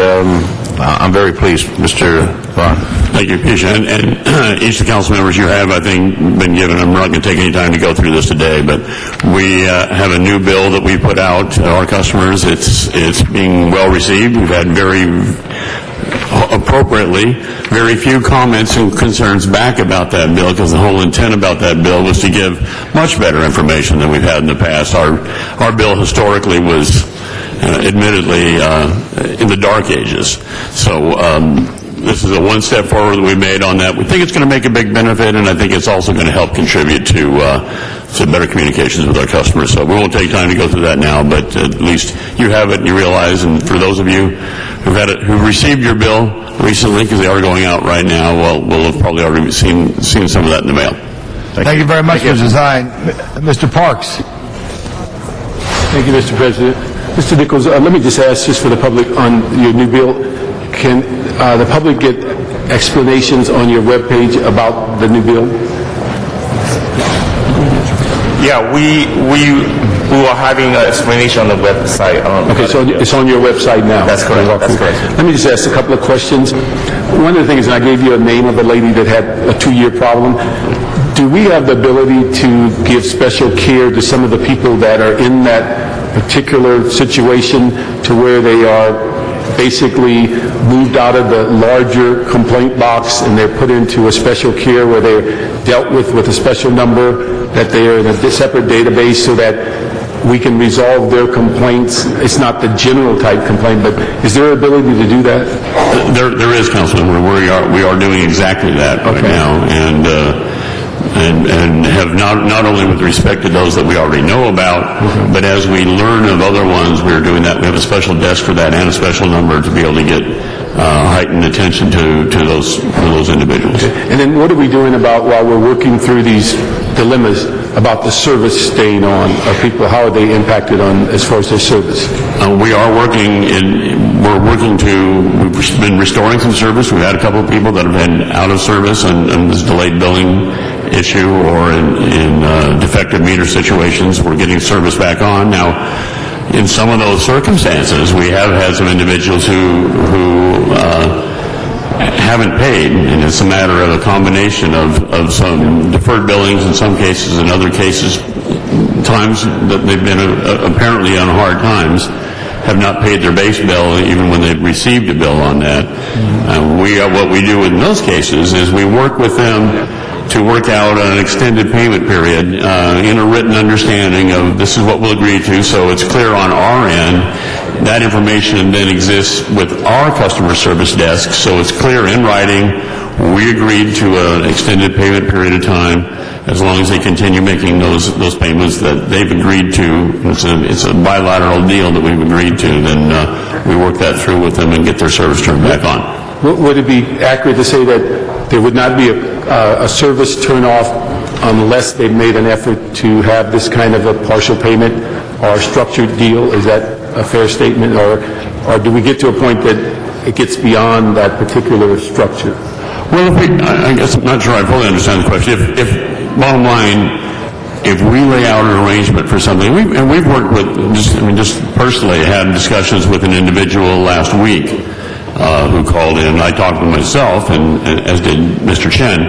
I: I'm very pleased, Mr. Vaughn.
J: Thank you, Pisha. And each of the council members you have, I think, been given, I'm not going to take any time to go through this today, but we have a new bill that we put out to our customers. It's being well received. We've had appropriately very few comments and concerns back about that bill, because the whole intent about that bill was to give much better information than we've had in the past. Our bill historically was admittedly in the dark ages. So this is a one step forward that we made on that. We think it's going to make a big benefit, and I think it's also going to help contribute to better communications with our customers. So we won't take time to go through that now, but at least you have it and you realize, and for those of you who've received your bill recently, because they are going out right now, well, we'll have probably already seen some of that in the mail.
H: Thank you very much, Mr. Zine. Mr. Parks.
K: Thank you, Mr. President. Mr. Nichols, let me just ask, just for the public, on your new bill, can the public get explanations on your webpage about the new bill?
F: Yeah, we were having an explanation on the website.
K: Okay, so it's on your website now?
F: That's correct, that's correct.
K: Let me just ask a couple of questions. One of the things, and I gave you a name of a lady that had a 2-year problem. Do we have the ability to give special care to some of the people that are in that particular situation to where they are basically moved out of the larger complaint box and they're put into a special care where they're dealt with a special number, that they are in a separate database so that we can resolve their complaints? It's not the general type complaint, but is there ability to do that?
J: There is, Councilman. We are doing exactly that right now, and have not only with respect to those that we already know about, but as we learn of other ones, we're doing that. We have a special desk for that and a special number to be able to get heightened attention to those individuals.
K: And then what are we doing about, while we're working through these dilemmas, about the service staying on? Are people, how are they impacted on as far as their service?
J: We've been restoring some service. We've had a couple of people that have been out of service on this delayed billing issue or in defective meter situations. We're getting service back on. Now, in some of those circumstances, we have had some individuals who haven't paid, and it's a matter of a combination of some deferred billings in some cases, in other cases, times that they've been apparently on hard times, have not paid their base bill even when they've received a bill on that. What we do in those cases is we work with them to work out an extended payment period in a written understanding of this is what we'll agree to, so it's clear on our end. That information then exists with our customer service desk, so it's clear in writing. We agreed to an extended payment period of time as long as they continue making those payments that they've agreed to. It's a bilateral deal that we've agreed to. Then we work that through with them and get their service turned back on.
K: Would it be accurate to say that there would not be a service turn off unless they've made an effort to have this kind of a partial payment or a structured deal? Is that a fair statement? Or do we get to a point that it gets beyond that particular structure?
J: Well, I guess I'm not sure I fully understand the question. If bottom line, if we lay out an arrangement for something, we've worked with, just personally had discussions with an individual last week who called in. I talked to myself, and as did Mr. Chen,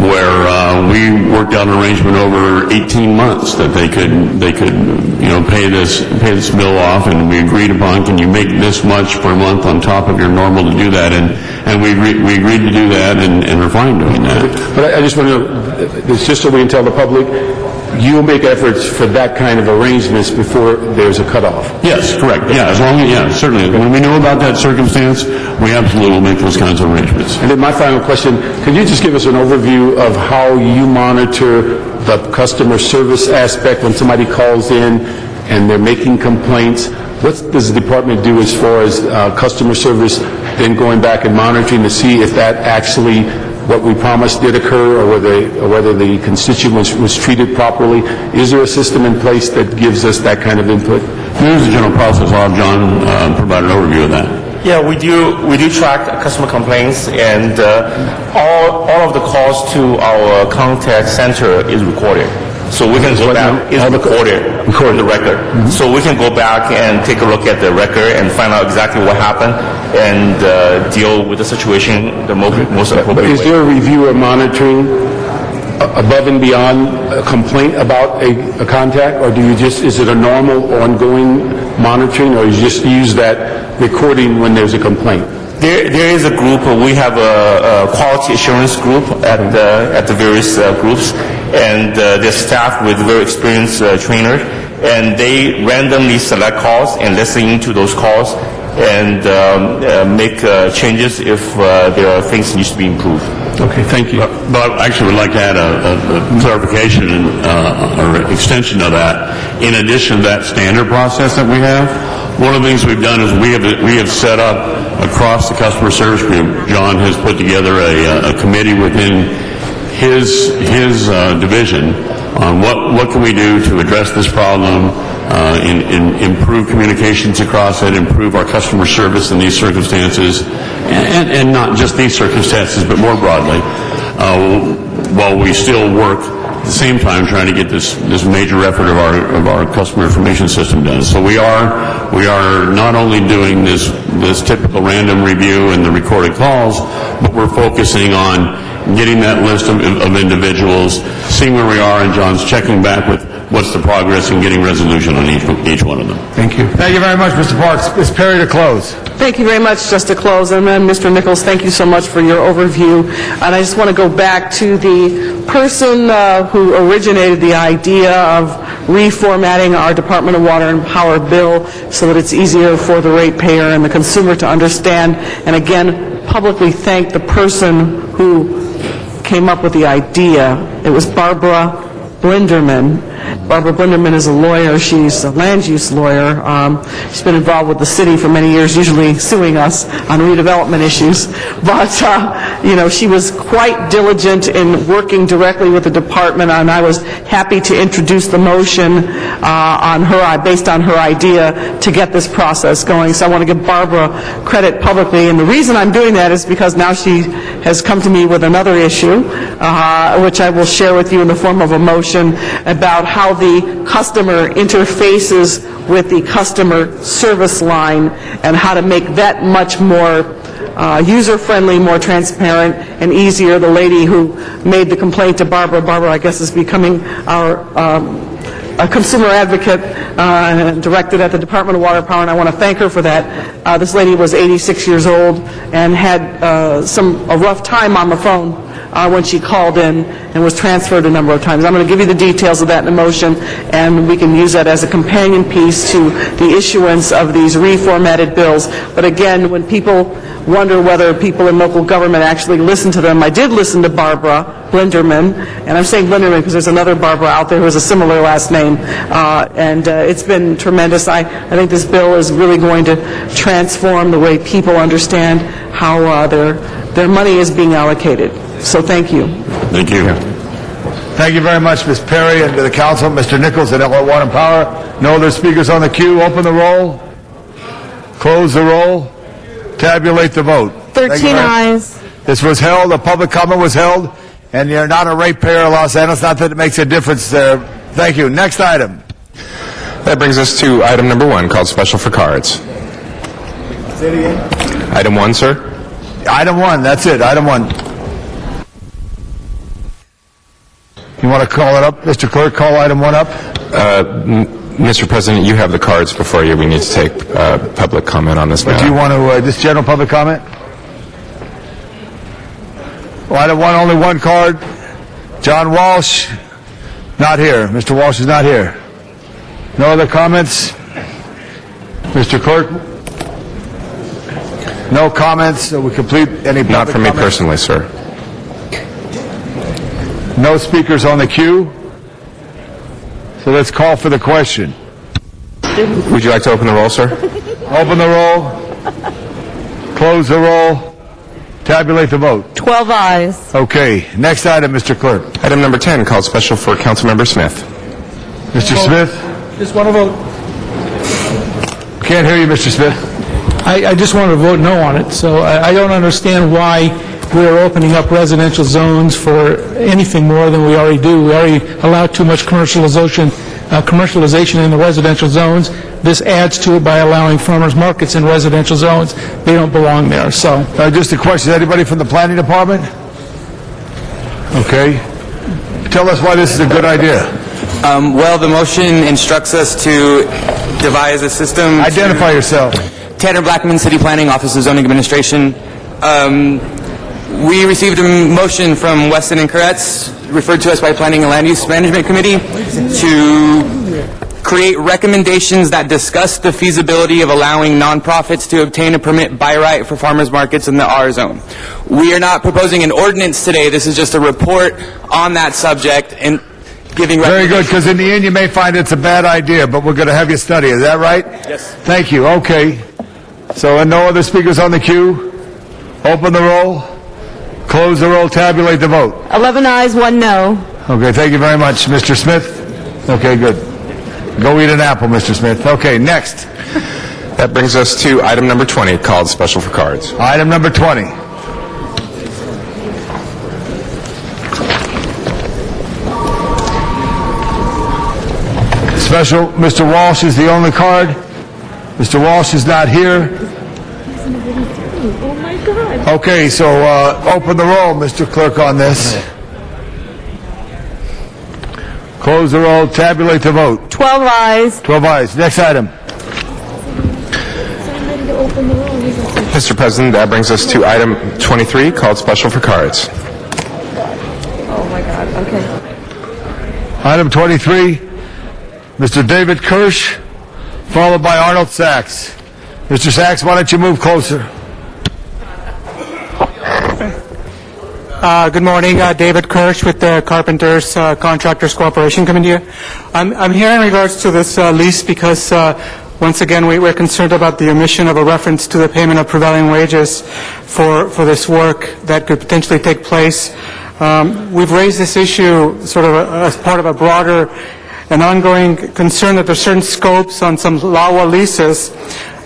J: where we worked out an arrangement over 18 months that they could pay this bill off, and we agreed upon, can you make this much per month on top of your normal to do that, and we agreed to do that, and we're fine doing that.
K: But I just want to know, just so we can tell the public, you'll make efforts for that kind of arrangements before there's a cutoff?
J: Yes, correct. Yeah, certainly. When we know about that circumstance, we absolutely will make those kinds of arrangements.
K: And then my final question, could you just give us an overview of how you monitor the customer service aspect when somebody calls in and they're making complaints? What does the department do as far as customer service, then going back and monitoring to see if that actually what we promised did occur, or whether the constituent was treated properly? Is there a system in place that gives us that kind of input?
J: Here's the general process. I'll have John provide an overview of that.
F: Yeah, we do track customer complaints, and all of the calls to our contact center is recorded. So we can go back, it's recorded the record. Mm-hmm. So we can go back and take a look at the record and find out exactly what happened and deal with the situation the most appropriate way.
K: Is there a review or monitoring above and beyond a complaint about a contact, or is it a normal ongoing monitoring, or you just use that recording when there's a complaint?
F: There is a group. We have a quality assurance group at the various groups, and they're staffed with very experienced trainers, and they randomly select calls and listen to those calls and make changes if there are things that need to be improved.
K: Okay, thank you.
J: But I actually would like to add a clarification or extension of that. In addition to that standard process that we have, one of the things we've done is we have set up across the customer service group. John has put together a committee within his division on what can we do to address this problem, improve communications across it, improve our customer service in these circumstances, and not just these circumstances, but more broadly, while we still work at the same time trying to get this major effort of our customer information system done. So we are not only doing this typical random review and the recorded calls, but we're focusing on getting that list of individuals, seeing where we are, and John's checking back with what's the progress in getting resolution on each one of them.
H: Thank you. Thank you very much, Mr. Parks. Ms. Perry to close.
R: Thank you very much. Just to close, and then Mr. Nichols, thank you so much for your overview. And I just want to go back to the person who originated the idea of reformatting our Department of Water and Power bill so that it's easier for the ratepayer and the consumer to understand. And again, publicly thank the person who came up with the idea. It was Barbara Blinderman. Barbara Blinderman is a lawyer. She's a land use lawyer. She's been involved with the city for many years, usually suing us on redevelopment issues. But, she was quite diligent in working directly with the department, and I was happy to introduce the motion based on her idea to get this process going. So I want to give Barbara credit publicly. And the reason I'm doing that is because now she has come to me with another issue, which I will share with you in the form of a motion about how the customer interfaces with the customer service line and how to make that much more user-friendly, more transparent, and easier. The lady who made the complaint to Barbara, I guess, is becoming a consumer advocate directed at the Department of Water Power, and I want to thank her for that. This lady was 86 years old and had a rough time on the phone when she called in and was transferred a number of times. I'm going to give you the details of that in a motion, and we can use that as a companion piece to the issuance of these reformatted bills. But again, when people wonder whether people in local government actually listen to them, I did listen to Barbara Blinderman, and I'm saying Blinderman because there's another Barbara out there who has a similar last name, and it's been tremendous. I think this bill is really going to transform the way people understand how their money is being allocated. So thank you.
J: Thank you.
H: Thank you very much, Ms. Perry, and to the council, Mr. Nichols at LA Water and Power. No other speakers on the queue. Open the roll. Close the roll. Tabulate the vote.
S: 13 ayes.
H: This was held, a public comment was held, and you're not a ratepayer of Los Angeles. Not that it makes a difference there. Thank you. Next item.
M: That brings us to item number 1, called Special for Cards.
H: Say it again.
M: Item 1, sir.
H: Item 1, that's it. Item 1. You want to call it up? Mr. Clerk, call item 1 up.
M: Mr. President, you have the cards before you. We need to take public comment on this matter.
H: Do you want to, just general public comment? Well, item 1, only one card. John Walsh, not here. Mr. Walsh is not here. No other comments? Mr. Clerk? No comments, so we complete any public
M: Not from me
H: comments?
M: personally, sir.
H: No speakers on the queue. So let's call for the question.
M: Would you like to open the roll, sir?
H: Open the roll. Close the roll. Tabulate the vote.
S: 12 ayes.
H: Okay. Next item, Mr. Clerk.
M: Item number 10, called Special for Councilmember Smith.
H: Mr. Smith?
U: Just want to vote.
H: Can't hear you, Mr. Smith.
U: I just want to vote no on it, so I don't understand why we're opening up residential zones for anything more than we already do. We already allow too much commercialization in the residential zones. This adds to it by allowing farmers markets in residential zones. They don't belong there, so.
H: Just a question. Is anybody from the planning department? Okay. Tell us why this is a good idea.
E: Well, the motion instructs us to devise a system.
H: Identify yourself.
E: Tanner Blackman, City Planning, Office of Zoning Administration. We received a motion from Weston and Koretz, referred to us by Planning and Land Use Management Committee, to create recommendations that discuss the feasibility of allowing nonprofits to obtain a permit by right for farmers markets in the R zone. We are not proposing an ordinance today. This is just a report on that subject and giving
H: Very good, because in the end you may find it's a bad idea, but we're going to have you study. Is that right?
E: Yes.
H: Thank you. Okay. So, and no other speakers on the queue? Open the roll. Close the roll. Tabulate the vote.
S: 11 ayes, 1 no.
H: Okay, thank you very much. Mr. Smith? Okay, good. Go eat an apple, Mr. Smith. Okay, next.
M: That brings us to item number 20, called Special for Cards.
H: Item number 20. Special, Mr. Walsh is the only card. Mr. Walsh is not here.
N: Oh my God.
H: Okay, so open the roll, Mr. Clerk, on this. Close the roll, tabulate the vote.
S: 12 ayes.
H: 12 ayes. Next item.
M: Mr. President, that brings us to item 23, called Special for Cards.
S: Oh my God, okay.
H: Item 23, Mr. David Kirsch, followed by Arnold Sachs. Mr. Sachs, why don't you move closer?
O: Good morning, David Kirsch with the Carpenters Contractors Cooperation Committee. I'm here in regards to this lease because once again we're concerned about the omission of a reference to the payment of prevailing wages for this work that could potentially take place. We've raised this issue sort of as part of a broader and ongoing concern that there's certain scopes on some LAWA leases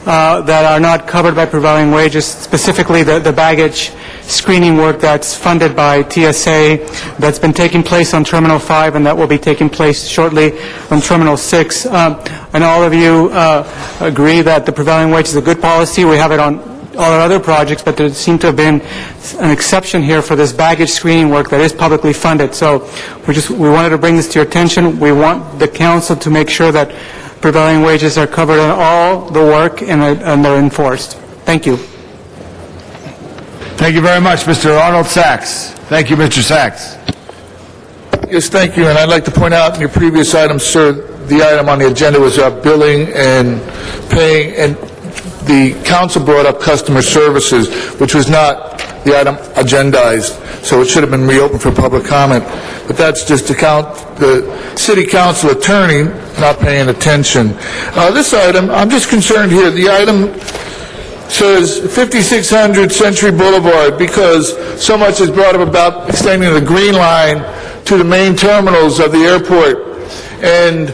O: that are not covered by prevailing wages, specifically the baggage screening work that's funded by TSA that's been taking place on Terminal 5 and that will be taking place shortly on Terminal 6. And all of you agree that the prevailing wage is a good policy. We have it on all our other projects, but there seemed to have been an exception here for this baggage screening work that is publicly funded. So we wanted to bring this to your attention. We want the council to make sure that prevailing wages are covered on all the work and they're enforced. Thank you.
H: Thank you very much, Mr. Arnold Sachs. Thank you, Mr. Sachs.
B: Yes, thank you. And I'd like to point out in your previous item, sir, the item on the agenda was billing and paying, and the council brought up customer services, which was not the item agendized, so it should have been reopened for public comment. But that's just to count the city council attorney not paying attention. This item, I'm just concerned here, the item says 5600 Century Boulevard because so much is brought up about extending the Green Line to the main terminals of the airport. And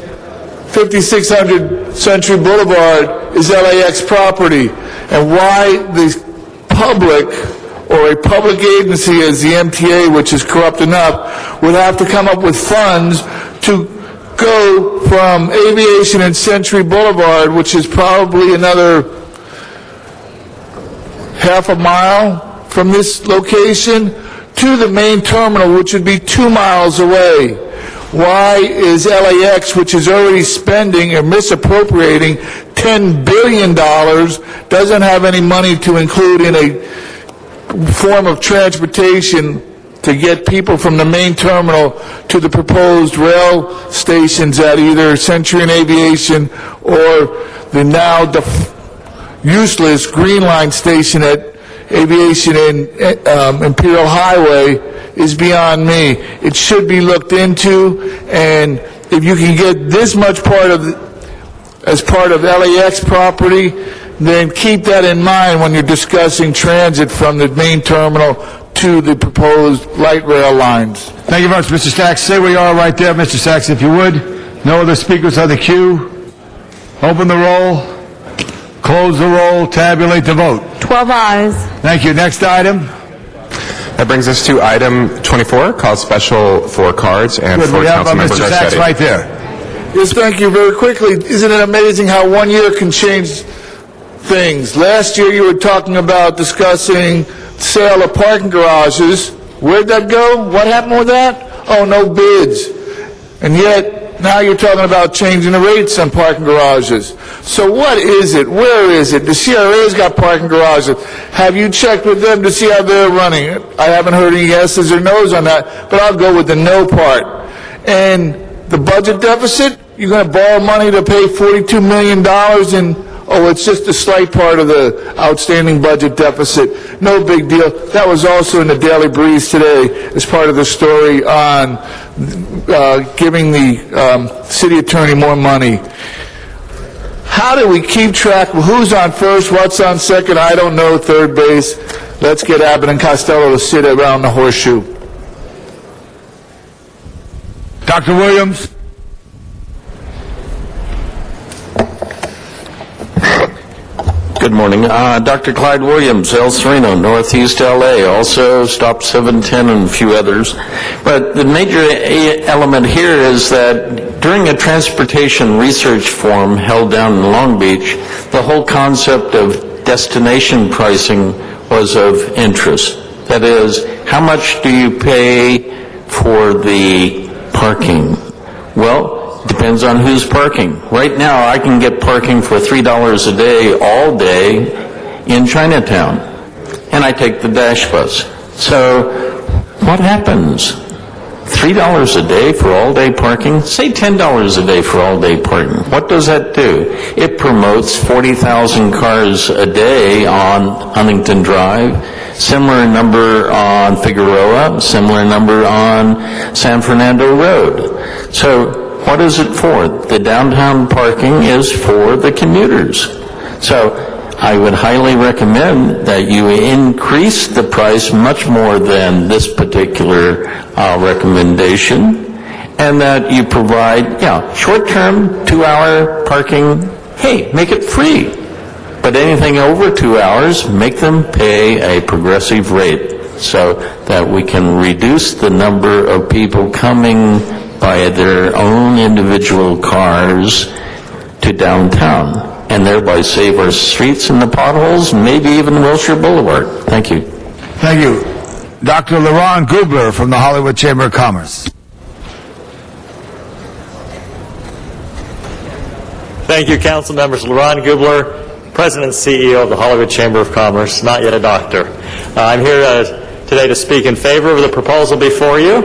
B: 5600 Century Boulevard is LAX property. And why the public or a public agency as the MTA, which is corrupt enough, would have to come up with funds to go from Aviation and Century Boulevard, which is probably another half a mile from this location, to the main terminal, which would be 2 miles away. Why is LAX, which is already spending or misappropriating $10 billion, doesn't have any money to include in a form of transportation to get people from the main terminal to the proposed rail stations at either Century and Aviation or the now useless Green Line station at Aviation and Imperial Highway is beyond me. It should be looked into, and if you can get this much as part of LAX property, then keep that in mind when you're discussing transit from the main terminal to the proposed light rail lines.
H: Thank you very much, Mr. Sachs. Stay where you are right there, Mr. Sachs, if you would. No other speakers on the queue. Open the roll. Close the roll. Tabulate the vote.
S: 12 ayes.
H: Thank you. Next item.
M: That brings us to item 24, called Special for Cards and
H: Good.
M: for
H: We have
M: Councilmember
H: Mr. Sachs
M: Garcetti.
H: right there.
B: Yes, thank you. Very quickly, isn't it amazing how 1 year can change things? Last year you were talking about discussing sale of parking garages. Where'd that go? What happened with that? Oh, no bids. And yet, now you're talking about changing the rates on parking garages. So what is it? Where is it? The CRA's got parking garages. Have you checked with them to see how they're running? I haven't heard any yeses or nos on that, but I'll go with the no part. And the budget deficit, you're going to borrow money to pay $42 million in, oh, it's just a slight part of the outstanding budget deficit. No big deal. That was also in the Daily Breeze today as part of the story on giving the city attorney more money. How do we keep track of who's on first, what's on second? I don't know, third base. Let's get Abbott and Costello to sit around the horseshoe.
H: Dr. Williams.
A: Good morning. Dr. Clyde Williams, El Sereno, Northeast LA, also Stop 710 and a few others. But the major element here is that during a transportation research forum held down in Long Beach, the whole concept of destination pricing was of interest. That is, how much do you pay for the parking? Well, it depends on who's parking. Right now, I can get parking for $3 a day all day in Chinatown, and I take the Dash bus. So what happens? $3 a day for all-day parking? Say $10 a day for all-day parking. What does that do? It promotes 40,000 cars a day on Huntington Drive, similar number on Figueroa, similar number on San Fernando Road. So what is it for? The downtown parking is for the commuters. So I would highly recommend that you increase the price much more than this particular recommendation, and that you provide, short-term 2-hour parking, hey, make it free. But anything over 2 hours, make them pay a progressive rate so that we can reduce the number of people coming by their own individual cars to downtown, and thereby save our streets and the potholes, maybe even Wilshire Boulevard. Thank you.
H: Thank you. Dr. LaRon Gubler from the Hollywood Chamber of Commerce.
N: Thank you, council members. LaRon Gubler, President and CEO of the Hollywood Chamber of Commerce, not yet a doctor. I'm here today to speak in favor of the proposal before you.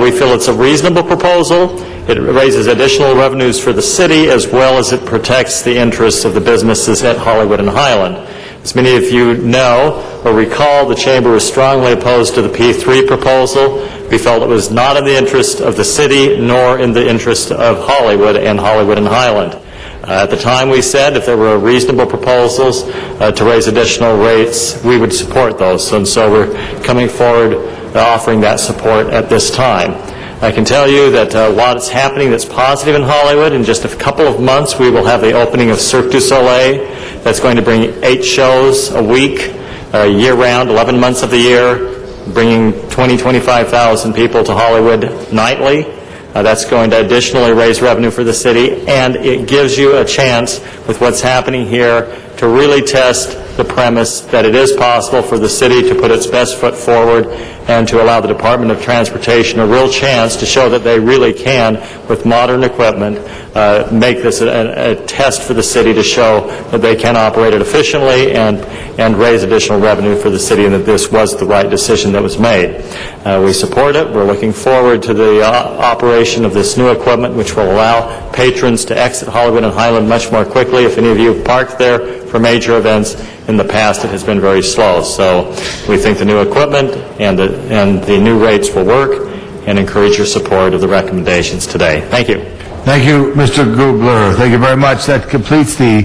N: We feel it's a reasonable proposal. It raises additional revenues for the city, as well as it protects the interests of the businesses at Hollywood and Highland. As many of you know or recall, the Chamber was strongly opposed to the P3 proposal. We felt it was not in the interest of the city, nor in the interest of Hollywood and Highland. At the time, we said if there were reasonable proposals to raise additional rates, we would support those. And so we're coming forward offering that support at this time. I can tell you that a lot is happening that's positive in Hollywood. In just a couple of months, we will have the opening of Cirque du Soleil. That's going to bring 8 shows a week, year-round, 11 months of the year, bringing 25,000 people to Hollywood nightly. That's going to additionally raise revenue for the city, and it gives you a chance with what's happening here to really test the premise that it is possible for the city to put its best foot forward and to allow the Department of Transportation a real chance to show that they really can, with modern equipment, make this a test for the city to show that they can operate it efficiently and raise additional revenue for the city, and that this was the right decision that was made. We support it. We're looking forward to the operation of this new equipment, which will allow patrons to exit Hollywood and Highland much more quickly. If any of you have parked there for major events in the past, it has been very slow. So we think the new equipment and the new rates will work, and encourage your support of the recommendations today. Thank you.
H: Thank you, Mr. Gubler. Thank you very much. That completes the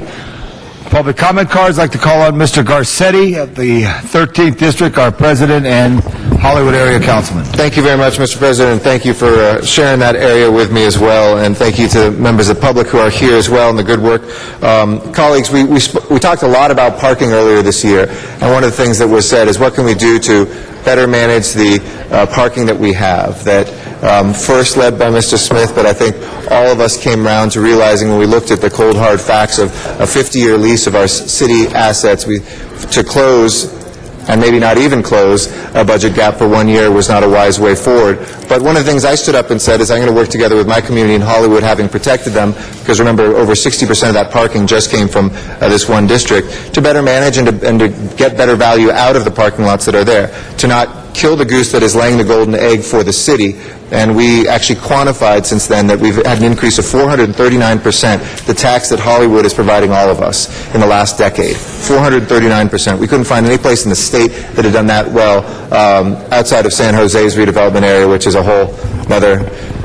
H: public comment cards. I'd like to call on Mr. Garcetti of the 13th District, our president and Hollywood area councilman.
W: Thank you very much, Mr. President, and thank you for sharing that area with me as well, and thank you to members of the public who are here as well and the good work. Colleagues, we talked a lot about parking earlier this year, and one of the things that was said is what can we do to better manage the parking that we have, that first led by Mr. Smith, but I think all of us came around to realizing when we looked at the cold hard facts of a 50-year lease of our city assets, to close and maybe not even close a budget gap for 1 year was not a wise way forward. But one of the things I stood up and said is I'm going to work together with my community in Hollywood, having protected them, because remember, over 60% of that parking just came from this one district, to better manage and to get better value out of the parking lots that are there, to not kill the goose that is laying the golden egg for the city. And we actually quantified since then that we've had an increase of 439%, the tax that Hollywood is providing all of us in the last decade. 439%. We couldn't find any place in the state that had done that well outside of San Jose's redevelopment area, which is a whole other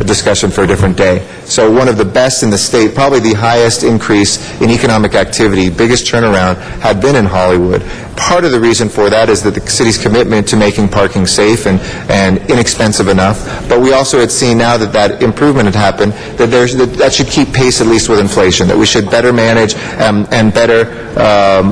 W: discussion for a different day. So one of the best in the state, probably the highest increase in economic activity, biggest turnaround, had been in Hollywood. Part of the reason for that is that the city's commitment to making parking safe and inexpensive enough, but we also had seen now that that improvement had happened, that should keep pace at least with inflation, that we should better manage and better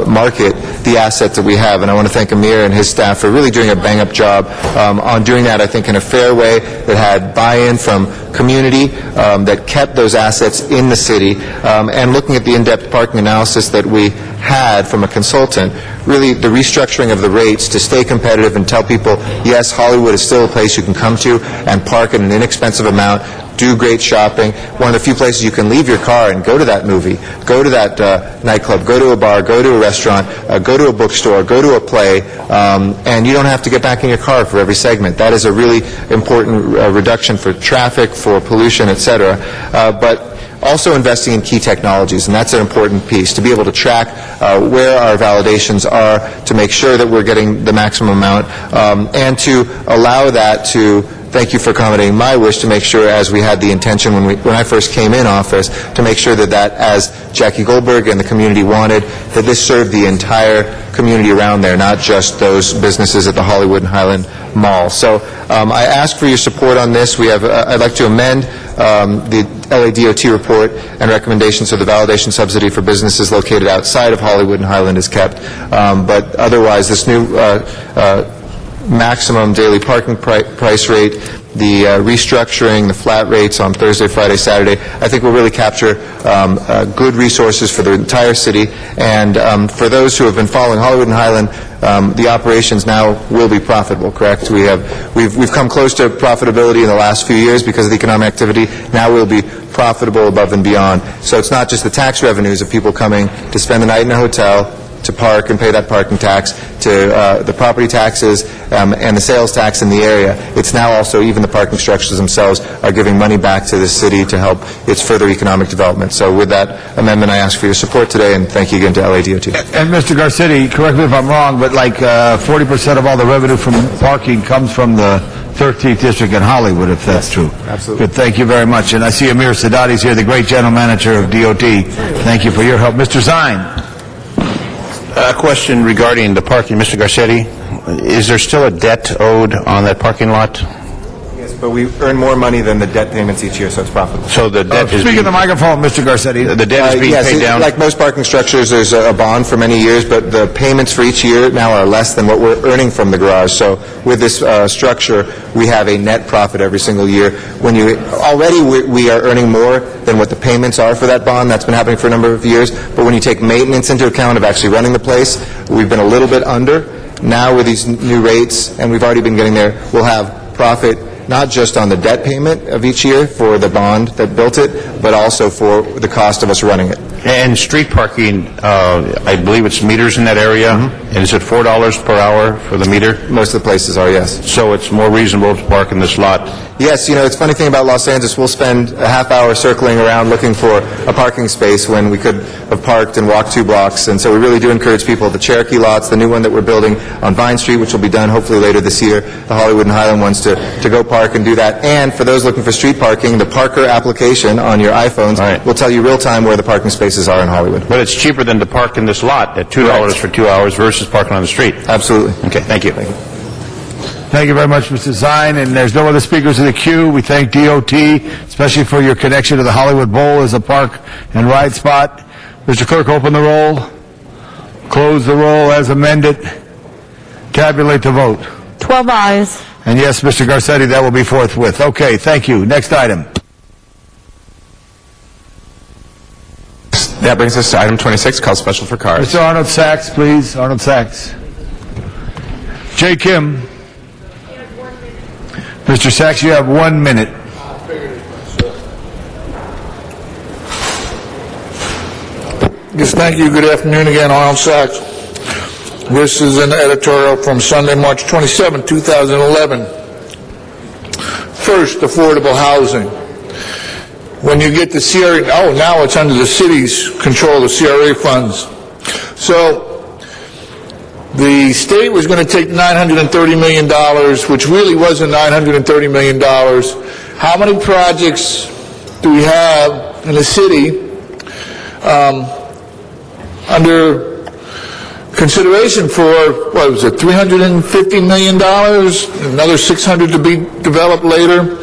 W: market the assets that we have. And I want to thank Amir and his staff for really doing a bang-up job on doing that, I think, in a fair way that had buy-in from community, that kept those assets in the city, and looking at the in-depth parking analysis that we had from a consultant, really the restructuring of the rates to stay competitive and tell people, yes, Hollywood is still a place you can come to and park at an inexpensive amount, do great shopping. One of the few places you can leave your car and go to that movie, go to that nightclub, go to a bar, go to a restaurant, go to a bookstore, go to a play, and you don't have to get back in your car for every segment. That is a really important reduction for traffic, for pollution, etc. But also investing in key technologies, and that's an important piece, to be able to track where our validations are, to make sure that we're getting the maximum amount, and to allow that to, thank you for accommodating my wish, to make sure, as we had the intention when I first came in office, to make sure that as Jackie Goldberg and the community wanted, that this served the entire community around there, not just those businesses at the Hollywood and Highland Mall. So I ask for your support on this. I'd like to amend the LA DOT report and recommendations so the validation subsidy for businesses located outside of Hollywood and Highland is kept. But otherwise, this new maximum daily parking price rate, the restructuring, the flat rates on Thursday, Friday, Saturday, I think will really capture good resources for the entire city. And for those who have been following Hollywood and Highland, the operations now will be profitable, correct? We've come close to profitability in the last few years because of the economic activity. Now we'll be profitable above and beyond. So it's not just the tax revenues of people coming to spend the night in a hotel, to park and pay that parking tax, to the property taxes and the sales tax in the area. It's now also even the parking structures themselves are giving money back to the city to help its further economic development. So with that amendment, I ask for your support today, and thank you again to LADOT.
H: And Mr. Garcetti, correct me if I'm wrong, but like 40% of all the revenue from parking comes from the 13th District in Hollywood, if that's true.
W: Absolutely.
H: Good, thank you very much. And I see Amir Sadati's here, the great general manager of DOT. Thank you for your help. Mr. Zine.
I: A question regarding the parking, Mr. Garcetti. Is there still a debt owed on that parking lot?
W: Yes, but we earn more money than the debt payments each year, so it's profitable.
I: So the debt is
H: Speak in the microphone, Mr. Garcetti.
I: The debt is being paid down?
W: Like most parking structures, there's a bond for many years, but the payments for each year now are less than what we're earning from the garage. So with this structure, we have a net profit every single year. We are earning more than what the payments are for that bond. That's been happening for a number of years. But when you take maintenance into account of actually running the place, we've been a little bit under. Now with these new rates, and we've already been getting there, we'll have profit not just on the debt payment of each year for the bond that built it, but also for the cost of us running it.
I: And street parking, I believe it's meters in that area, and is it $4 per hour for the meter?
W: Most of the places are, yes.
I: So it's more reasonable to park in this lot?
W: Yes, it's a funny thing about Los Angeles, we'll spend a half hour circling around looking for a parking space when we could have parked and walked 2 blocks, and so we really do encourage people, the Cherokee lots, the new one that we're building on Vine Street, which will be done hopefully later this year, the Hollywood and Highland ones, to go park and do that. And for those looking for street parking, the Parker application on your iPhones will tell you real time where the parking spaces are in Hollywood.
I: But it's cheaper than to park in this lot at $2 for 2 hours versus parking on the street?
W: Absolutely.
I: Okay, thank you.
H: Thank you very much, Mr. Zine. And there's no other speakers in the queue. We thank DOT, especially for your connection to the Hollywood Bowl as a park and ride spot. Mr. Clerk, open the roll. Close the roll as amended. Tabulate the vote.
S: 12 ayes.
H: And yes, Mr. Garcetti, that will be forthwith. Okay, thank you. Next item.
M: That brings us to item 26, called special for cars.
H: Mr. Arnold Sachs, please. Arnold Sachs. Jay Kim. Mr. Sachs, you have 1 minute.
B: Yes, thank you. Good afternoon again, Arnold Sachs. This is an editorial from Sunday, March 27, 2011. First, affordable housing. When you get the CRA, now it's under the city's control, the CRA funds. So the state was going to take $930 million, which really wasn't $930 million. How many projects do we have in the city under consideration for, what was it, $350 million, another 600 to be developed later.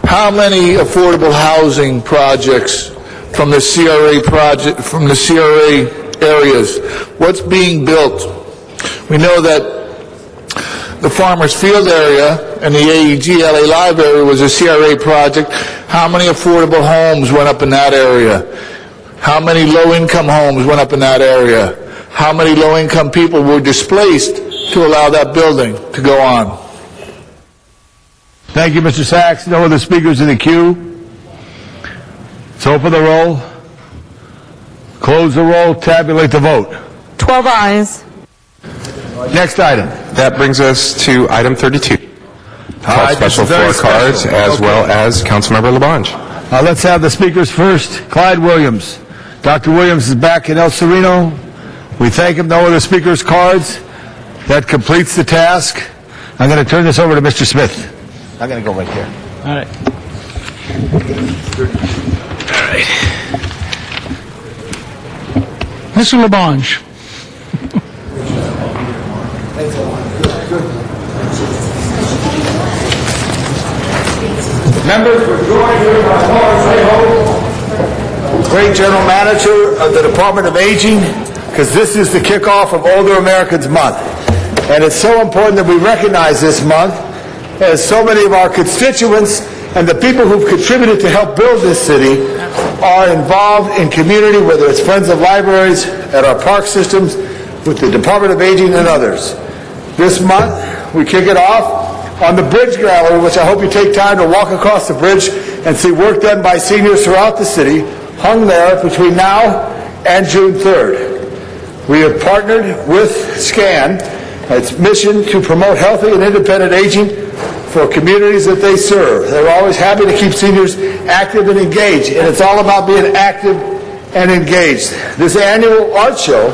B: How many affordable housing projects from the CRA project, from the CRA areas? What's being built? We know that the Farmers Field area and the AEG LA Live area was a CRA project. How many affordable homes went up in that area? How many low-income homes went up in that area? How many low-income people were displaced to allow that building to go on?
H: Thank you, Mr. Sachs. No other speakers in the queue. So open the roll, close the roll, tabulate the vote.
S: 12 ayes.
H: Next item.
M: That brings us to item 32.
H: right,
M: Special
H: this is very
M: floor cards,
H: special.
M: as
H: Okay.
M: well as Councilmember Labange.
H: Let's have the speakers first. Clyde Williams. Dr. Williams is back in El Sereno. We thank him. No other speakers' cards. That completes the task. I'm going to turn this over to Mr. Smith. I'm going to go right here.
O: All right. Mr. Labange.
H: Members, we're joined here by Paul Trejo, great General Manager of the Department of Aging, because this is the kickoff of Older Americans Month. And it's so important that we recognize this month, as so many of our constituents and the people who've contributed to help build this city are involved in community, whether it's Friends of Libraries, at our park systems, with the Department of Aging and others. This month, we kick it off on the Bridge Gallery, which I hope you take time to walk across the bridge and see work done by seniors throughout the city, hung there between now and June 3rd. We have partnered with SCAN, its mission to promote healthy and independent aging for communities that they serve. They're always happy to keep seniors active and engaged, and it's all about being active and engaged. This annual art show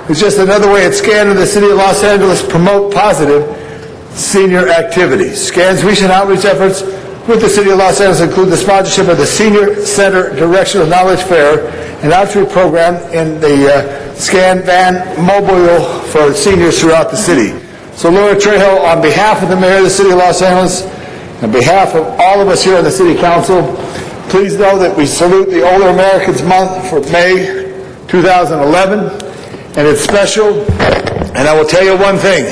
H: is just another way at SCAN and the City of Los Angeles promote positive senior activities. SCAN's recent outreach efforts with the City of Los Angeles include the sponsorship of the Senior Center Direction of Knowledge Fair, an outreach program in the SCAN Van Mobile for seniors throughout the city. So Laura Trejo, on behalf of the Mayor of the City of Los Angeles, on behalf of all of us here on the City Council, please know that we salute the Older Americans Month for May 2011, and it's special. And I will tell you one thing,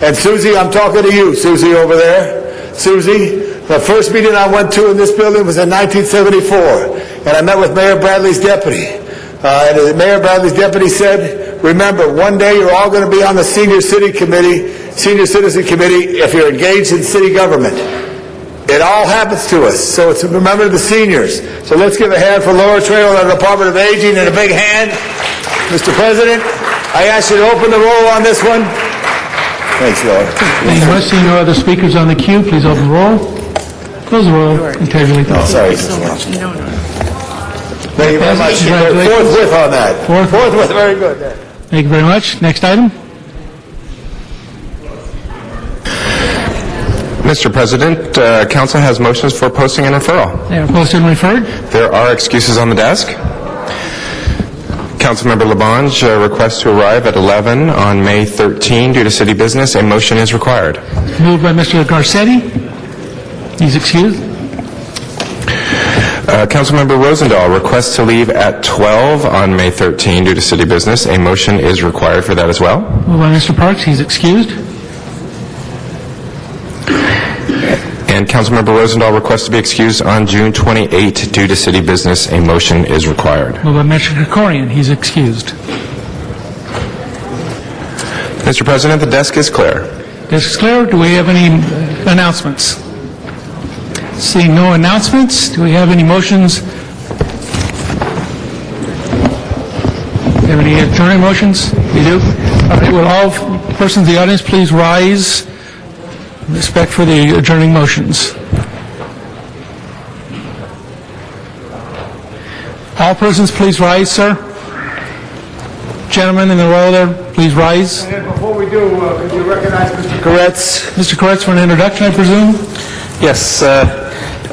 H: and Susie, I'm talking to you, Susie over there. Susie, the first meeting I went to in this building was in 1974, and I met with Mayor Bradley's deputy. And Mayor Bradley's deputy said, remember, one day you're all going to be on the Senior Citizen Committee if you're engaged in city government. It all happens to us, so it's remember the seniors. So let's give a hand for Laura Trejo and the Department of Aging, and a big hand. Mr. President, I ask you to open the roll on this one. Thanks, Laura.
O: Thank you much. Seeing no other speakers on the queue, please open the roll. Close the roll and tabulate the vote.
H: Sorry. Thank you very much. Forthwith on that. Forthwith, very good.
O: Thank you very much. Next item.
M: Mr. President, Council has motions for posting and referral.
O: They are posted and referred.
M: There are excuses on the desk. Councilmember Labange requests to arrive at 11 on May 13 due to city business. A motion is required.
O: Moved by Mr. Garcetti. He's excused.
M: Councilmember Rosendahl requests to leave at 12 on May 13 due to city business. A motion is required for that as well.
O: Moved by Mr. Parks. He's excused.
M: And Councilmember Rosendahl requests to be excused on June 28 due to city business. A motion is required.
O: Moved by Mr. Krikorian. He's excused.
M: Mr. President, the desk is clear.
O: Desk is clear. Do we have any announcements? Seeing no announcements, do we have any motions? Do we have any adjourning motions? We do? All right, will all persons in the audience please rise in respect for the adjourning motions? All persons please rise, sir. Gentlemen in the row there, please rise.
H: And before we do, could you recognize Mr. Koretz?
O: Mr. Koretz for an introduction, I presume?
C: Yes.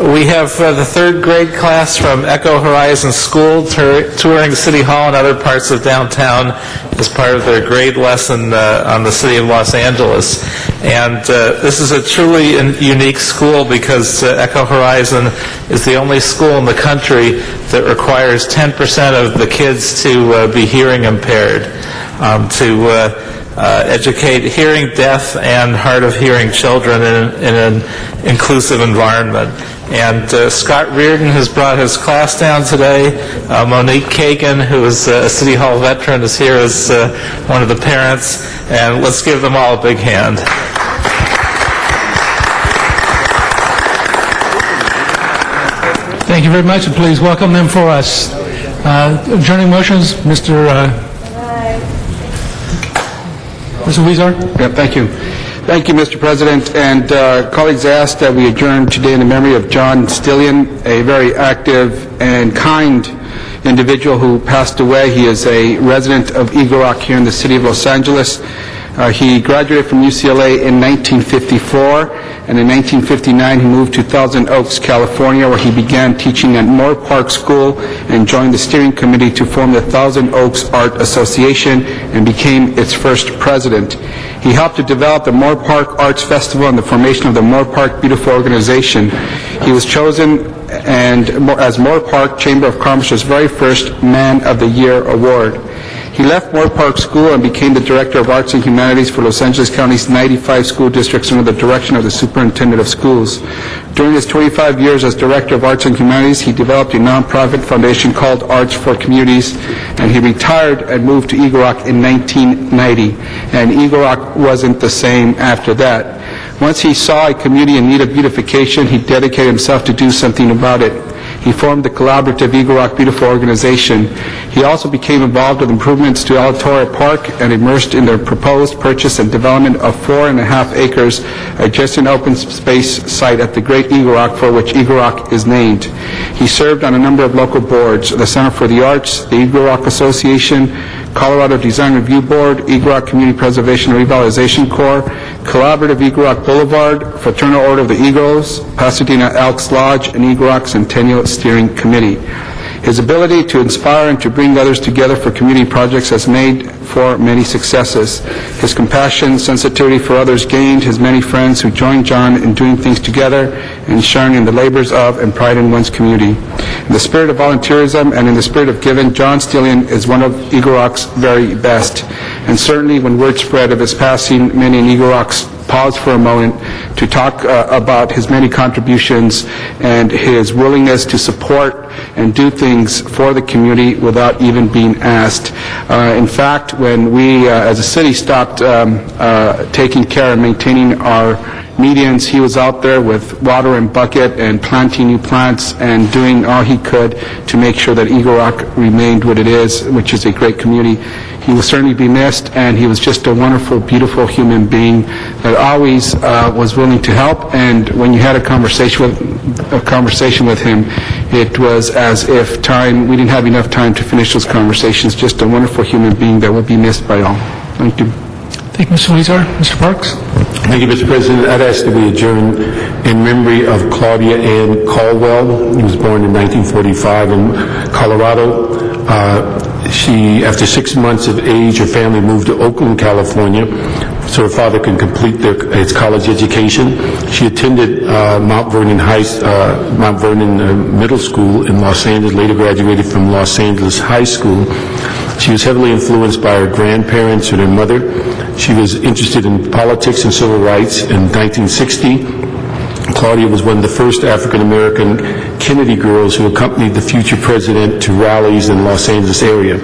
C: We have the third grade class from Echo Horizon School touring City Hall and other parts of downtown as part of their grade lesson on the City of Los Angeles. And this is a truly unique school because Echo Horizon is the only school in the country that requires 10% of the kids to be hearing impaired, to educate hearing, deaf, and hard of hearing children in an inclusive environment. And Scott Reardon has brought his class down today. Monique Kagan, who is a City Hall veteran, is here as one of the parents. And let's give them all a big hand.
Q: Thank you very much, and please welcome them for us. Adjourning motions, Mr. Weezer?
U: Yeah, thank you. Thank you, Mr. President. And colleagues asked that we adjourn today in the memory of John Stillion, a very active and kind individual who passed away. He is a resident of Eagle Rock here in the city of Los Angeles. He graduated from UCLA in 1954, and in 1959 he moved to Thousand Oaks, California, where he began teaching at Moore Park School and joined the steering committee to form the Thousand Oaks Art Association and became its first president. He helped to develop the Moore Park Arts Festival and the formation of the Moore Park Beautiful Organization. He was chosen as Moore Park Chamber of Commerce's very first Man of the Year award. He left Moore Park School and became the Director of Arts and Humanities for Los Angeles County's 95 school districts under the direction of the Superintendent of Schools. During his 25 years as Director of Arts and Humanities, he developed a nonprofit foundation called Arts for Communities, and he retired and moved to Eagle Rock in 1990. And Eagle Rock wasn't the same after that. Once he saw a community in need of beautification, he dedicated himself to do something about it. He formed the collaborative Eagle Rock Beautiful Organization. He also became involved with improvements to Alatoria Park and immersed in the proposed purchase and development of 4.5 acres adjacent open space site at the Great Eagle Rock, for which Eagle Rock is named. He served on a number of local boards: the Center for the Arts, the Eagle Rock Association, Colorado Design Review Board, Eagle Rock Community Preservation and Revitalization Corps, Collaborative Eagle Rock Boulevard, Fraternal Order of the Eagles, Pasadena Elks Lodge, and Eagle Rock Centennial Steering Committee. His ability to inspire and to bring others together for community projects has made for many successes. His compassion, sensitivity for others gained his many friends who joined John in doing things together and sharing in the labors of and pride in one's community. In the spirit of volunteerism and in the spirit of giving, John Stillion is one of Eagle Rock's very best. And certainly when word spread of his passing, many in Eagle Rock's paused for a moment to talk about his many contributions and his willingness to support and do things for the community without even being asked. In fact, when we as a city stopped taking care and maintaining our medians, he was out there with water and bucket and planting new plants and doing all he could to make sure that Eagle Rock remained what it is, which is a great community. He will certainly be missed, and he was just a wonderful, beautiful human being that always was willing to help. And when you had a conversation with him, it was as if we didn't have enough time to finish those conversations. Just a wonderful human being that will be missed by all. Thank you.
Q: Thank you, Mr. Weezer. Mr. Parks?
K: Thank you, Mr. President. I'd ask that we adjourn in memory of Claudia Ann Caldwell, who was born in 1945 in Colorado. After 6 months of age, her family moved to Oakland, California, so her father could complete his college education. She attended Mount Vernon Middle School in Los Angeles, later graduated from Los Angeles High School. She was heavily influenced by her grandparents and her mother. She was interested in politics and civil rights. In 1960, Claudia was one of the first African-American Kennedy girls who accompanied the future president to rallies in the Los Angeles area.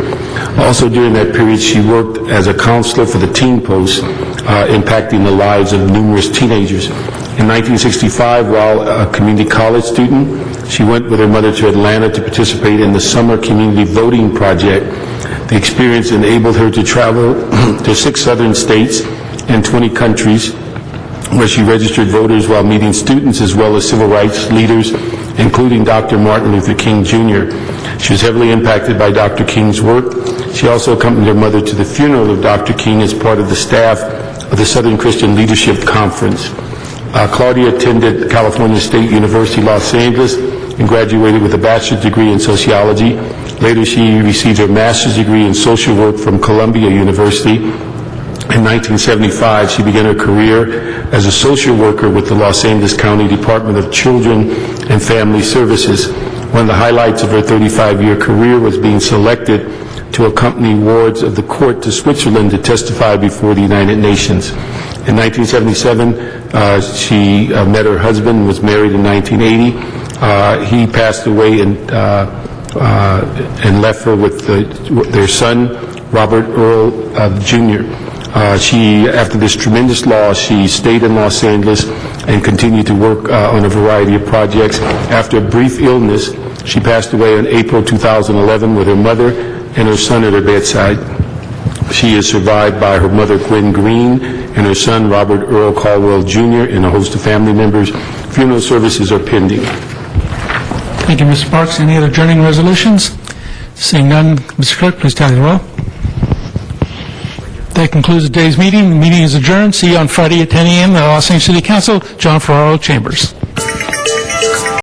K: Also during that period, she worked as a counselor for the Teen Post, impacting the lives of numerous teenagers. In 1965, while a community college student, she went with her mother to Atlanta to participate in the Summer Community Voting Project. The experience enabled her to travel to 6 southern states and 20 countries, where she registered voters while meeting students as well as civil rights leaders, including Dr. Martin Luther King Jr. She was heavily impacted by Dr. King's work. She also accompanied her mother to the funeral of Dr. King as part of the staff of the Southern Christian Leadership Conference. Claudia attended California State University, Los Angeles, and graduated with a bachelor's degree in sociology. Later, she received her master's degree in social work from Columbia University. In 1975, she began her career as a social worker with the Los Angeles County Department of Children and Family Services. One of the highlights of her 35-year career was being selected to accompany wards of the court to Switzerland to testify before the United Nations. In 1977, she met her husband and was married in 1980. He passed away and left her with their son, Robert Earl Jr. After this tremendous loss, she stayed in Los Angeles and continued to work on a variety of projects. After a brief illness, she passed away in April 2011 with her mother and her son at her bedside. She is survived by her mother, Gwen Green, and her son, Robert Earl Caldwell Jr., and a host of family members. Funeral services are pending.
Q: Thank you, Mr. Parks. Any other adjourning resolutions? Seeing none, Mr. Clerk, please tally the roll. That concludes today's meeting. The meeting is adjourned. See you on Friday at 10 a.m. at the Los Angeles City Council, John Ferraro Chambers.